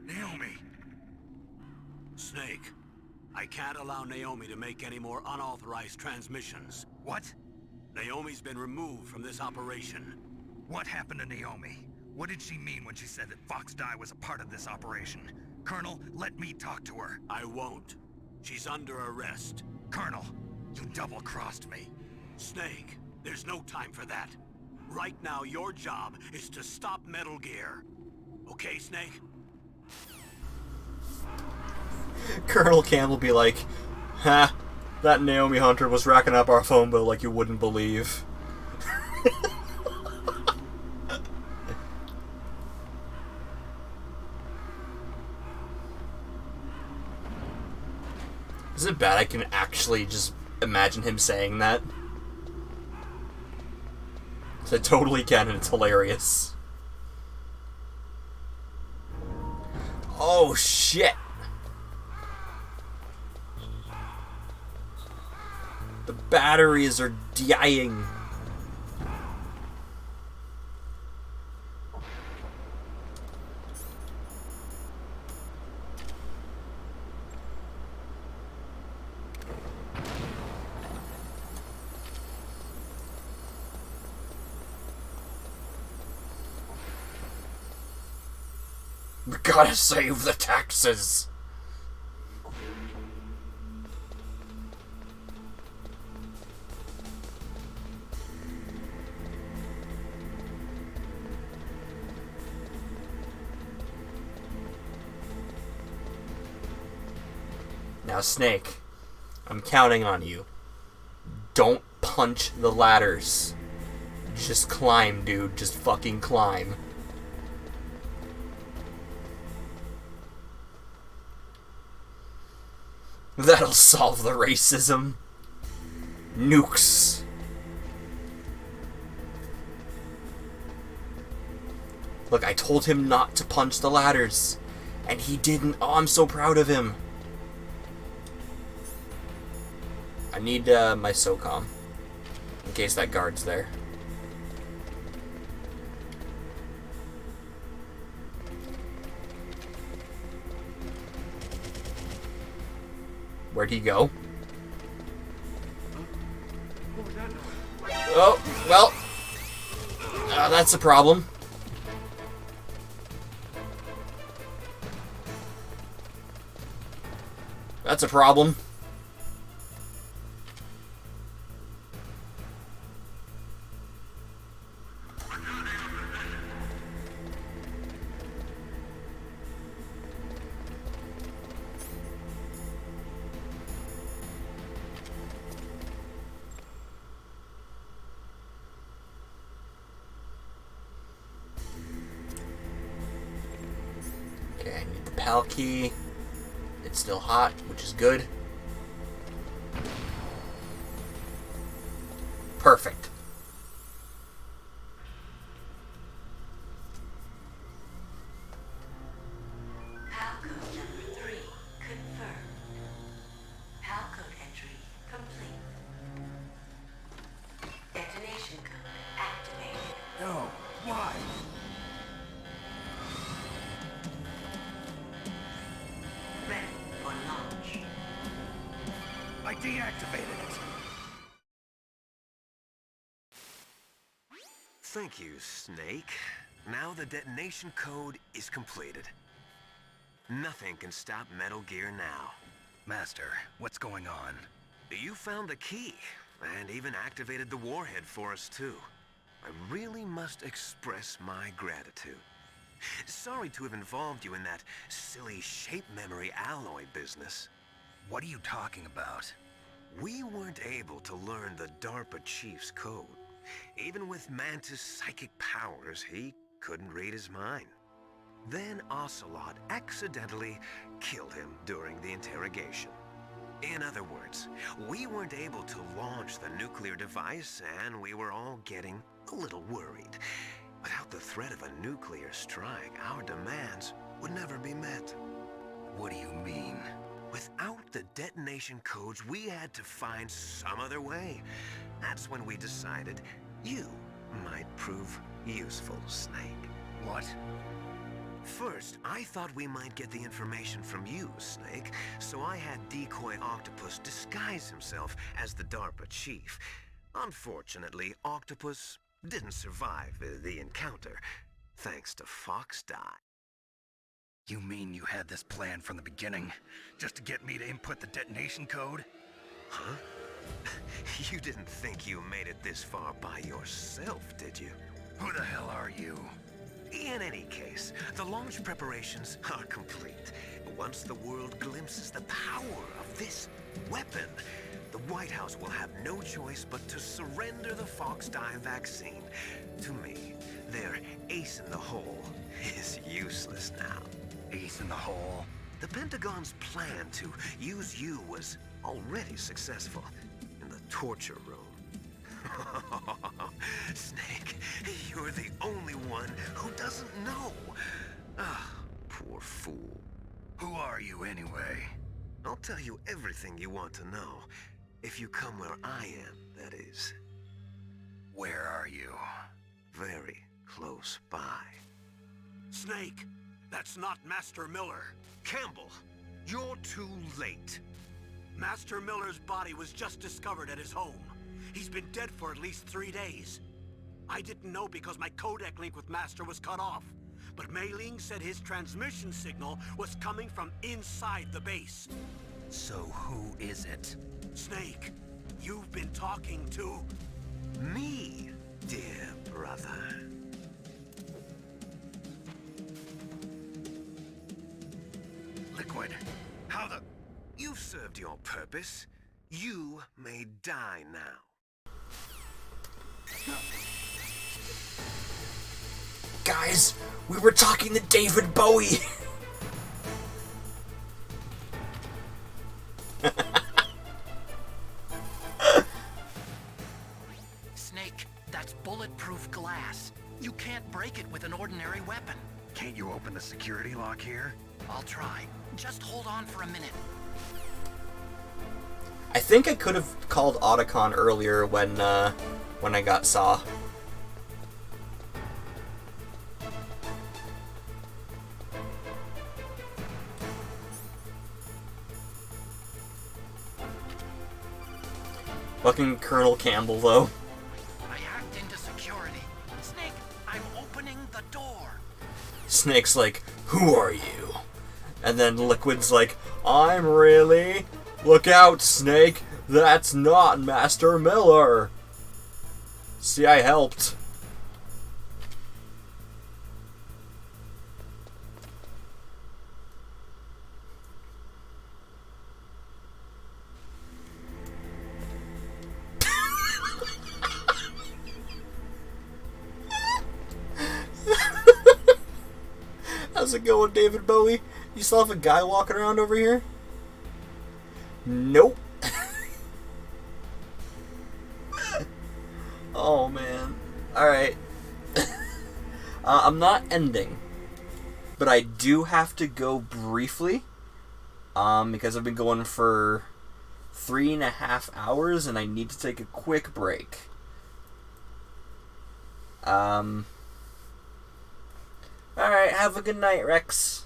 Naomi! Snake, I can't allow Naomi to make any more unauthorized transmissions. What? Naomi's been removed from this operation. What happened to Naomi? What did she mean when she said that Fox Die was a part of this operation? Colonel, let me talk to her. I won't. She's under arrest. Colonel, you double-crossed me. Snake, there's no time for that. Right now, your job is to stop Metal Gear. Okay, Snake? Colonel Campbell be like, ha, that Naomi Hunter was racking up our phone bill like you wouldn't believe. Is it bad I can actually just imagine him saying that? 'Cause I totally can, and it's hilarious. Oh, shit! The batteries are dying. We gotta save the taxes. Now, Snake, I'm counting on you. Don't punch the ladders. Just climb, dude. Just fucking climb. That'll solve the racism. Nukes. Look, I told him not to punch the ladders, and he didn't. Oh, I'm so proud of him. I need my SOCOM, in case that guard's there. Where'd he go? Oh, well. That's a problem. That's a problem. Okay, I need the PAL key. It's still hot, which is good. Perfect. PAL code number 3 confirmed. PAL code entry complete. Detonation code activated. No, why? Ready for launch. I deactivated it. Thank you, Snake. Now the detonation code is completed. Nothing can stop Metal Gear now. Master, what's going on? You found the key, and even activated the warhead for us, too. I really must express my gratitude. Sorry to have involved you in that silly shape memory alloy business. What are you talking about? We weren't able to learn the DARPA chief's code. Even with Mantis' psychic powers, he couldn't read his mind. Then Ocelot accidentally killed him during the interrogation. In other words, we weren't able to launch the nuclear device, and we were all getting a little worried. Without the threat of a nuclear strike, our demands would never be met. What do you mean? Without the detonation codes, we had to find some other way. That's when we decided you might prove useful, Snake. What? First, I thought we might get the information from you, Snake, so I had Decoy Octopus disguise himself as the DARPA chief. Unfortunately, Octopus didn't survive the encounter, thanks to Fox Die. You mean you had this plan from the beginning, just to get me to input the detonation code? Huh? You didn't think you made it this far by yourself, did you? Who the hell are you? In any case, the launch preparations are complete. Once the world glimpses the power of this weapon, the White House will have no choice but to surrender the Fox Die vaccine to me. Their ace in the hole is useless now. Ace in the hole? The Pentagon's plan to use you was already successful in the torture room. Snake, you're the only one who doesn't know. Ah, poor fool. Who are you anyway? I'll tell you everything you want to know. If you come where I am, that is. Where are you? Very close by. Snake, that's not Master Miller. Campbell, you're too late. Master Miller's body was just discovered at his home. He's been dead for at least 3 days. I didn't know because my codec link with Master was cut off. But Mei Ling said his transmission signal was coming from inside the base. So who is it? Snake, you've been talking to... me, dear brother. Liquid, how the... You've served your purpose. You may die now. Guys, we were talking to David Bowie. Snake, that's bulletproof glass. You can't break it with an ordinary weapon. Can't you open the security lock here? I'll try. Just hold on for a minute. I think I could have called Otacon earlier when I got Saw. Fucking Colonel Campbell, though. I hacked into security. Snake, I'm opening the door. Snake's like, who are you? And then Liquid's like, I'm really... Look out, Snake! That's not Master Miller! See, I helped. How's it going, David Bowie? You still have a guy walking around over here? Nope. Oh, man. Alright. I'm not ending. But I do have to go briefly. Because I've been going for 3.5 hours and I need to take a quick break. Alright, have a good night, Rex.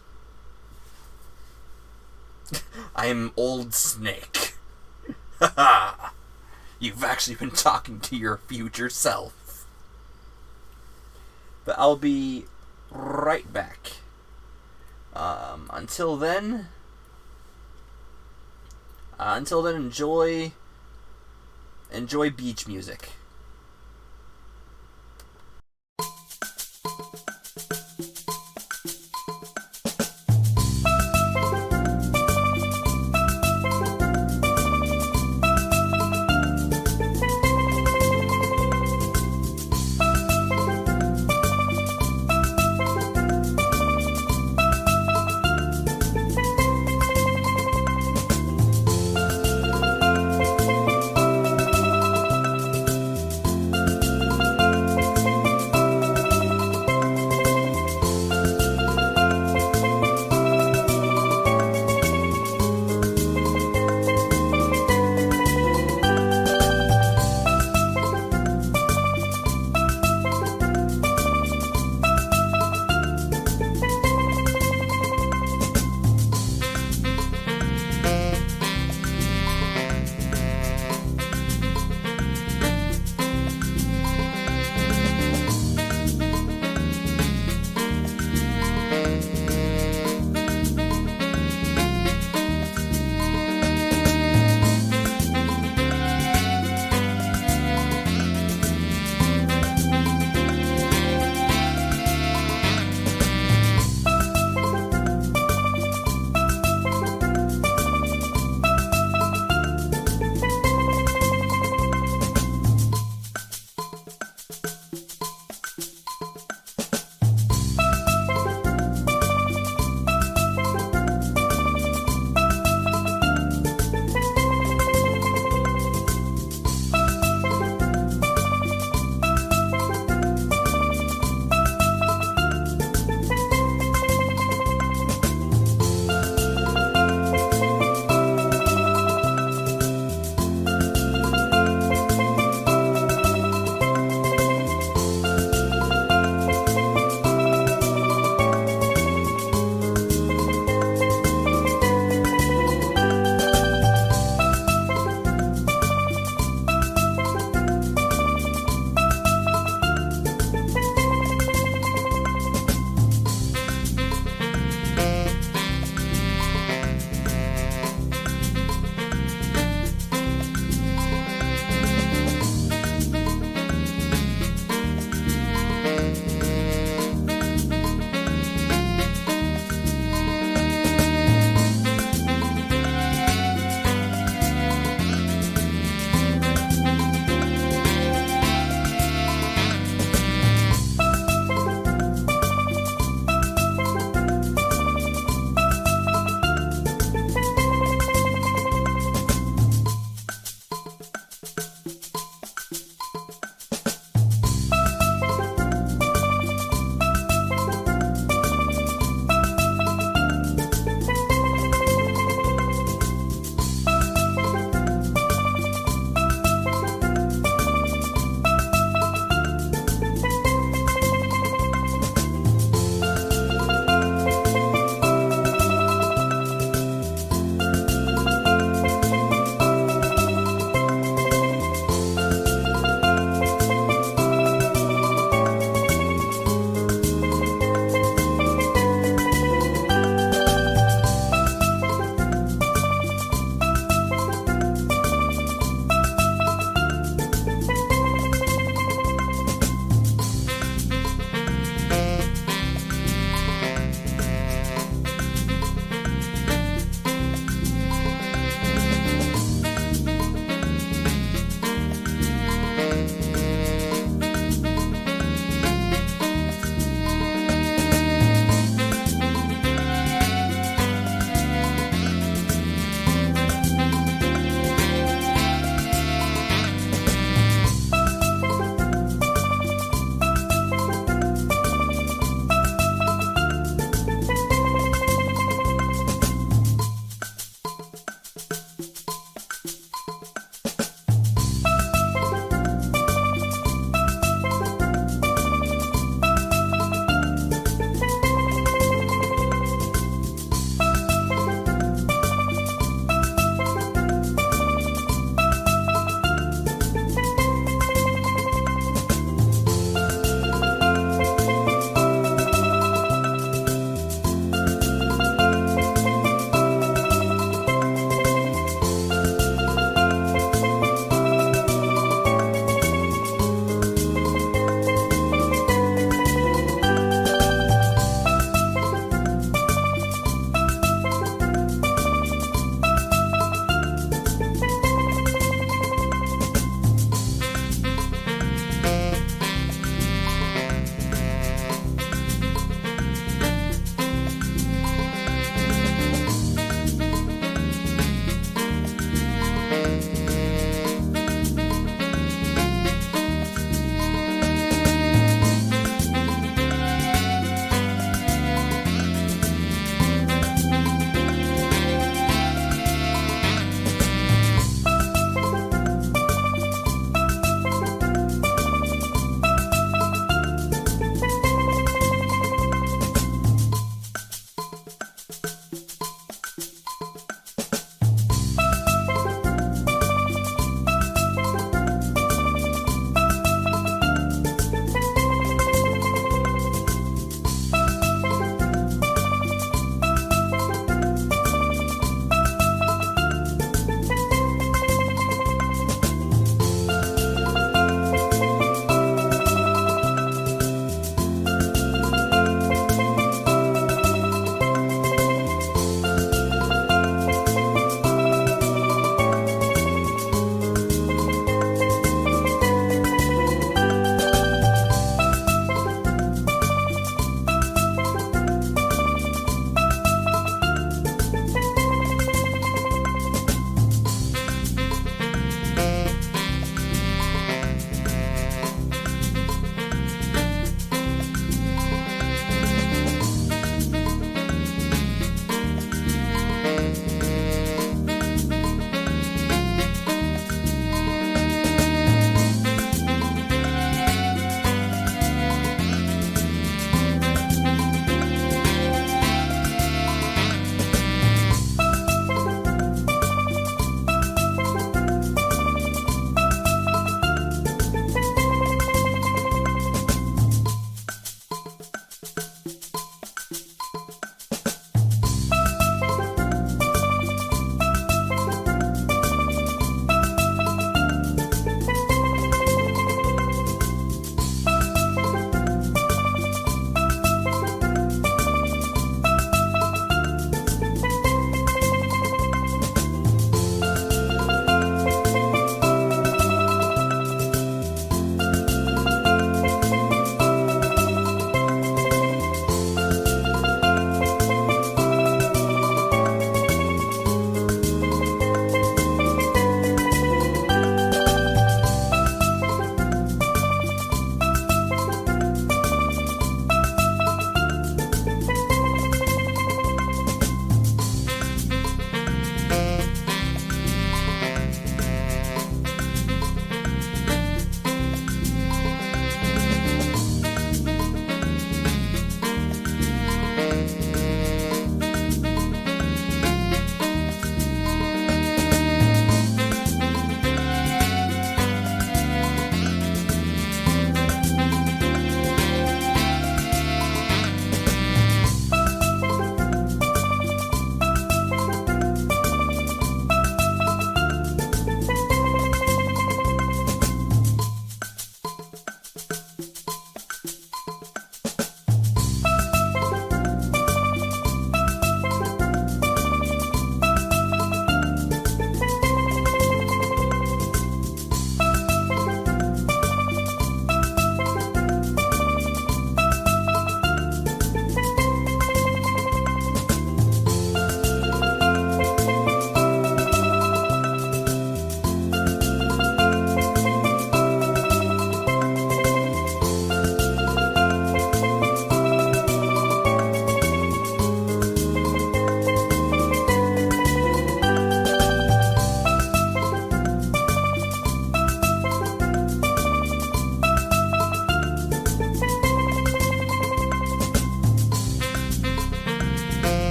I'm Old Snake. Haha! You've actually been talking to your future self. But I'll be right back. Until then, enjoy beach music.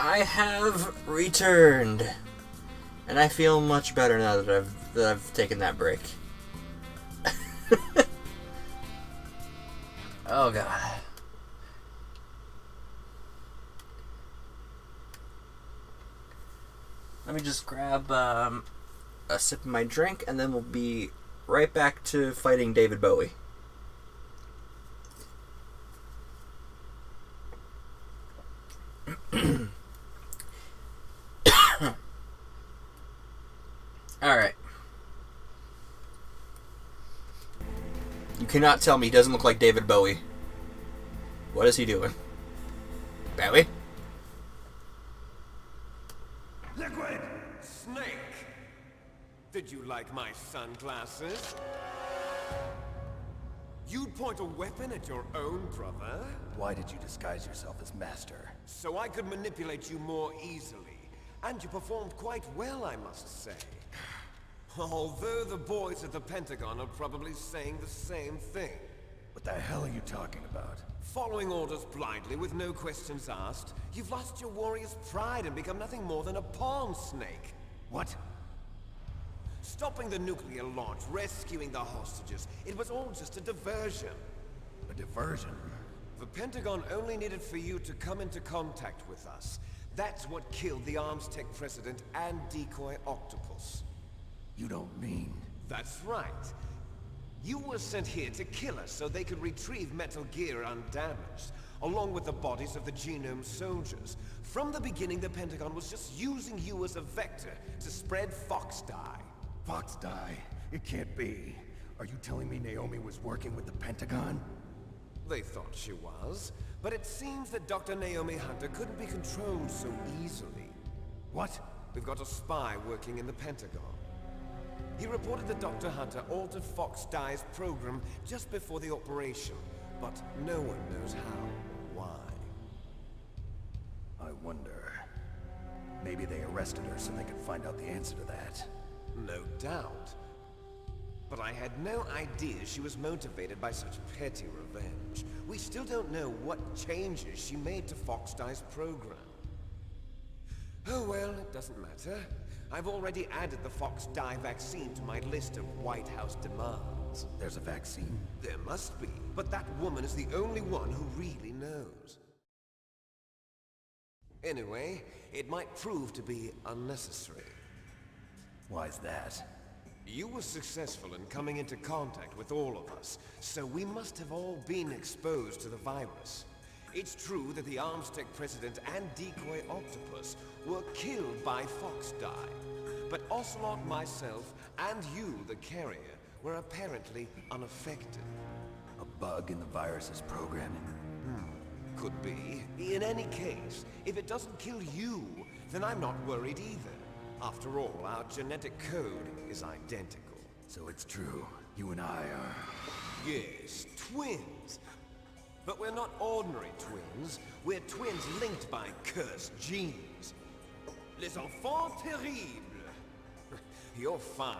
I have returned, and I feel much better now that I've taken that break. Oh god. Let me just grab a sip of my drink, and then we'll be right back to fighting David Bowie. Alright. You cannot tell me he doesn't look like David Bowie. What is he doing? Bowie? Liquid! Snake! Did you like my sunglasses? You'd point a weapon at your own brother? Why did you disguise yourself as Master? So I could manipulate you more easily. And you performed quite well, I must say. Although the boys at the Pentagon are probably saying the same thing. What the hell are you talking about? Following orders blindly with no questions asked, you've lost your warrior's pride and become nothing more than a pawn snake. What? Stopping the nuclear launch, rescuing the hostages, it was all just a diversion. A diversion? The Pentagon only needed for you to come into contact with us. That's what killed the Armstech president and decoy Octopus. You don't mean... That's right. You were sent here to kill us so they could retrieve Metal Gear undamaged, along with the bodies of the Genome soldiers. From the beginning, the Pentagon was just using you as a vector to spread Fox Die. Fox Die? It can't be. Are you telling me Naomi was working with the Pentagon? They thought she was, but it seems that Dr. Naomi Hunter couldn't be controlled so easily. What? We've got a spy working in the Pentagon. He reported that Dr. Hunter altered Fox Die's program just before the operation, but no one knows how or why. I wonder... Maybe they arrested her so they could find out the answer to that. No doubt. But I had no idea she was motivated by such petty revenge. We still don't know what changes she made to Fox Die's program. Oh well, it doesn't matter. I've already added the Fox Die vaccine to my list of White House demands. There's a vaccine? There must be, but that woman is the only one who really knows. Anyway, it might prove to be unnecessary. Why's that? You were successful in coming into contact with all of us, so we must have all been exposed to the virus. It's true that the Armstech president and decoy Octopus were killed by Fox Die, but Ocelot, myself, and you, the carrier, were apparently unaffected. A bug in the virus's programming? Could be. In any case, if it doesn't kill you, then I'm not worried either. After all, our genetic code is identical. So it's true. You and I are... Yes, twins. But we're not ordinary twins. We're twins linked by cursed genes. Les enfants terribles. You're fine.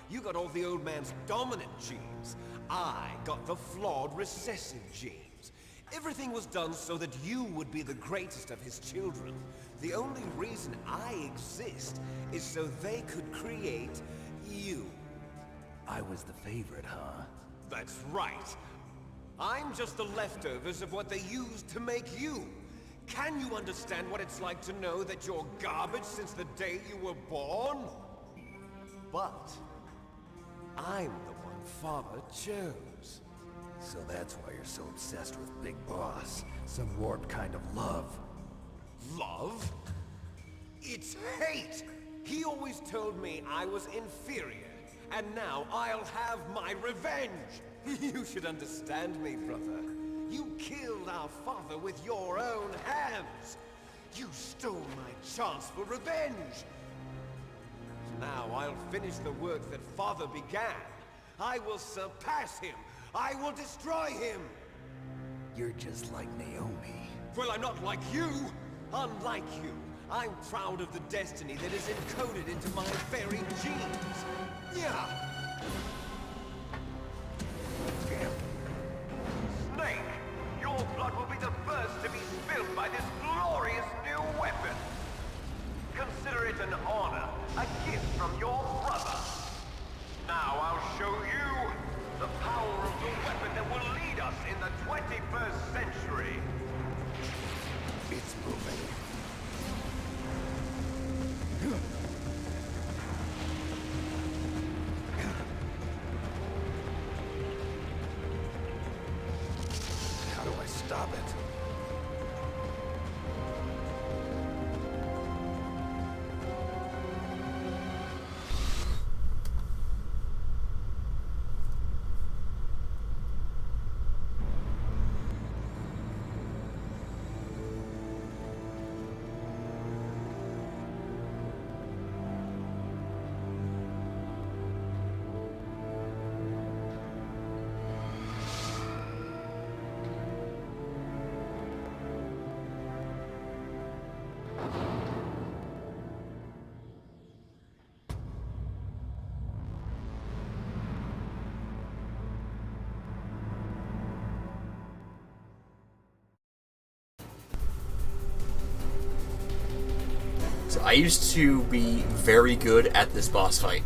You got all the old man's dominant genes. I got the flawed recessive genes. Everything was done so that you would be the greatest of his children. The only reason I exist is so they could create you. I was the favorite, huh? That's right. I'm just the leftovers of what they used to make you. Can you understand what it's like to know that you're garbage since the day you were born? But I'm the one Father chose. So that's why you're so obsessed with Big Boss. Some warped kind of love. Love? It's hate! He always told me I was inferior, and now I'll have my revenge! You should understand me, brother. You killed our father with your own hands! You stole my chance for revenge! Now I'll finish the work that Father began. I will surpass him! I will destroy him! You're just like Naomi. Well, I'm not like you! Unlike you, I'm proud of the destiny that is encoded into my very genes! Yeah! Snake! Your blood will be the first to be spilled by this glorious new weapon! So I used to be very good at this boss fight,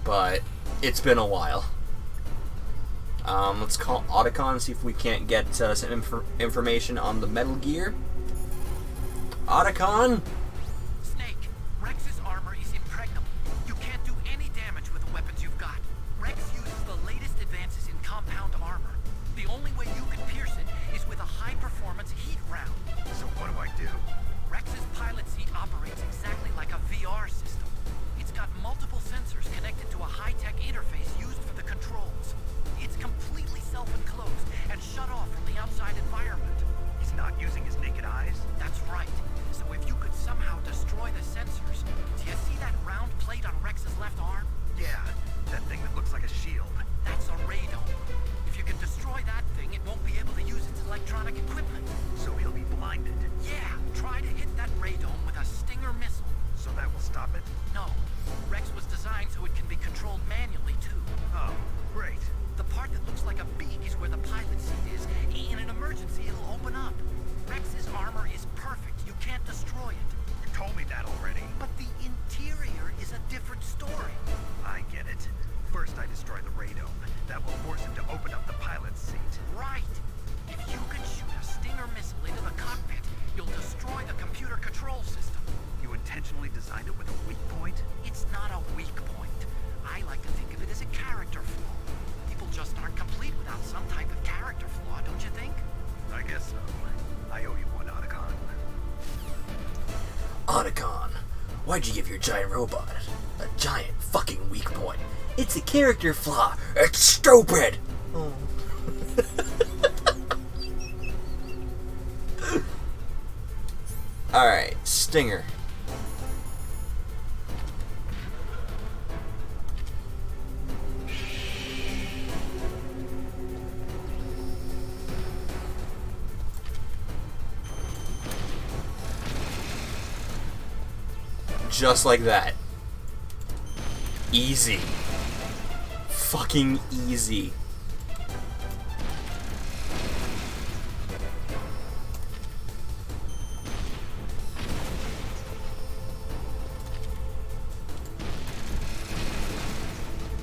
but it's been a while. Let's call Otacon, see if we can't get some information on the Metal Gear. Otacon? Snake, Rex's armor is impregnable. You can't do any damage with the weapons you've got. Rex uses the latest advances in compound armor. The only way you can pierce it is with a high-performance heat round. So what do I do? Rex's pilot seat operates exactly like a VR system. It's got multiple sensors connected to a high-tech interface used for the controls. It's completely self-enclosed and shut off from the outside environment. He's not using his naked eyes? That's right. So if you could somehow destroy the sensors, do you see that round plate on Rex's left arm? Yeah, that thing that looks like a shield. That's a radome. If you can destroy that thing, it won't be able to use its electronic equipment. So he'll be blinded. Yeah, try to hit that radome with a Stinger missile. So that will stop it? No. Rex was designed so it can be controlled manually, too. Oh, great. The part that looks like a beak is where the pilot seat is. In an emergency, it'll open up. Rex's armor is perfect. You can't destroy it. You told me that already. But the interior is a different story. I get it. First I destroy the radome. That will force him to open up the pilot's seat. Right. If you can shoot a Stinger missile into the cockpit, you'll destroy the computer control system. You intentionally designed it with a weak point? It's not a weak point. I like to think of it as a character flaw. People just aren't complete without some type of character flaw, don't you think? I guess so. I owe you one, Otacon. Otacon, why'd you give your giant robot a giant fucking weak point? It's a character flaw. It's stupid! Oh. Alright, Stinger. Just like that. Easy. Fucking easy.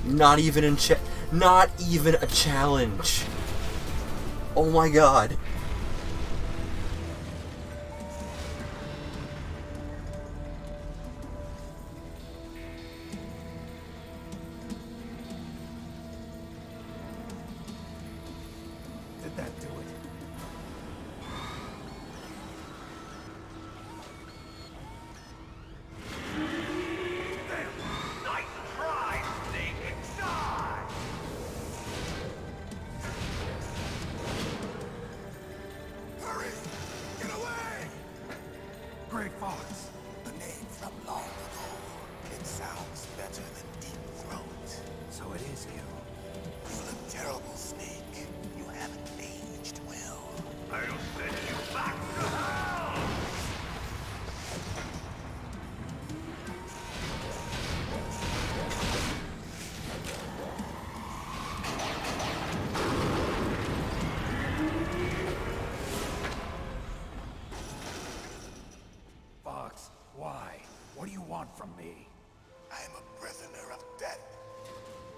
Not even a challenge. Oh my god. Did that do it? Grey Fox. The name from long ago. It sounds better than Deep Throat. So it is you. You look terrible, Snake. You haven't aged well. I'll send you back to hell! Fox, why? What do you want from me? I'm a prisoner of death.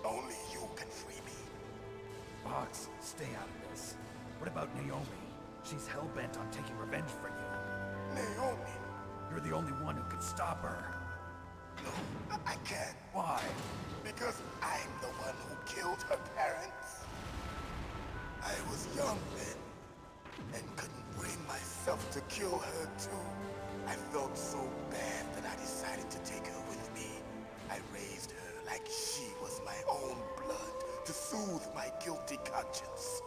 Only you can free me. Fox, stay out of this. What about Naomi? She's hell-bent on taking revenge for you. Naomi? You're the only one who can stop her. No, I can't. Why? Because I'm the one who killed her parents. I was young then, and couldn't bring myself to kill her too. I felt so bad that I decided to take her with me. I raised her like she was my own blood to soothe my guilty conscience.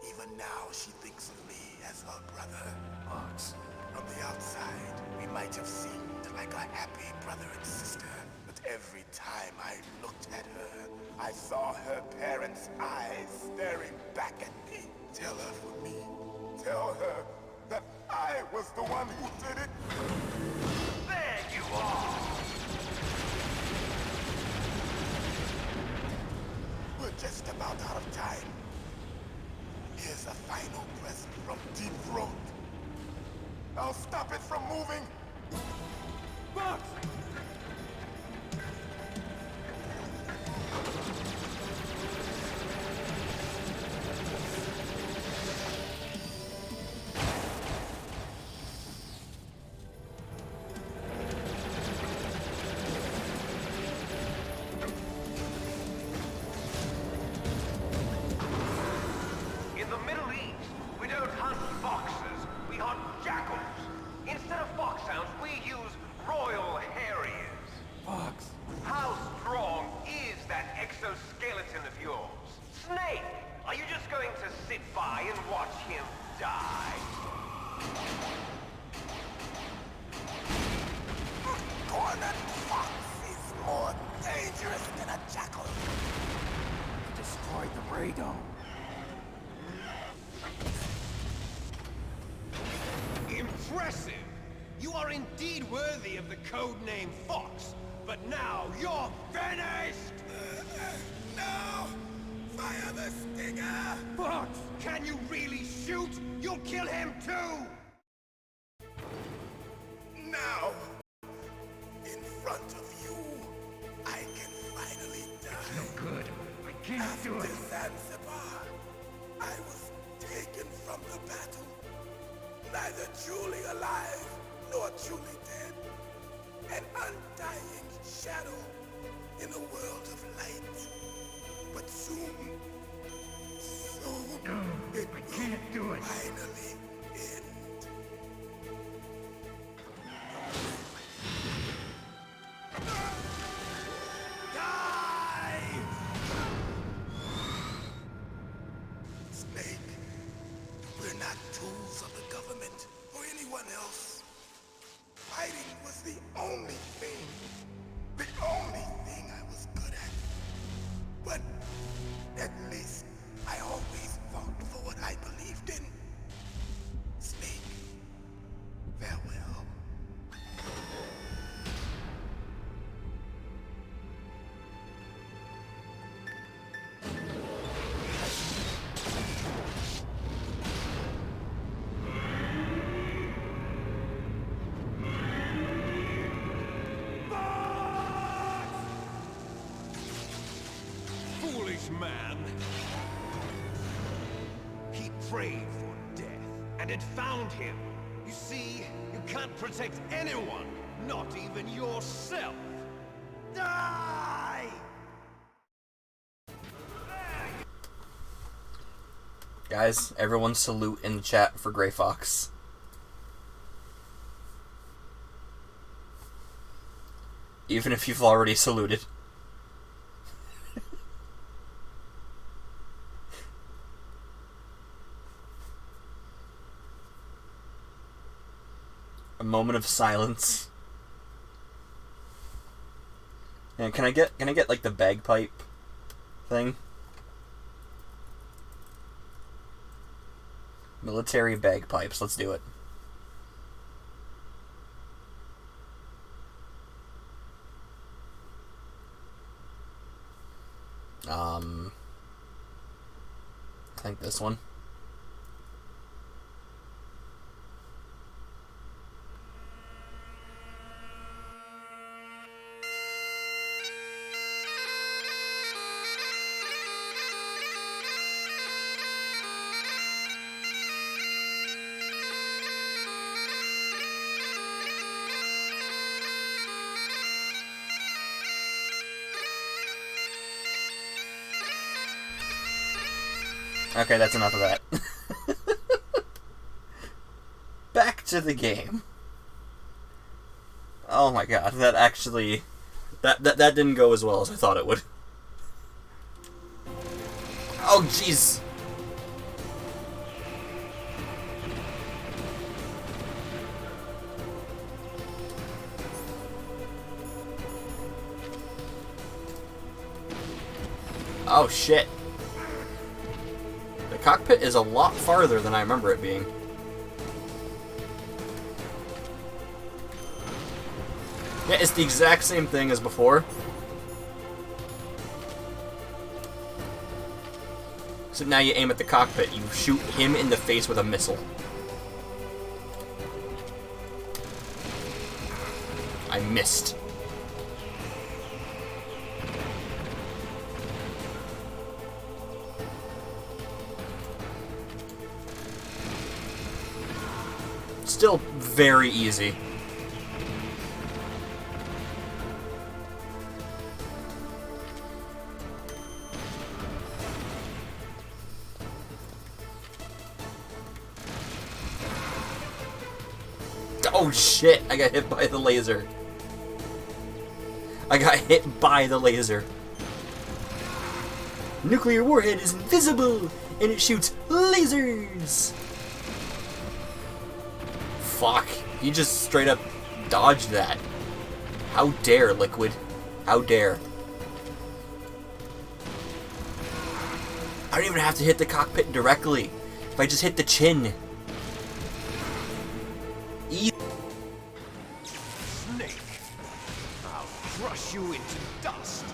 Even now, she thinks of me as her brother. Fox, from the outside, we might have seemed like a happy brother and sister. But every time I looked at her, I saw her parents' eyes staring back at me. Tell her for me. Tell her that I was the one who did it. There you are! We're just about out of time. Here's a final present from Deep Throat. I'll stop it from moving Fox! In the Middle East, we don't hunt foxes, we hunt jackals. Instead of foxhounds, we use Royal Harriers. Fox! How strong is that exoskeleton of yours? Snake, are you just going to sit by and watch him die? Cornered fox is more dangerous than a jackal. Destroyed the Ray Dome. Impressive! You are indeed worthy of the codename Fox, but now you're finished! No! Fire the stinger! Fox, can you really shoot? You'll kill him too! Now, in front of you, I can finally die. No good. I can't do it. After Zanzibar, I was taken from the battle. Neither truly alive, nor truly dead. An undying shadow in a world of light. But soon, No, I can't do it. finally end. Die! Snake, we're not tools of the government or anyone else. Fighting was the only thing I was good at. But at least I always fought for what I believed in. Snake, farewell. Foolish man! He prayed for death, and it found him. You see, you can't protect anyone, not even yourself. Die! Guys, everyone salute in the chat for Gray Fox. Even if you've already saluted. A moment of silence. And can I get like the bagpipe thing? Military bagpipes, let's do it. I think this one. Okay, that's enough of that. Back to the game. Oh my god, that actually... That didn't go as well as I thought it would. Oh, jeez! Oh, shit. The cockpit is a lot farther than I remember it being. Yeah, it's the exact same thing as before. So now you aim at the cockpit, you shoot him in the face with a missile. I missed. Still very easy. Oh shit, I got hit by the laser. I got hit by the laser. Nuclear warhead is invisible, and it shoots lasers! Fuck, he just straight up dodged that. How dare, Liquid. How dare. I don't even have to hit the cockpit directly. If I just hit the chin. Snake, I'll crush you into dust.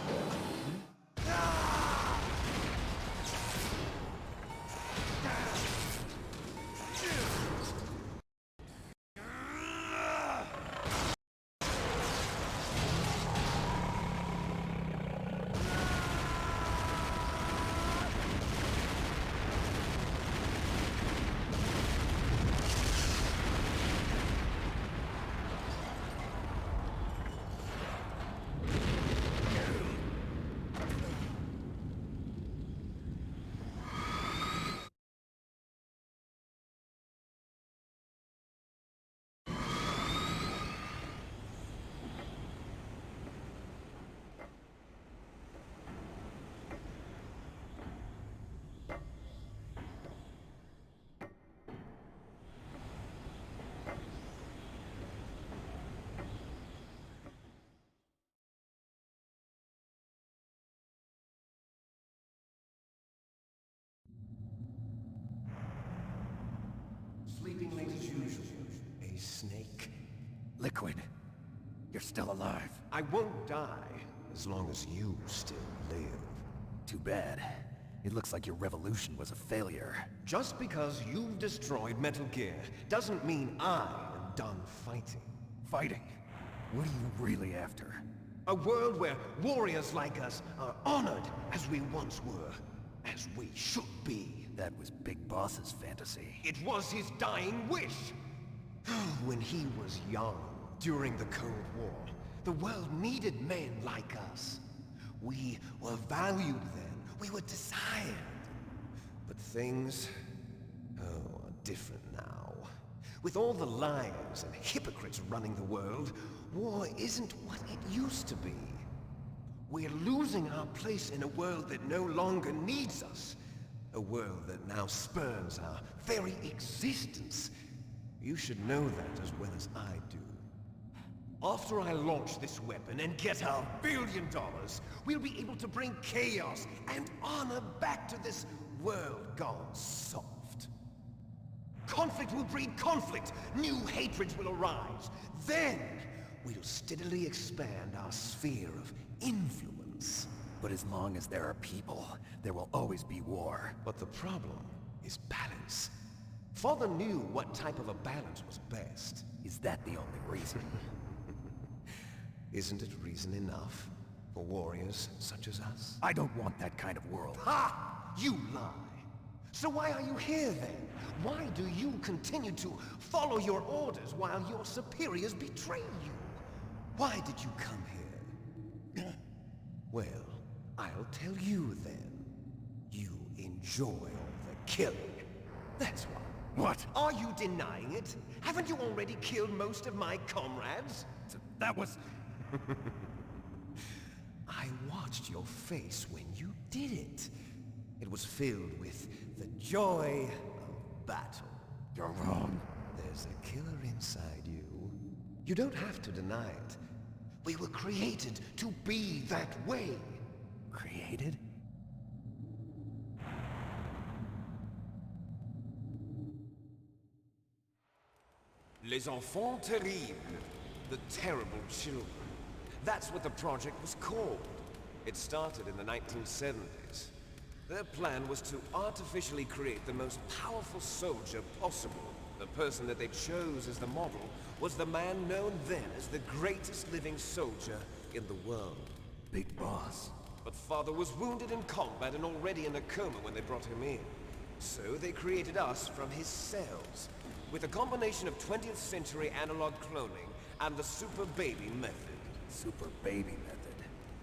Sleeping late as usual, a snake. Liquid, you're still alive. I won't die as long as you still live. Too bad. It looks like your revolution was a failure. Just because you've destroyed Metal Gear doesn't mean I am done fighting. Fighting? What are you really after? A world where warriors like us are honored as we once were, as we should be. That was Big Boss's fantasy. It was his dying wish. When he was young, during the Cold War, the world needed men like us. We were valued then. We were desired. But things, are different now. With all the liars and hypocrites running the world, war isn't what it used to be. We're losing our place in a world that no longer needs us. A world that now spurns our very existence. You should know that as well as I do. After I launch this weapon and get our $1 billion, we'll be able to bring chaos and honor back to this world gone soft. Conflict will breed conflict. New hatreds will arise. Then, we'll steadily expand our sphere of influence. But as long as there are people, there will always be war. But the problem is balance. Father knew what type of a balance was best. Is that the only reason? Isn't it reason enough for warriors such as us? I don't want that kind of world. Ha! You lie! So why are you here then? Why do you continue to follow your orders while your superiors betray you? Why did you come here? Well, I'll tell you then. You enjoy all the killing. That's why. What? Are you denying it? Haven't you already killed most of my comrades? That was... I watched your face when you did it. It was filled with the joy of battle. You're wrong. There's a killer inside you. You don't have to deny it. We were created to be that way. Created? Les enfants terribles. The terrible children. That's what the project was called. It started in the 1970s. Their plan was to artificially create the most powerful soldier possible. The person that they chose as the model was the man known then as the greatest living soldier in the world. Big Boss. But Father was wounded in combat and already in a coma when they brought him in. So they created us from his cells, with a combination of 20th century analog cloning and the Super Baby method. Super Baby method.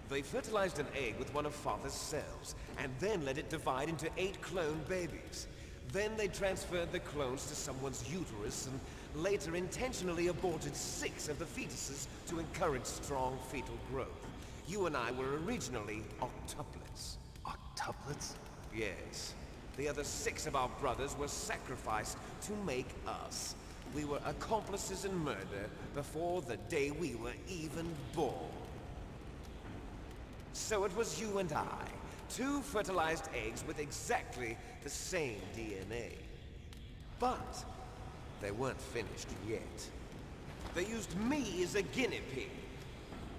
They fertilized an egg with one of Father's cells, and then let it divide into 8 clone babies. Then they transferred the clones to someone's uterus and later intentionally aborted 6 of the fetuses to encourage strong fetal growth. You and I were originally octuplets. Octuplets? Yes. The other 6 of our brothers were sacrificed to make us. We were accomplices in murder before the day we were even born. So it was you and I, 2 fertilized eggs with exactly the same DNA. But they weren't finished yet. They used me as a guinea pig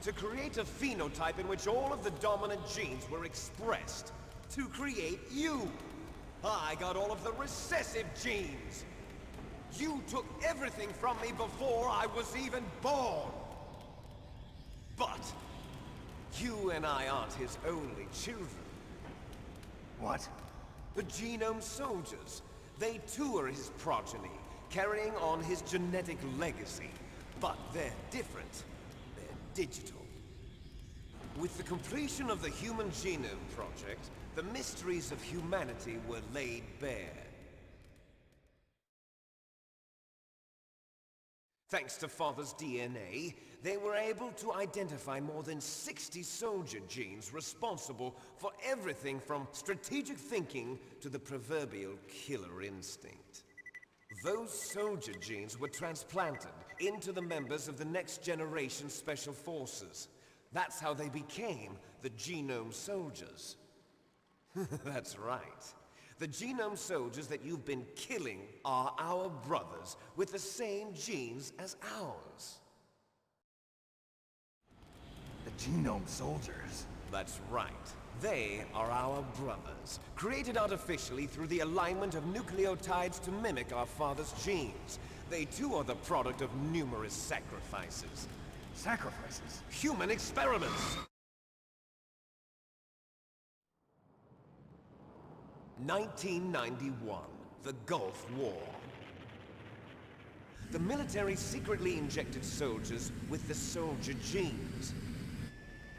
to create a phenotype in which all of the dominant genes were expressed. To create you! I got all of the recessive genes! You took everything from me before I was even born! But you and I aren't his only children. What? The Genome Soldiers. They too are his progeny, carrying on his genetic legacy. But they're different. They're digital. With the completion of the Human Genome Project, the mysteries of humanity were laid bare. Thanks to Father's DNA, they were able to identify more than 60 soldier genes responsible for everything from strategic thinking to the proverbial killer instinct. Those soldier genes were transplanted into the members of the next generation Special Forces. That's how they became the Genome Soldiers. That's right. The Genome Soldiers that you've been killing are our brothers with the same genes as ours. The Genome Soldiers? That's right. They are our brothers, created artificially through the alignment of nucleotides to mimic our father's genes. They too are the product of numerous sacrifices. Sacrifices? Human experiments! 1991, the Gulf War. The military secretly injected soldiers with the soldier genes.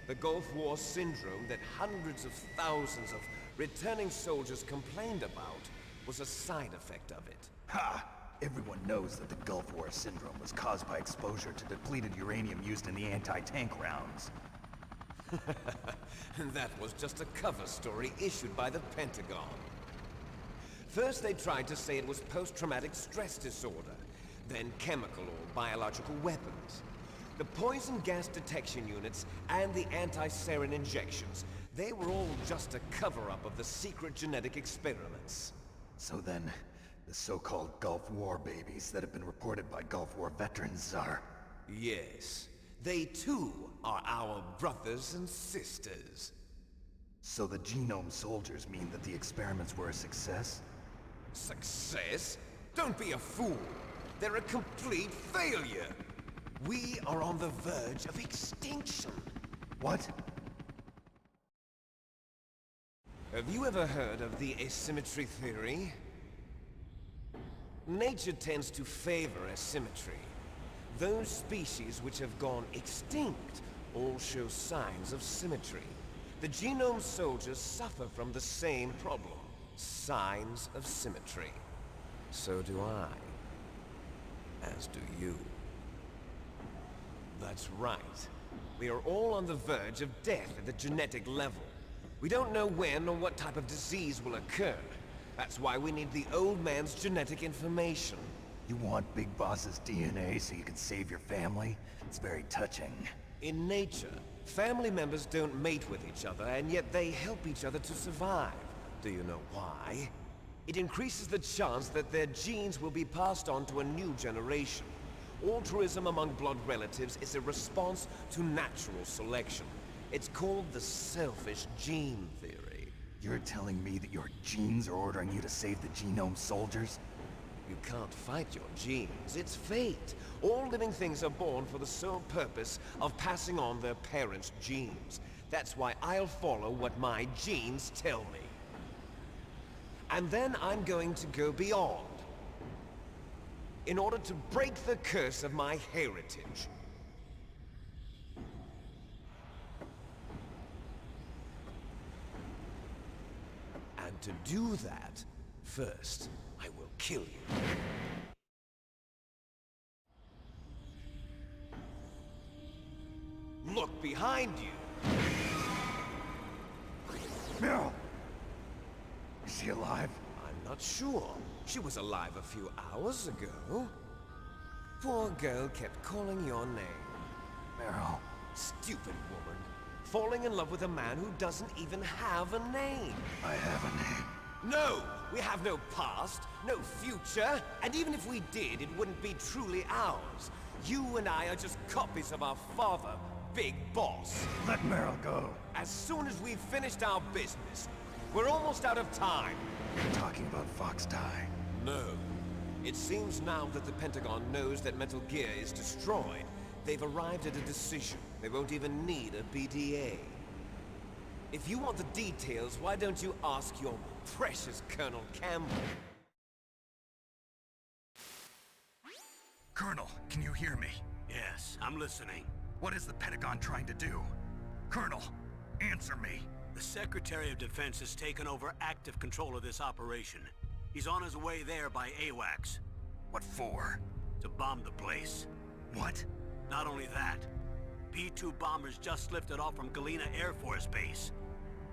The Gulf War syndrome that hundreds of thousands of returning soldiers complained about was a side effect of it. Ha! Everyone knows that the Gulf War syndrome was caused by exposure to depleted uranium used in the anti-tank rounds. That was just a cover story issued by the Pentagon. First they tried to say it was post-traumatic stress disorder, then chemical or biological weapons. The poison gas detection units and the anti-sarin injections, they were all just a cover-up of the secret genetic experiments. So then, the so-called Gulf War babies that have been reported by Gulf War veterans are... Yes. They too are our brothers and sisters. So the Genome Soldiers mean that the experiments were a success? Success? Don't be a fool! They're a complete failure! We are on the verge of extinction. What? Have you ever heard of the asymmetry theory? Nature tends to favor asymmetry. Those species which have gone extinct all show signs of symmetry. The Genome Soldiers suffer from the same problem. Signs of symmetry. So do I. As do you. That's right. We are all on the verge of death at the genetic level. We don't know when or what type of disease will occur. That's why we need the old man's genetic information. You want Big Boss's DNA so you can save your family? It's very touching. In nature, family members don't mate with each other, and yet they help each other to survive. Do you know why? It increases the chance that their genes will be passed on to a new generation. Altruism among blood relatives is a response to natural selection. It's called the selfish gene theory. You're telling me that your genes are ordering you to save the Genome Soldiers? You can't fight your genes. It's fate. All living things are born for the sole purpose of passing on their parents' genes. That's why I'll follow what my genes tell me. And then I'm going to go beyond, in order to break the curse of my heritage. And to do that, first, I will kill you. Look behind you! Meryl! Is she alive? I'm not sure. She was alive a few hours ago. Poor girl kept calling your name. Meryl. Stupid woman. Falling in love with a man who doesn't even have a name. I have a name. No! We have no past, no future, and even if we did, it wouldn't be truly ours. You and I are just copies of our father, Big Boss. Let Meryl go. As soon as we've finished our business, we're almost out of time. You're talking about Fox Die. No. It seems now that the Pentagon knows that Metal Gear is destroyed. They've arrived at a decision. They won't even need a BDA. If you want the details, why don't you ask your precious Colonel Campbell? Colonel, can you hear me? Yes, I'm listening. What is the Pentagon trying to do? Colonel, answer me. The Secretary of Defense has taken over active control of this operation. He's on his way there by AWACS. What for? To bomb the place. What? Not only that, B-2 bombers just lifted off from Galena Air Force Base.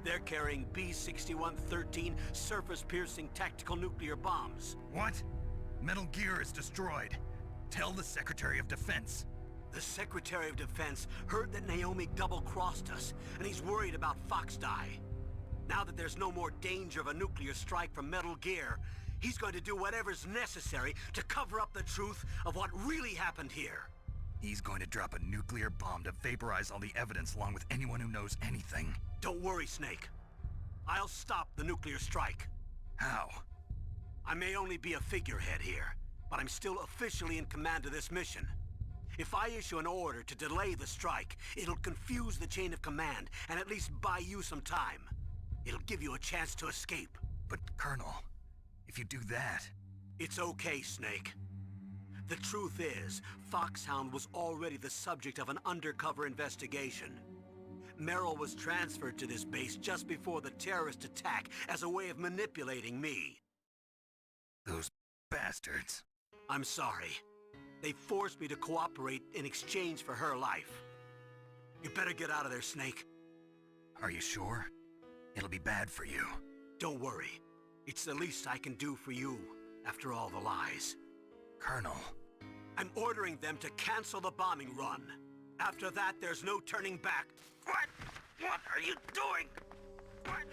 They're carrying B-6113 surface-piercing tactical nuclear bombs. What? Metal Gear is destroyed. Tell the Secretary of Defense. The Secretary of Defense heard that Naomi double-crossed us, and he's worried about Fox Die. Now that there's no more danger of a nuclear strike from Metal Gear, he's going to do whatever's necessary to cover up the truth of what really happened here. He's going to drop a nuclear bomb to vaporize all the evidence along with anyone who knows anything. Don't worry, Snake. I'll stop the nuclear strike. How? I may only be a figurehead here, but I'm still officially in command of this mission. If I issue an order to delay the strike, it'll confuse the chain of command and at least buy you some time. It'll give you a chance to escape. But, Colonel, if you do that... It's okay, Snake. The truth is, Foxhound was already the subject of an undercover investigation. Meryl was transferred to this base just before the terrorist attack as a way of manipulating me. Those bastards. I'm sorry. They forced me to cooperate in exchange for her life. You better get out of there, Snake. Are you sure? It'll be bad for you. Don't worry. It's the least I can do for you, after all the lies. Colonel. I'm ordering them to cancel the bombing run. After that, there's no turning back. What? What are you doing? What?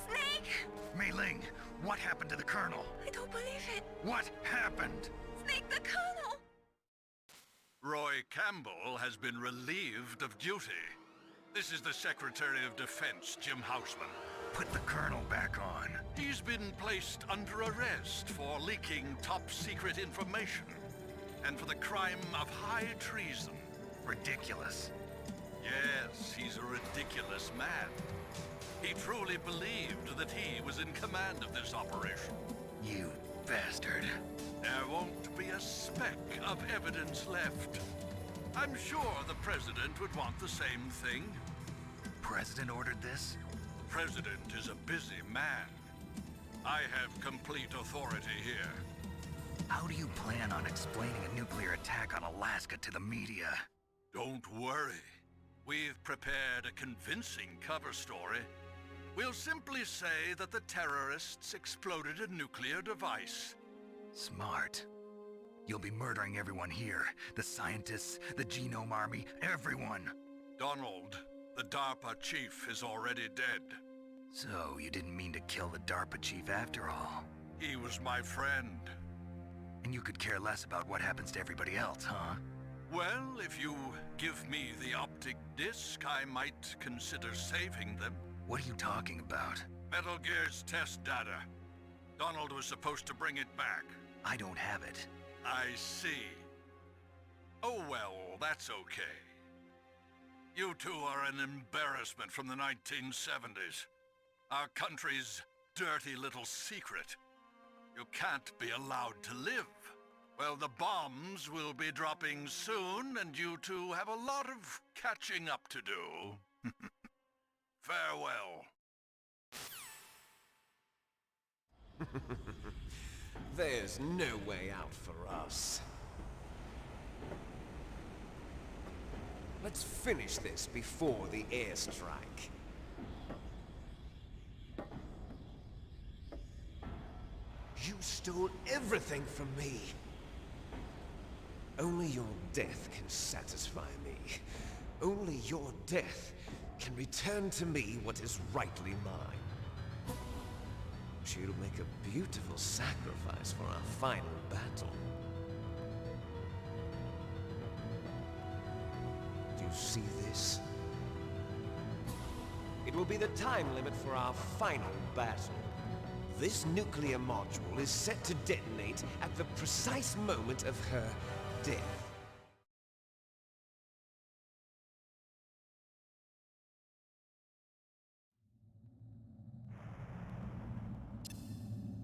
Snake! Mei Ling, what happened to the Colonel? I don't believe it. What happened? Snake, the Colonel! Roy Campbell has been relieved of duty. This is the Secretary of Defense, Jim Houseman. Put the Colonel back on. He's been placed under arrest for leaking top-secret information, and for the crime of high treason. Ridiculous. Yes, he's a ridiculous man. He truly believed that he was in command of this operation. You bastard. There won't be a speck of evidence left. I'm sure the President would want the same thing. President ordered this? President is a busy man. I have complete authority here. How do you plan on explaining a nuclear attack on Alaska to the media? Don't worry. We've prepared a convincing cover story. We'll simply say that the terrorists exploded a nuclear device. Smart. You'll be murdering everyone here. The scientists, the Genome Army, everyone. Donald, the DARPA chief, is already dead. So, you didn't mean to kill the DARPA chief after all? He was my friend. And you could care less about what happens to everybody else, huh? Well, if you give me the optic disc, I might consider saving them. What are you talking about? Metal Gear's test data. Donald was supposed to bring it back. I don't have it. I see. Oh well, that's okay. You two are an embarrassment from the 1970s. Our country's dirty little secret. You can't be allowed to live. Well, the bombs will be dropping soon, and you two have a lot of catching up to do. Farewell. There's no way out for us. Let's finish this before the airstrike. You stole everything from me. Only your death can satisfy me. Only your death can return to me what is rightly mine. She'll make a beautiful sacrifice for our final battle. Do you see this? It will be the time limit for our final battle. This nuclear module is set to detonate at the precise moment of her death.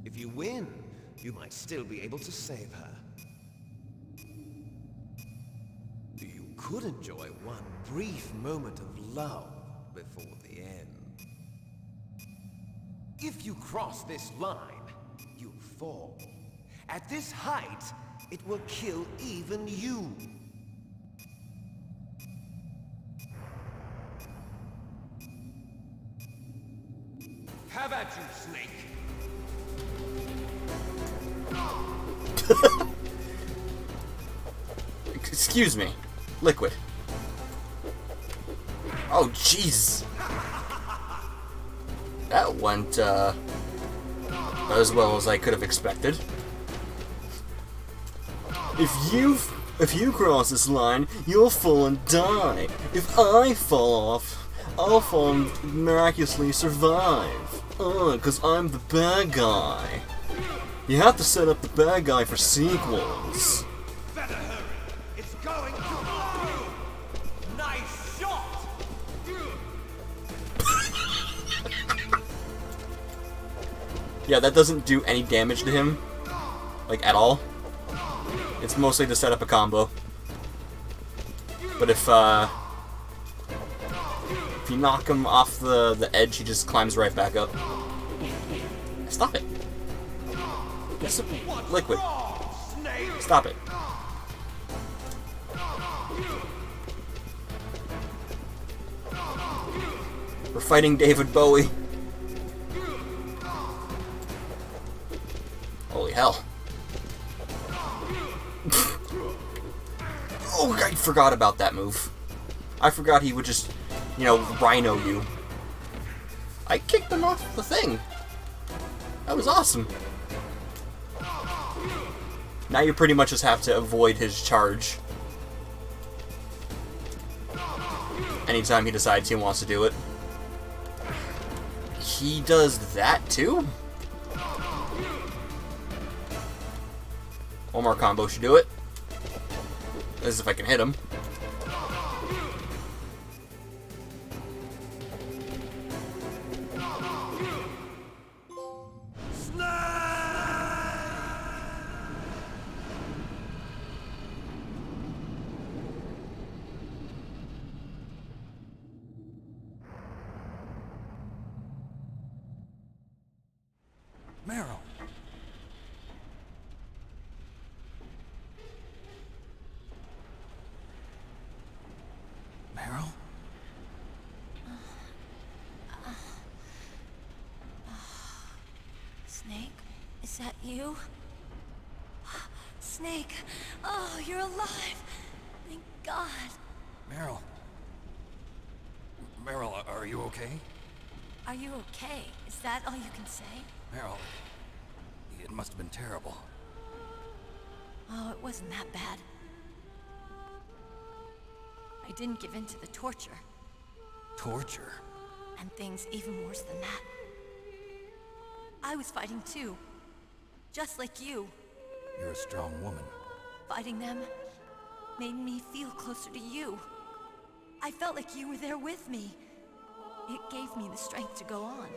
If you win, you might still be able to save her. You could enjoy one brief moment of love before the end. If you cross this line, you'll fall. At this height, it will kill even you. Have at you, Snake! Excuse me. Liquid. Oh, jeez. That went, as well as I could have expected. If you cross this line, you'll fall and die. If I fall off, I'll fall and miraculously survive. 'Cause I'm the bad guy. You have to set up the bad guy for sequels. Better hurry. It's going to blow. Nice shot. Yeah, that doesn't do any damage to him. Like, at all. It's mostly to set up a combo. But if you knock him off the edge, he just climbs right back up. Stop it. Liquid. Stop it. We're fighting David Bowie. Holy hell. Oh, I forgot about that move. I forgot he would just, you know, rhino you. I kicked him off the thing. That was awesome. Now you pretty much just have to avoid his charge. Anytime he decides he wants to do it. He does that too? One more combo should do it. As if I can hit him. Meryl. Meryl? Snake, is that you? Snake, oh, you're alive. Thank God. Meryl. Meryl, are you okay? Are you okay? Is that all you can say? Meryl, it must have been terrible. Oh, it wasn't that bad. I didn't give in to the torture. Torture? And things even worse than that. I was fighting too, Just like you. You're a strong woman. Fighting them made me feel closer to you. I felt like you were there with me. It gave me the strength to go on.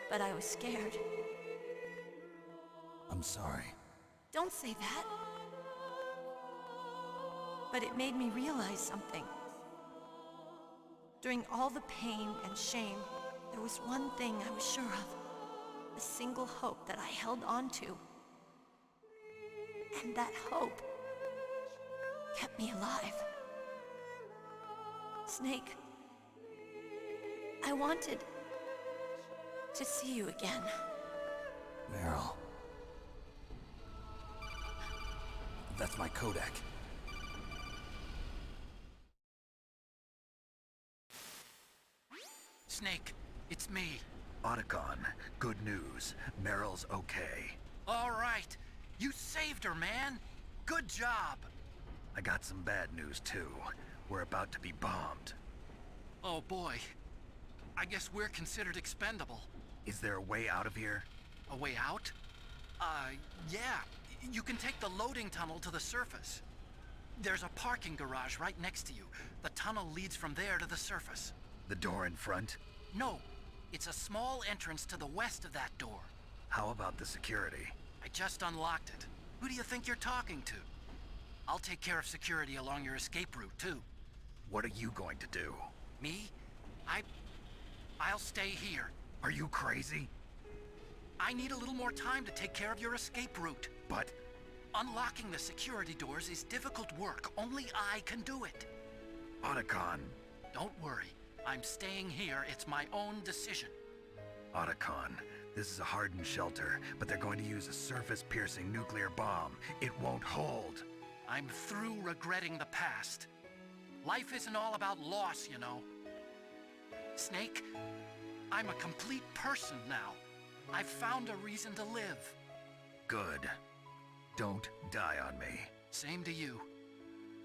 But I was scared. I'm sorry. Don't say that. But it made me realize something. During all the pain and shame, there was one thing I was sure of. A single hope that I held on to. And that hope kept me alive. Snake, I wanted to see you again. Meryl. That's my codec. Snake, it's me. Otacon, good news. Meryl's okay. All right. You saved her, man. Good job. I got some bad news, too. We're about to be bombed. Oh, boy. I guess we're considered expendable. Is there a way out of here? A way out? Yeah. You can take the loading tunnel to the surface. There's a parking garage right next to you. The tunnel leads from there to the surface. The door in front? No. It's a small entrance to the west of that door. How about the security? I just unlocked it. Who do you think you're talking to? I'll take care of security along your escape route, too. What are you going to do? Me? I'll stay here. Are you crazy? I need a little more time to take care of your escape route. But... unlocking the security doors is difficult work. Only I can do it. Otacon. Don't worry. I'm staying here. It's my own decision. Otacon, this is a hardened shelter, but they're going to use a surface-piercing nuclear bomb. It won't hold. I'm through regretting the past. Life isn't all about loss, you know. Snake, I'm a complete person now. I've found a reason to live. Good. Don't die on me. Same to you.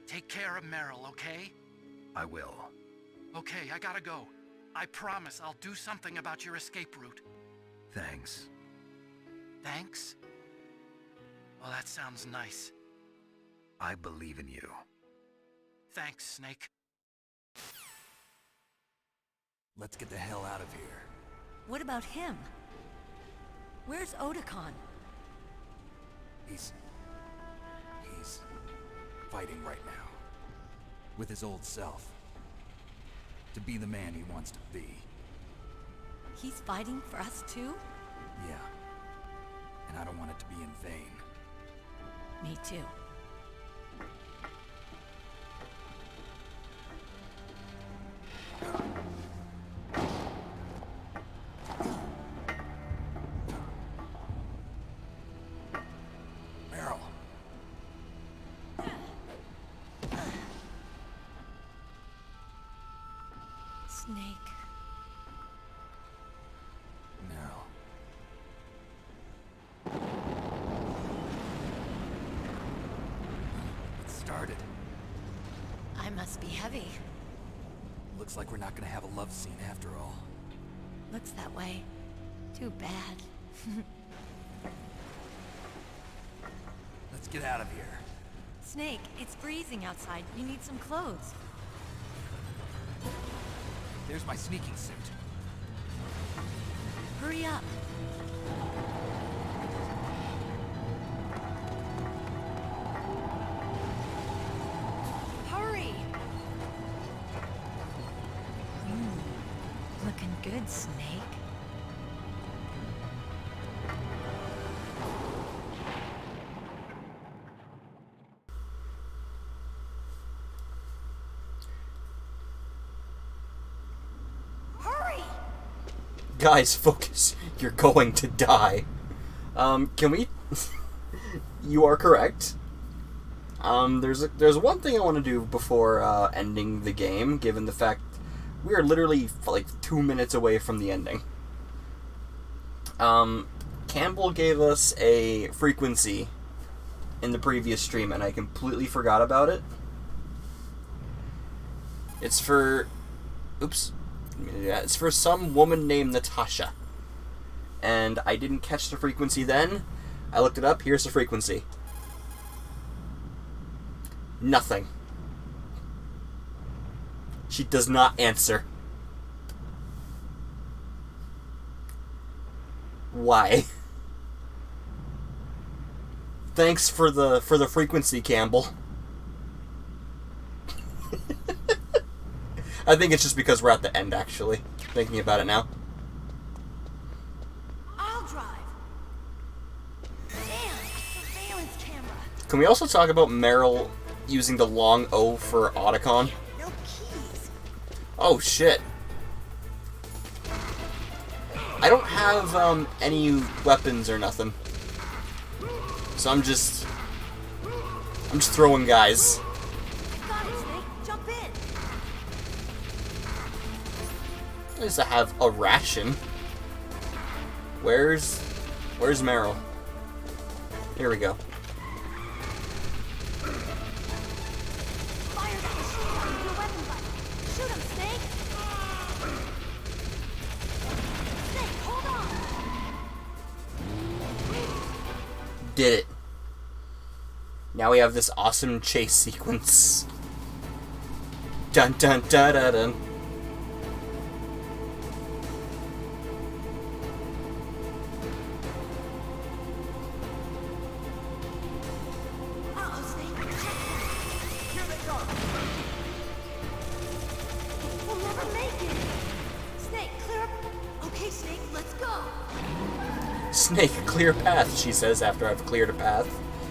Take care of Meryl, okay? I will. Okay, I gotta go. I promise I'll do something about your escape route. Thanks. Thanks? Well, that sounds nice. I believe in you. Thanks, Snake. Let's get the hell out of here. What about him? Where's Otacon? He's fighting right now. With his old self. To be the man he wants to be. He's fighting for us too? Yeah. And I don't want it to be in vain. Me too. Meryl. Snake. Meryl. It started. I must be heavy. Looks like we're not gonna have a love scene after all. Looks that way. Too bad. Let's get out of here. Snake, it's freezing outside. You need some clothes. There's my sneaking suit. Hurry up. Hurry! Looking good, Snake. Guys, focus. You're going to die. Can we... You are correct. There's one thing I want to do before ending the game, given the fact we are literally like 2 minutes away from the ending. Campbell gave us a frequency in the previous stream, and I completely forgot about it. It's for... Oops. Yeah, it's for some woman named Natasha. and I didn't catch the frequency then. I looked it up. Here's the frequency. Nothing. She does not answer. Why? Thanks for the frequency, Campbell. I think it's just because we're at the end, actually. Thinking about it now. I'll drive. Damn, surveillance camera. Can we also talk about Meryl using the long O for Otacon? No keys. Oh, shit. I don't have any weapons or nothing. So I'm just throwing guys. Got it, Snake. Jump in. At least I have a ration. Where's Meryl? Here we go. Fire that machine gun with your weapon button. Shoot him, Snake. Snake, hold on. Did it. Now we have this awesome chase sequence. Dun dun dun dun dun. Uh-oh, Snake. Here they come. We'll never make it. Snake, clear up. Okay, Snake, let's go. Snake, clear path, she says after I've cleared a path.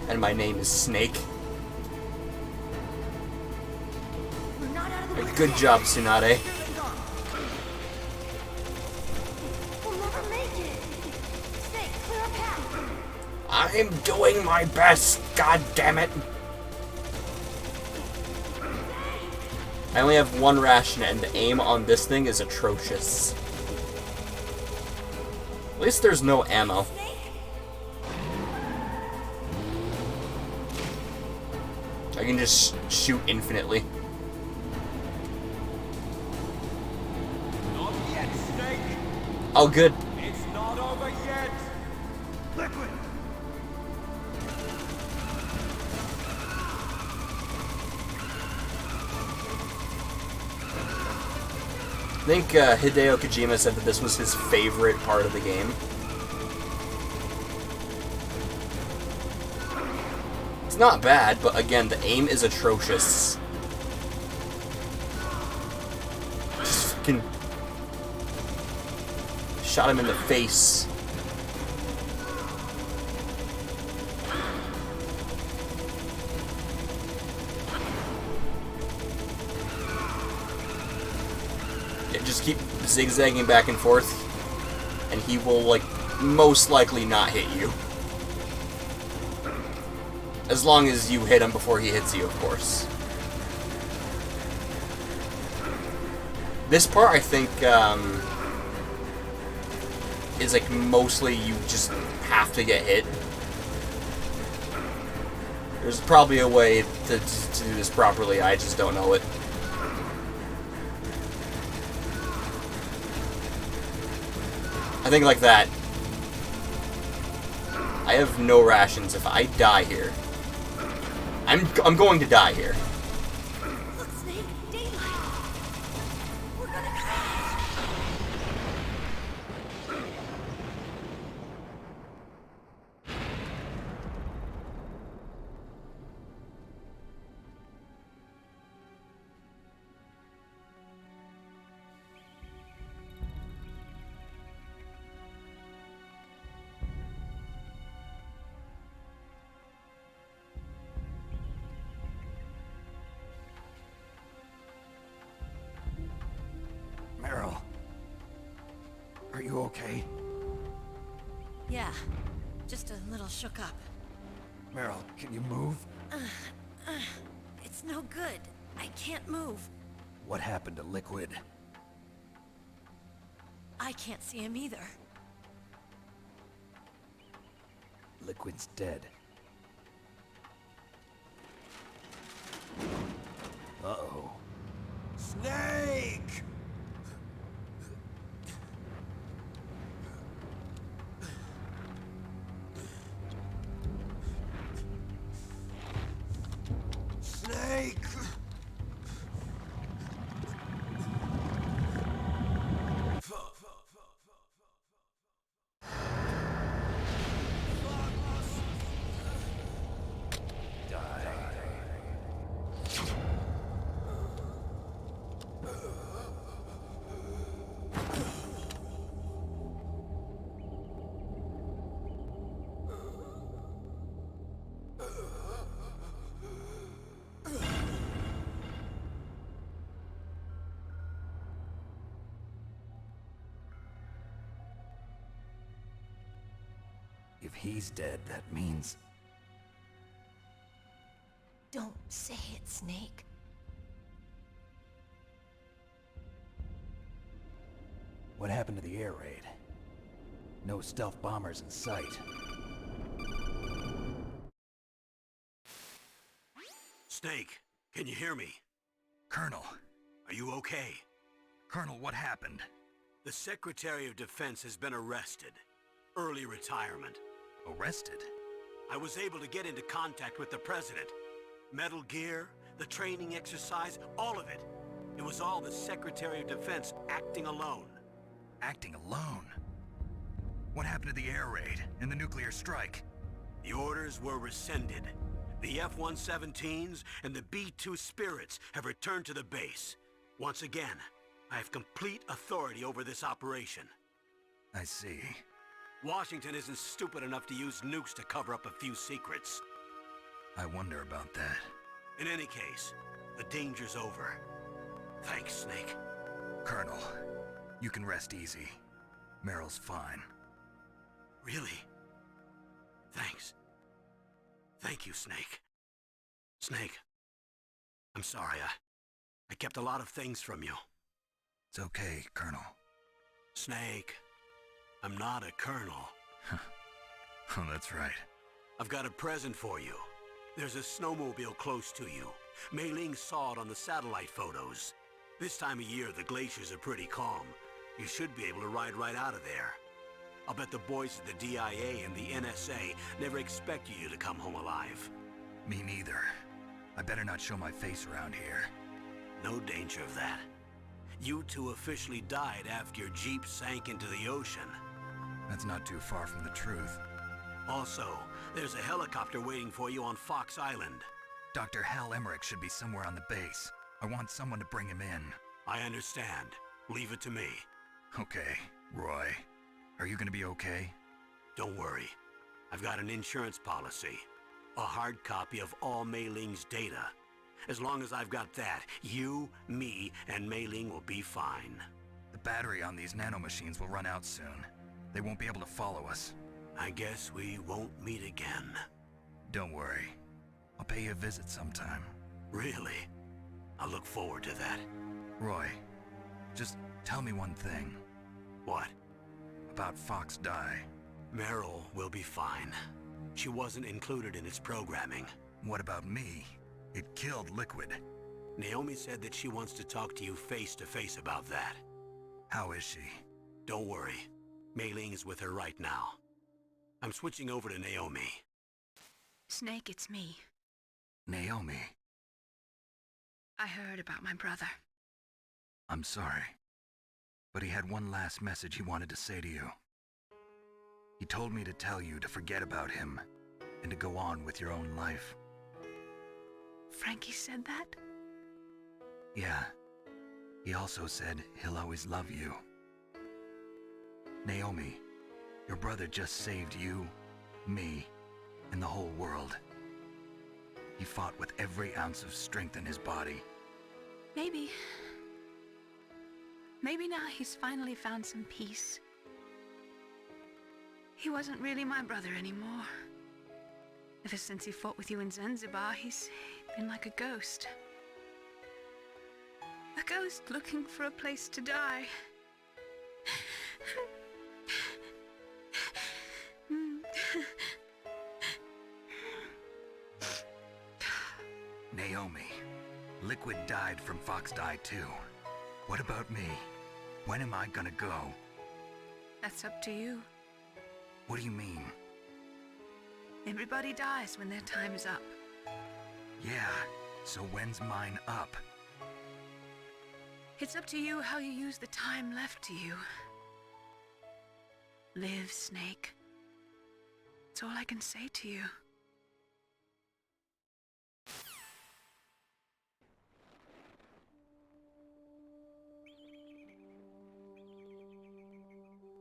And my name is Snake. We're not out of the woods Good yet. job, Tsunade. We'll never make it. Snake, clear a path. I'm doing my best, god damn it. I only have one ration and the aim on this thing is atrocious. At least there's no ammo. I can just shoot infinitely. Not yet, Snake. Oh, good. It's not over yet. Liquid. I think Hideo Kojima said that this was his favorite part of the game. It's not bad, but again, the aim is atrocious. Just fucking shot him in the face. Yeah, just keep zigzagging back and forth, and he will, like, most likely not hit you. As long as you hit him before he hits you, of course. This part, I think, is, like, mostly you just have to get hit. There's probably a way to do this properly, I just don't know it. I think like that. I have no rations. If I die here, I'm going to die here. Look, Snake, daylight. We're gonna crash. Meryl. Are you okay? Yeah, just a little shook up. Meryl, can you move? It's no good. I can't move. What happened to Liquid? I can't see him either. Liquid's dead. Uh-oh. Snake! he's dead, that means... Don't say it, Snake. What happened to the air raid? No stealth bombers in sight. Snake, can you hear me? Colonel. Are you okay? Colonel, what happened? The Secretary of Defense has been arrested. Early retirement. Arrested? I was able to get into contact with the President. Metal Gear, the training exercise, all of it. It was all the Secretary of Defense acting alone. Acting alone? What happened to the air raid and the nuclear strike? The orders were rescinded. The F-117s and the B-2 Spirits have returned to the base. Once again, I have complete authority over this operation. I see. Washington isn't stupid enough to use nukes to cover up a few secrets. I wonder about that. In any case, the danger's over. Thanks, Snake. Colonel, you can rest easy. Meryl's fine. Really? Thanks. Thank you, Snake. Snake, I'm sorry, I kept a lot of things from you. It's okay, Colonel. Snake, I'm not a colonel. Oh, that's right. I've got a present for you. There's a snowmobile close to you. Mei Ling saw it on the satellite photos. This time of year, the glaciers are pretty calm. You should be able to ride right out of there. I'll bet the boys at the DIA and the NSA never expected you to come home alive. Me neither. I better not show my face around here. No danger of that. You two officially died after your Jeep sank into the ocean. That's not too far from the truth. Also, there's a helicopter waiting for you on Fox Island. Dr. Hal Emmerich should be somewhere on the base. I want someone to bring him in. I understand. Leave it to me. Okay, Roy. Are you gonna be okay? Don't worry. I've got an insurance policy. A hard copy of all Mei Ling's data. As long as I've got that, you, me, and Mei Ling will be fine. The battery on these nanomachines will run out soon. They won't be able to follow us. I guess we won't meet again. Don't worry. I'll pay you a visit sometime. Really? I look forward to that. Roy, just tell me one thing. What? About Fox Die. Meryl will be fine. She wasn't included in its programming. What about me? It killed Liquid. Naomi said that she wants to talk to you face to face about that. How is she? Don't worry. Mei Ling is with her right now. I'm switching over to Naomi. Snake, it's me. Naomi. I heard about my brother. I'm sorry. But he had one last message he wanted to say to you. He told me to tell you to forget about him and to go on with your own life. Frankie said that? Yeah. He also said he'll always love you. Naomi, your brother just saved you, me, and the whole world. He fought with every ounce of strength in his body. Maybe. Maybe now he's finally found some peace. He wasn't really my brother anymore. Ever since he fought with you in Zanzibar, he's been like a ghost. A ghost looking for a place to die. Naomi, Liquid died from Fox Die too. What about me? When am I gonna go? That's up to you. What do you mean? Everybody dies when their time is up. Yeah, so when's mine up? It's up to you how you use the time left to you. Live, Snake. That's all I can say to you.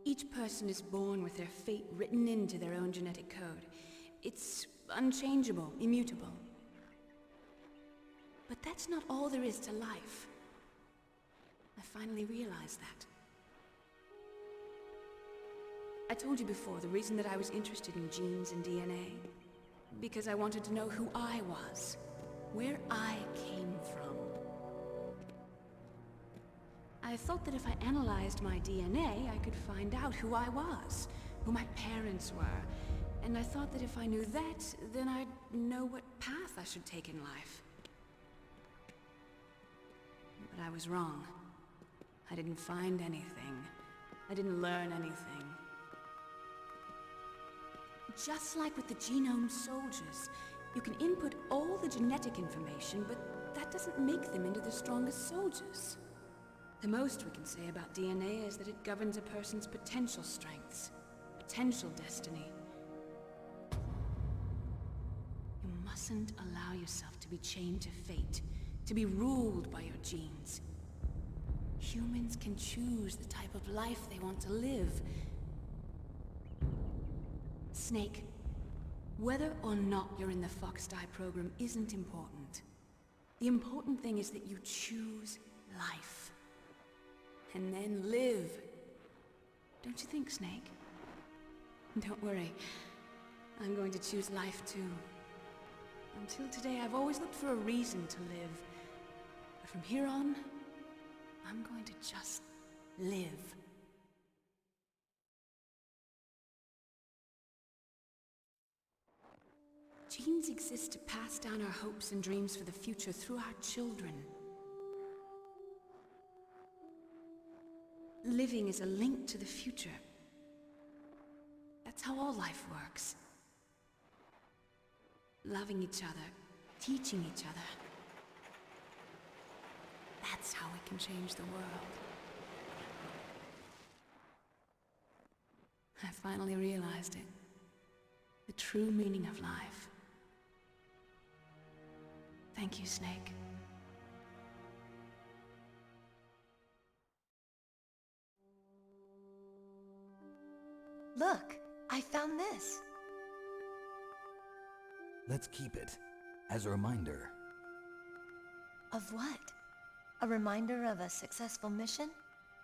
Each person is born with their fate written into their own genetic code. It's unchangeable, immutable. But that's not all there is to life. I finally realized that. I told you before the reason that I was interested in genes and DNA. Because I wanted to know who I was. Where I came from. I thought that if I analyzed my DNA, I could find out who I was, who my parents were, and I thought that if I knew that, then I'd know what path I should take in life. But I was wrong. I didn't find anything. I didn't learn anything. Just like with the genome soldiers, you can input all the genetic information, but that doesn't make them into the strongest soldiers. The most we can say about DNA is that it governs a person's potential strengths, potential destiny. You mustn't allow yourself to be chained to fate, to be ruled by your genes. Humans can choose the type of life they want to live. Snake, whether or not you're in the Fox-Die program isn't important. The important thing is that you choose life. And then live. Don't you think, Snake? Don't worry. I'm going to choose life too. Until today, I've always looked for a reason to live. But from here on, I'm going to just live. Genes exist to pass down our hopes and dreams for the future through our children. Living is a link to the future. That's how all life works. Loving each other, teaching each other. That's how we can change the world. I finally realized it. The true meaning of life. Thank you, Snake. Look, I found this. Let's keep it as a reminder. Of what? A reminder of a successful mission?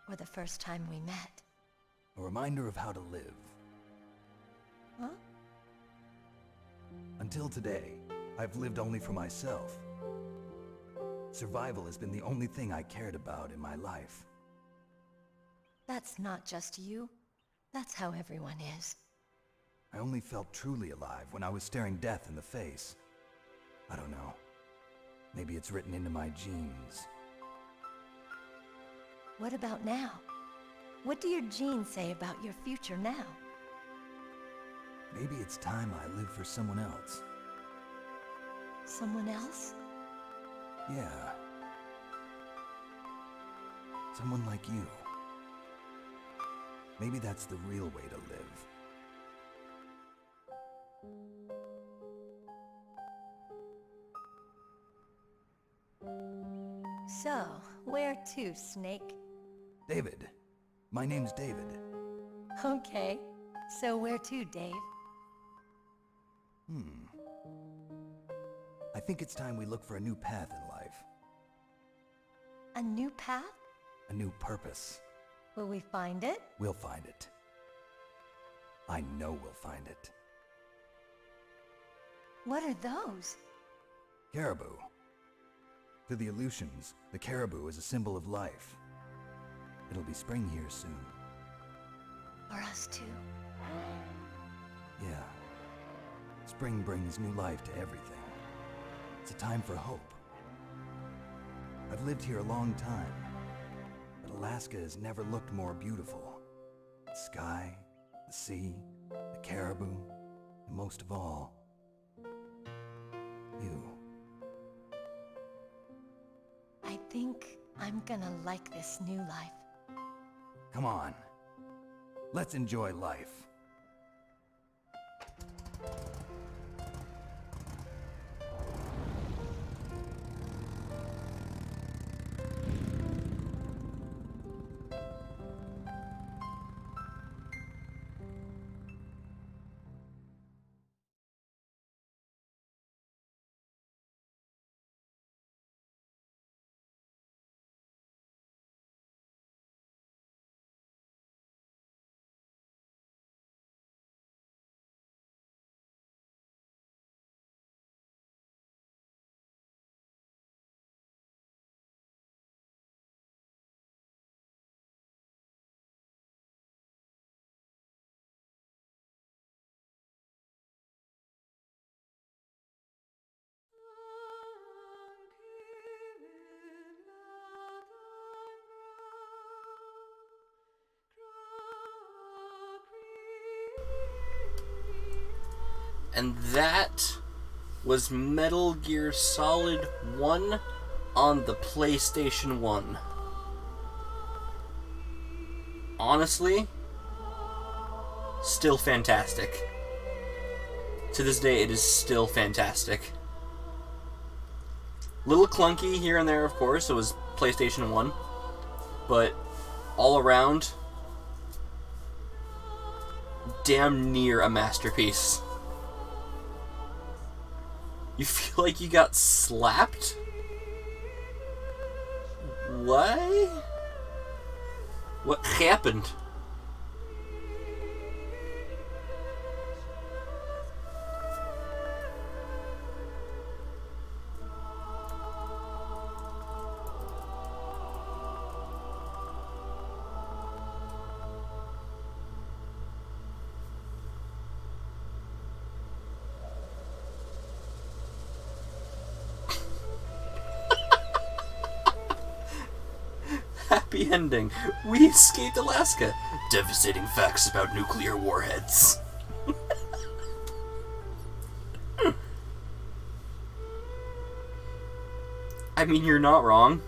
Or the first time we met? A reminder of how to live. Huh? Until today, I've lived only for myself. Survival has been the only thing I cared about in my life. That's not just you. That's how everyone is. I only felt truly alive when I was staring death in the face. I don't know. Maybe it's written into my genes. What about now? What do your genes say about your future now? Maybe it's time I live for someone else. Someone else? Yeah. Someone like you. Maybe that's the real way to live. So, where to, Snake? David. My name's David. Okay. So where to, Dave? I think it's time we look for a new path in life. A new path? A new purpose. Will we find it? We'll find it. I know we'll find it. What are those? Caribou. To the Aleutians, the caribou is a symbol of life. It'll be spring here soon. For us too. Yeah. Spring brings new life to everything. It's a time for hope. I've lived here a long time, but Alaska has never looked more beautiful. The sky, the sea, the caribou, and most of all, you. I think I'm gonna like this new life. Come on. Let's enjoy life. And that was Metal Gear Solid 1 on the PlayStation 1. Honestly, still fantastic. To this day, it is still fantastic. Little clunky here and there, of course. It was PlayStation 1. But all around, damn near a masterpiece. You feel like you got slapped? What? What happened? Happy ending. We escaped Alaska. Devastating facts about nuclear warheads. I mean, you're not wrong.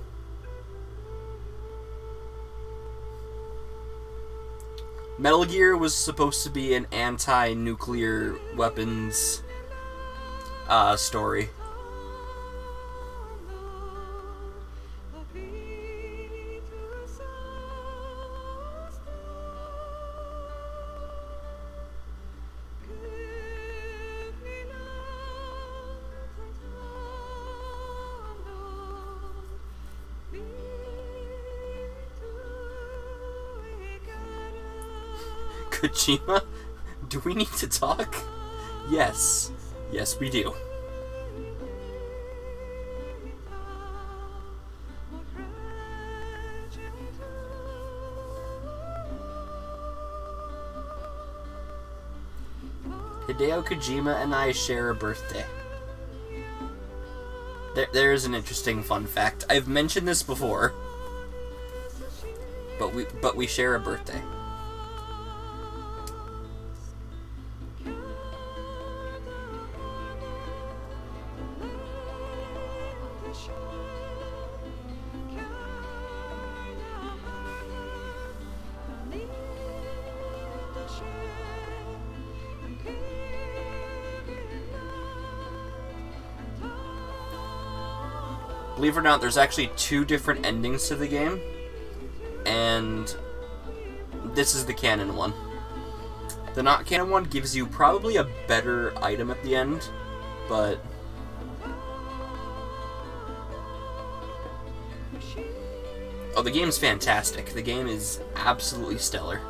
Metal Gear was supposed to be an anti-nuclear weapons story. Kojima, do we need to talk? Yes. Yes, we do. Hideo Kojima and I share a birthday. There's an interesting fun fact. I've mentioned this before, but we share a birthday. Believe it or not, there's actually 2 different endings to the game, and this is the canon one. The not canon one gives you probably a better item at the end, but oh, the game's fantastic. The game is absolutely stellar.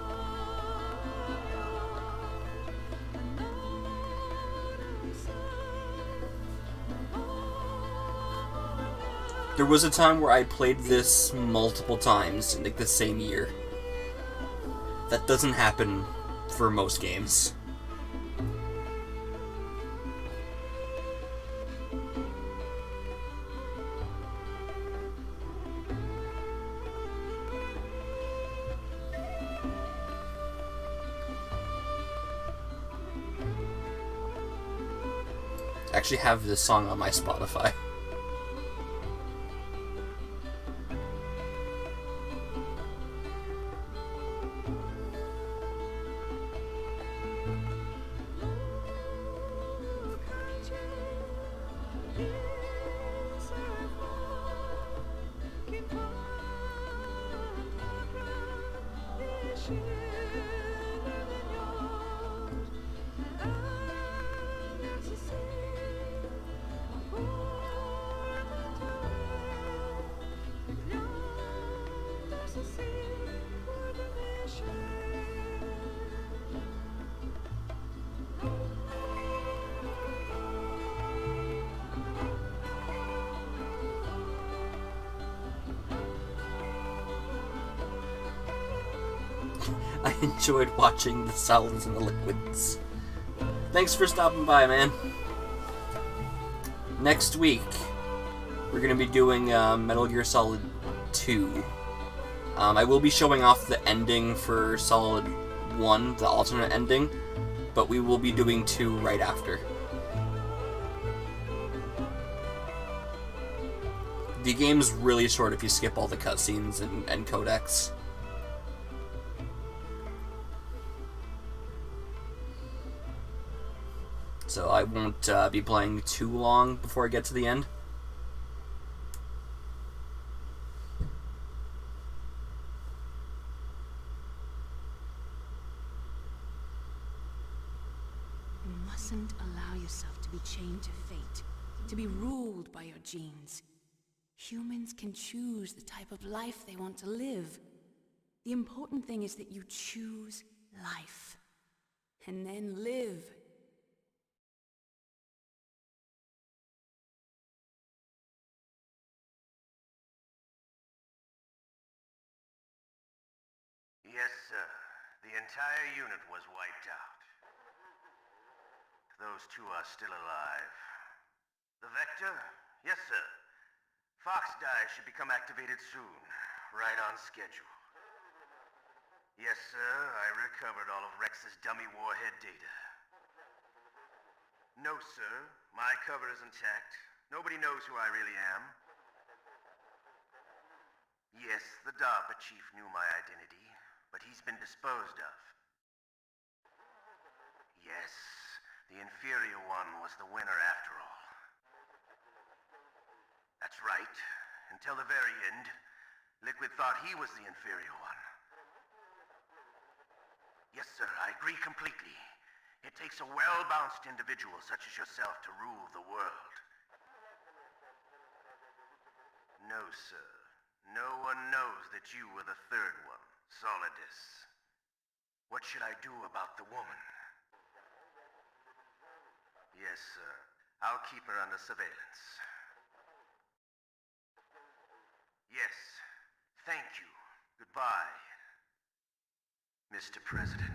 There was a time where I played this multiple times in like the same year. That doesn't happen for most games. I actually have this song on my Spotify. I enjoyed watching the solids and the liquids. Thanks for stopping by, man. Next week, we're going to be doing Metal Gear Solid 2. I will be showing off the ending for Solid 1, the alternate ending, but we will be doing 2 right after. The game's really short if you skip all the cutscenes and codecs. So I won't be playing too long before I get to the end. You mustn't allow yourself to be chained to fate, to be ruled by your genes. Humans can choose the type of life they want to live. The important thing is that you choose life, and then live. Yes, sir. The entire unit was wiped out. Those 2 are still alive. The Vector? Yes, sir. Fox Die should become activated soon. Right on schedule. Yes, sir. I recovered all of Rex's dummy warhead data. No, sir. My cover is intact. Nobody knows who I really am. Yes, the DARPA chief knew my identity, but he's been disposed of. Yes, the inferior one was the winner after all. That's right. Until the very end, Liquid thought he was the inferior one. Yes, sir, I agree completely. It takes a well-balanced individual such as yourself to rule the world. No, sir. No one knows that you were the third one, Solidus. What should I do about the woman? Yes, sir. I'll keep her under surveillance. Yes. Thank you. Goodbye, Mr. President.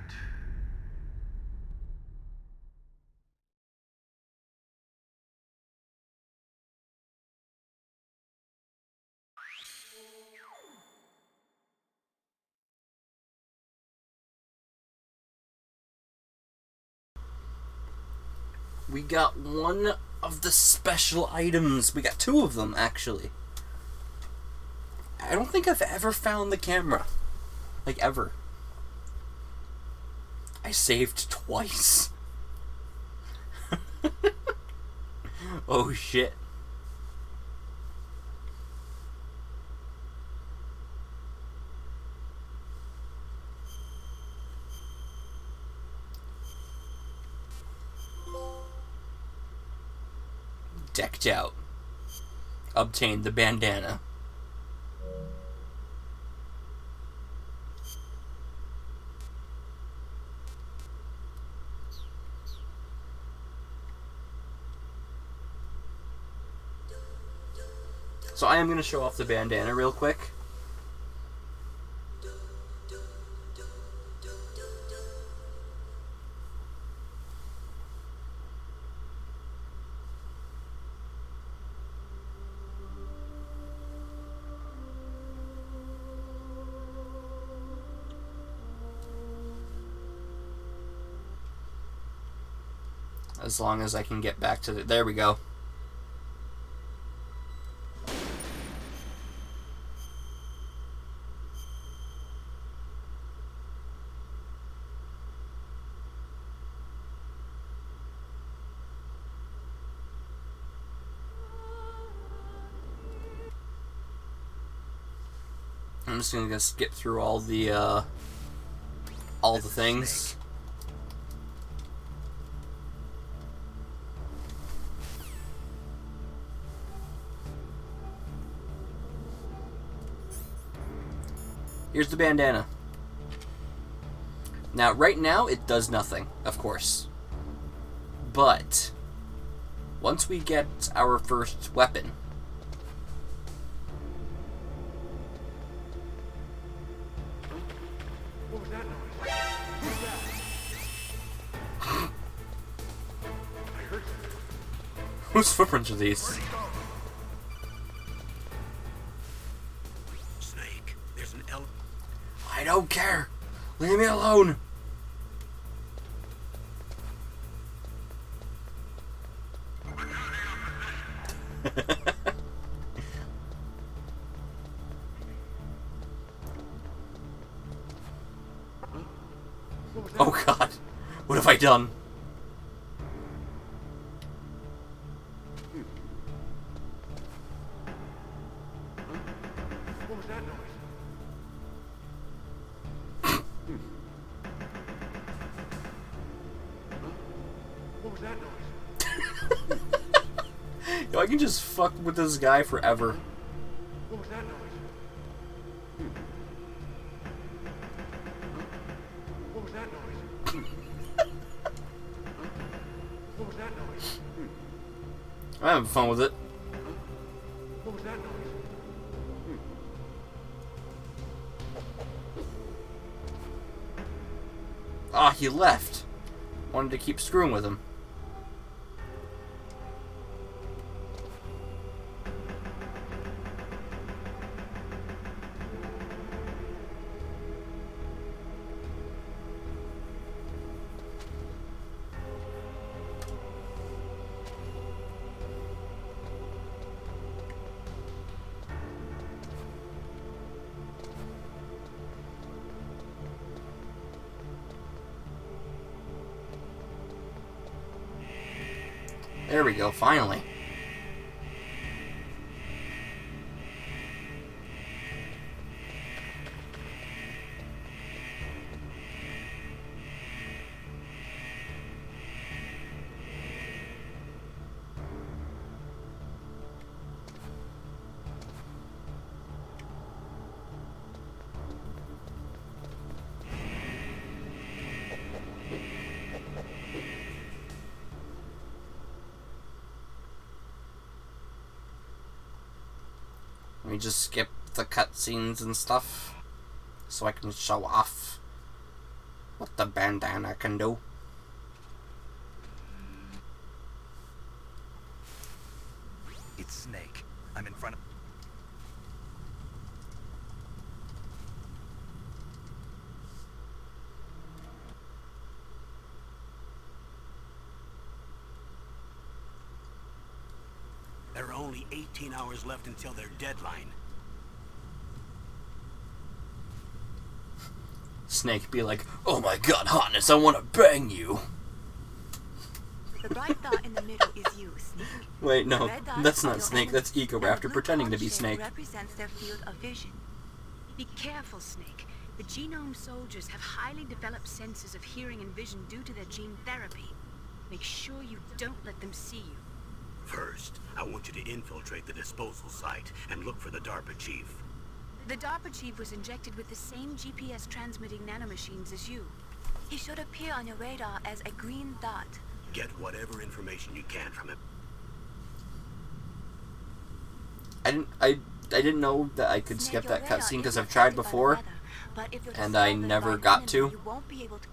We got one of the special items. We got 2 of them, actually. I don't think I've ever found the camera. Like, ever. I saved twice. Oh, shit. Decked out. Obtained the bandana. So I am going to show off the bandana real quick. As long as I can get back to the... There we go. I'm just gonna skip through all the things. Here's the bandana. Now, right now, it does nothing, of course. But once we get our first weapon, What was that noise? Who's that? I heard something. whose footprints are these? Snake, there's an L. I don't care. Leave me alone. Oh god, what have I done? What was that noise? What was that noise? Yo, I can just fuck with this guy forever. What was that noise? What was that noise? What was that noise? I'm having fun with it. What was that noise? Ah, he left. Wanted to keep screwing with him. There we go, finally. Let me just skip the cutscenes and stuff so I can show off what the bandana can do. It's Snake. I'm in front of... There are only 18 hours left until their deadline. Snake be like, "Oh my god, hotness, I want to bang you." The bright dot in the middle is you, Snake. Wait, The no, red dot that's is not your Snake, enemy, that's and the Ego-Raptor blue pretending to be cone shape Snake. represents their field of vision. Be careful, Snake. The genome soldiers have highly developed senses of hearing and vision due to their gene therapy. Make sure you don't let them see you. First, I want you to infiltrate the disposal site and look for the DARPA chief. The DARPA chief was injected with the same GPS transmitting nanomachines as you. He should appear on your radar as a green dot. Get whatever information you can from him. I didn't know that I could skip that cutscene because I've tried before, and I never got to. You won't be able to.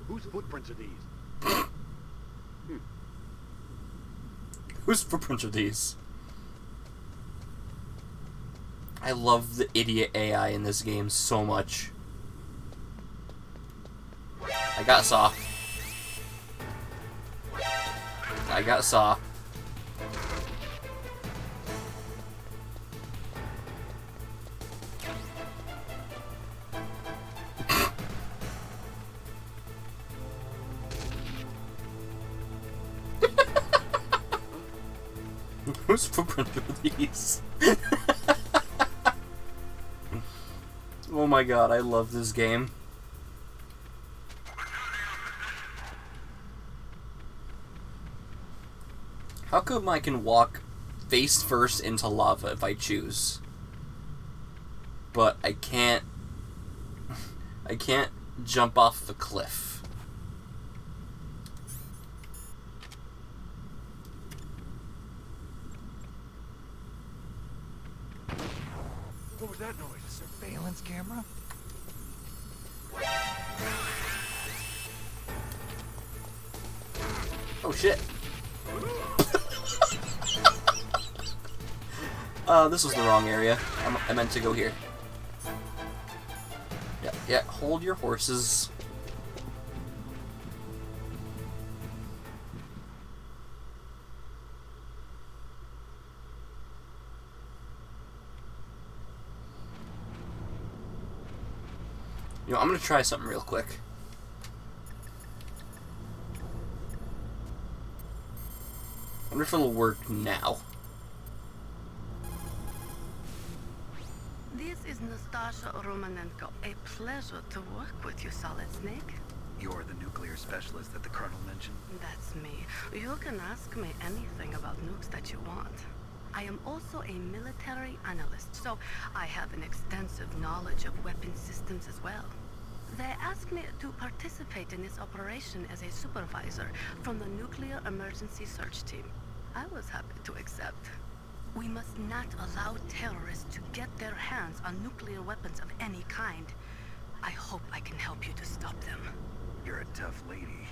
Whose footprints are these? Whose footprints are these? I love the idiot AI in this game so much. I got Saw. I got Saw. Whose footprints are these? Oh my god, I love this game. How come I can walk face first into lava if I choose? but I can't jump off the cliff. What was that noise? A surveillance camera? Oh shit. This was the wrong area. I meant to go here. Yeah, hold your horses. You know, I'm gonna try something real quick. I wonder if it'll work now. This is Nastasha Romanenko. A pleasure to work with you, Solid Snake. You're the nuclear specialist that the Colonel mentioned? That's me. You can ask me anything about nukes that you want. I am also a military analyst, so I have an extensive knowledge of weapon systems as well. They asked me to participate in this operation as a supervisor from the Nuclear Emergency Search Team. I was happy to accept. We must not allow terrorists to get their hands on nuclear weapons of any kind. I hope I can help you to stop them. You're a tough lady.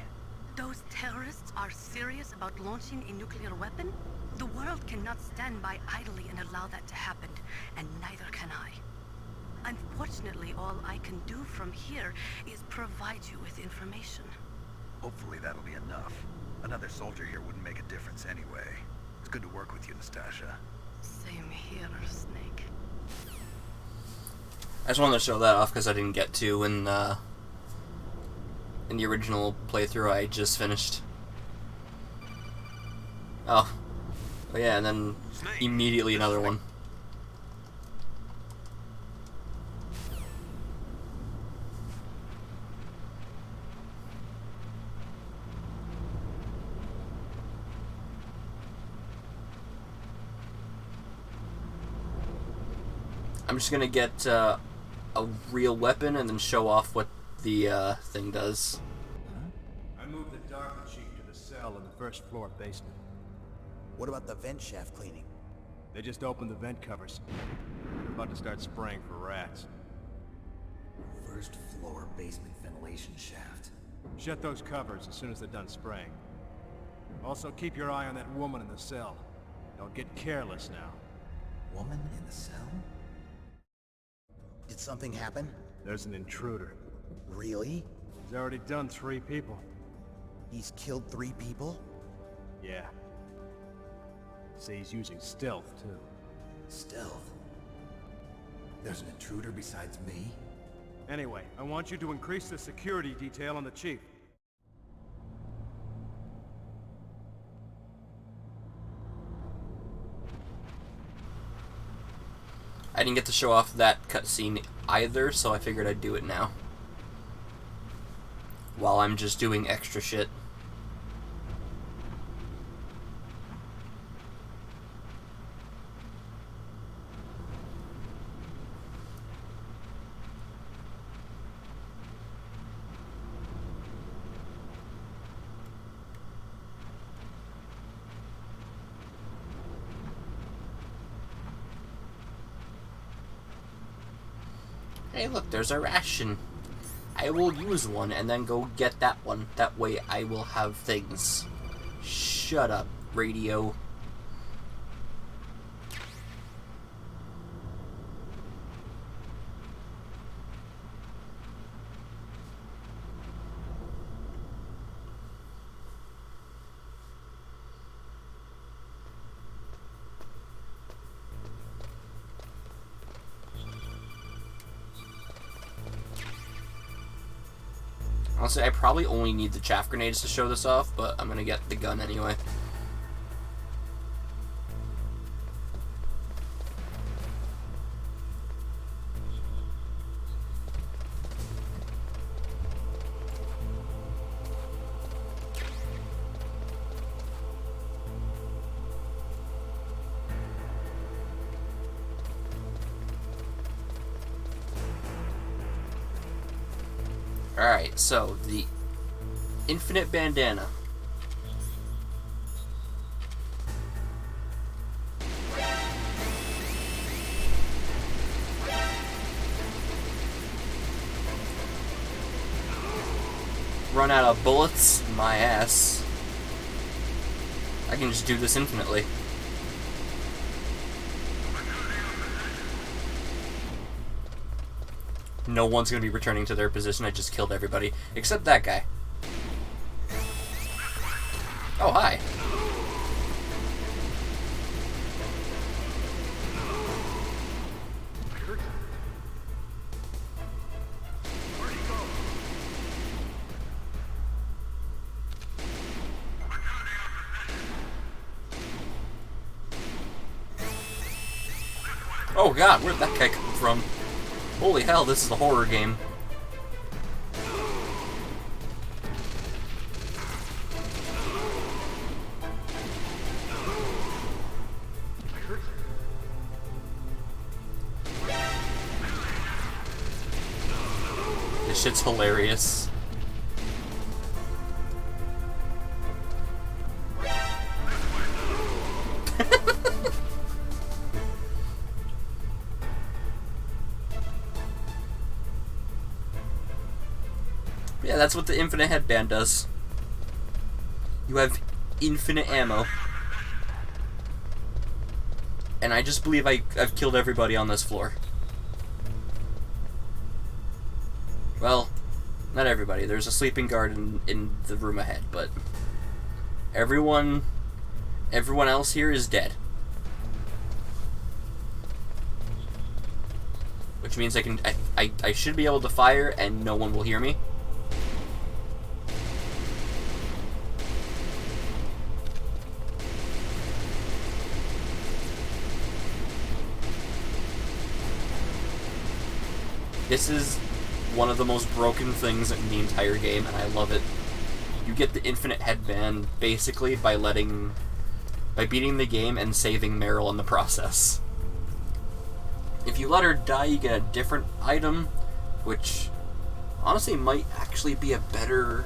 Those terrorists are serious about launching a nuclear weapon? The world cannot stand by idly and allow that to happen, and neither can I. Unfortunately, all I can do from here is provide you with information. Hopefully that'll be enough. Another soldier here wouldn't make a difference anyway. It's good to work with you, Nastasha. Same here, Snake. I just wanted to show that off because I didn't get to in the original playthrough I just finished. Oh yeah, and then immediately another one. I'm just gonna get a real weapon and then show off what the thing does. I moved the Dark Chief to the cell in the first floor basement. What about the vent shaft cleaning? They just opened the vent covers. They're about to start spraying for rats. First floor basement ventilation shaft. Shut those covers as soon as they're done spraying. Also, keep your eye on that woman in the cell. Don't get careless now. Woman in the cell? Did something happen? There's an intruder. Really? He's already done 3 people. He's killed 3 people? Yeah. Say he's using stealth, too. Stealth? There's an intruder besides me? Anyway, I want you to increase the security detail on the Chief. I didn't get to show off that cutscene either, so I figured I'd do it now. While I'm just doing extra shit. Hey look, there's a ration. I will use one and then go get that one. That way I will have things. Shut up, radio. Honestly, I probably only need the chaff grenades to show this off, but I'm gonna get the gun anyway. Alright, so the infinite bandana. Run out of bullets? My ass. I can just do this infinitely. No one's gonna be returning to their position. I just killed everybody. Except that guy. Oh, hi. Oh god, where'd that guy come from? Holy hell, this is a horror game. This shit's hilarious. Yeah, that's what the infinite headband does. You have infinite ammo. And I just believe I've killed everybody on this floor. Well, not everybody. There's a sleeping guard in the room ahead, but everyone else here is dead. Which means I should be able to fire and no one will hear me. This is one of the most broken things in the entire game, and I love it. You get the infinite headband basically by beating the game and saving Meryl in the process. If you let her die, you get a different item, which honestly might actually be a better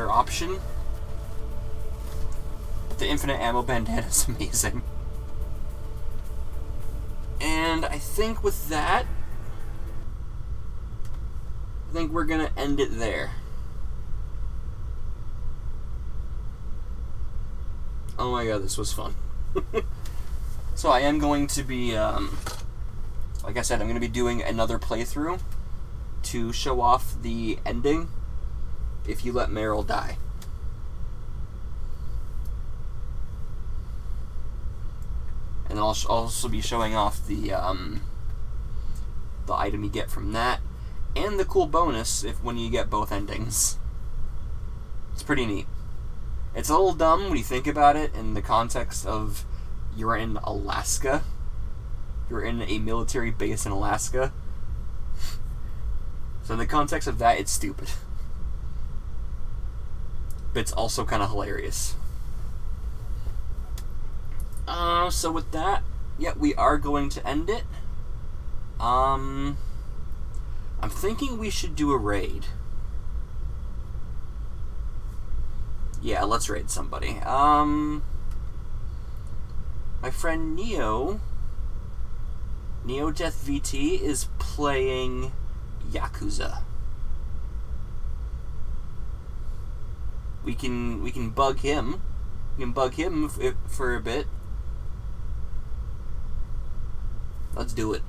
option. The infinite ammo bandana is amazing. And I think with that, I think we're gonna end it there. Oh my god, this was fun. So I am going to be, like I said, I'm going to be doing another playthrough to show off the ending if you let Meryl die. And I'll also be showing off the item you get from that, and the cool bonus when you get both endings. It's pretty neat. It's a little dumb when you think about it in the context of you're in Alaska. You're in a military base in Alaska. So in the context of that, it's stupid. But it's also kind of hilarious. So with that, yeah, we are going to end it. I'm thinking we should do a raid. Yeah, let's raid somebody. My friend Neo Death VT is playing Yakuza. We can bug him. We can bug him for a bit. Let's do it.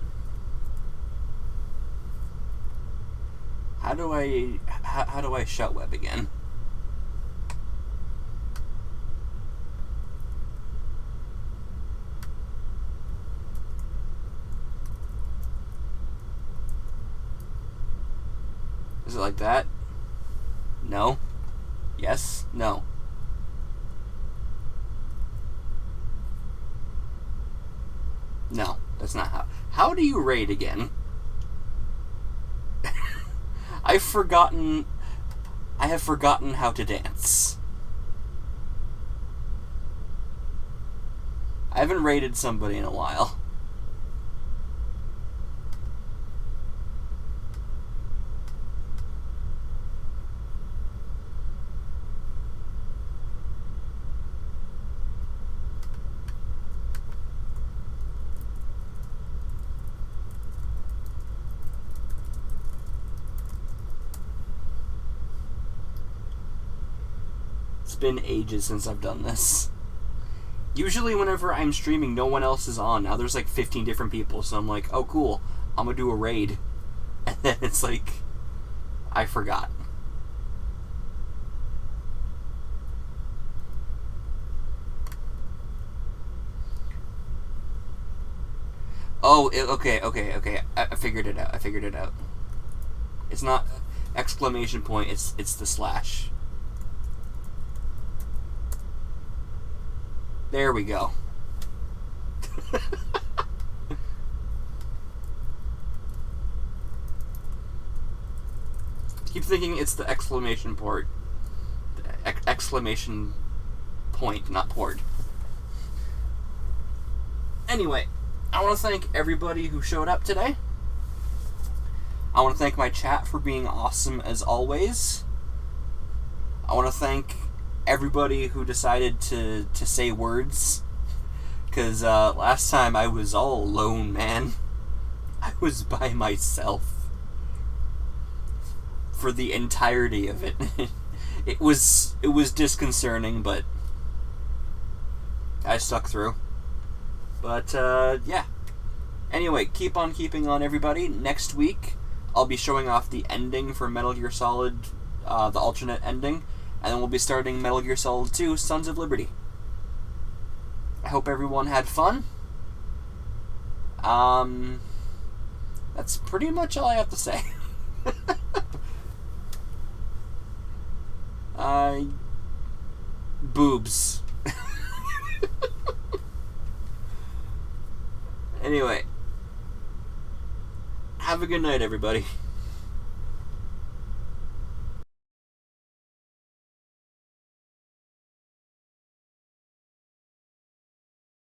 How do I shut web again? Is it like that? No? Yes? No? No, that's not how. How do you raid again? I have forgotten how to dance. I haven't raided somebody in a while. been ages since I've done this. Usually whenever I'm streaming, no one else is on. Now there's like 15 different people, so I'm like, oh cool, I'm gonna do a raid. And then it's like, I forgot. Oh, okay. I figured it out. It's not exclamation point, it's the slash. There we go. Keep thinking it's the exclamation port. Exclamation point, not port. Anyway, I want to thank everybody who showed up today. I want to thank my chat for being awesome as always. I want to thank everybody who decided to say words. Because last time I was all alone, man. I was by myself for the entirety of it. It was disconcerting, but I stuck through. But yeah. Anyway, keep on keeping on, everybody. Next week, I'll be showing off the ending for Metal Gear Solid, the alternate ending, and then we'll be starting Metal Gear Solid 2, Sons of Liberty. I hope everyone had fun. That's pretty much all I have to say. Boobs. Anyway, have a good night, everybody.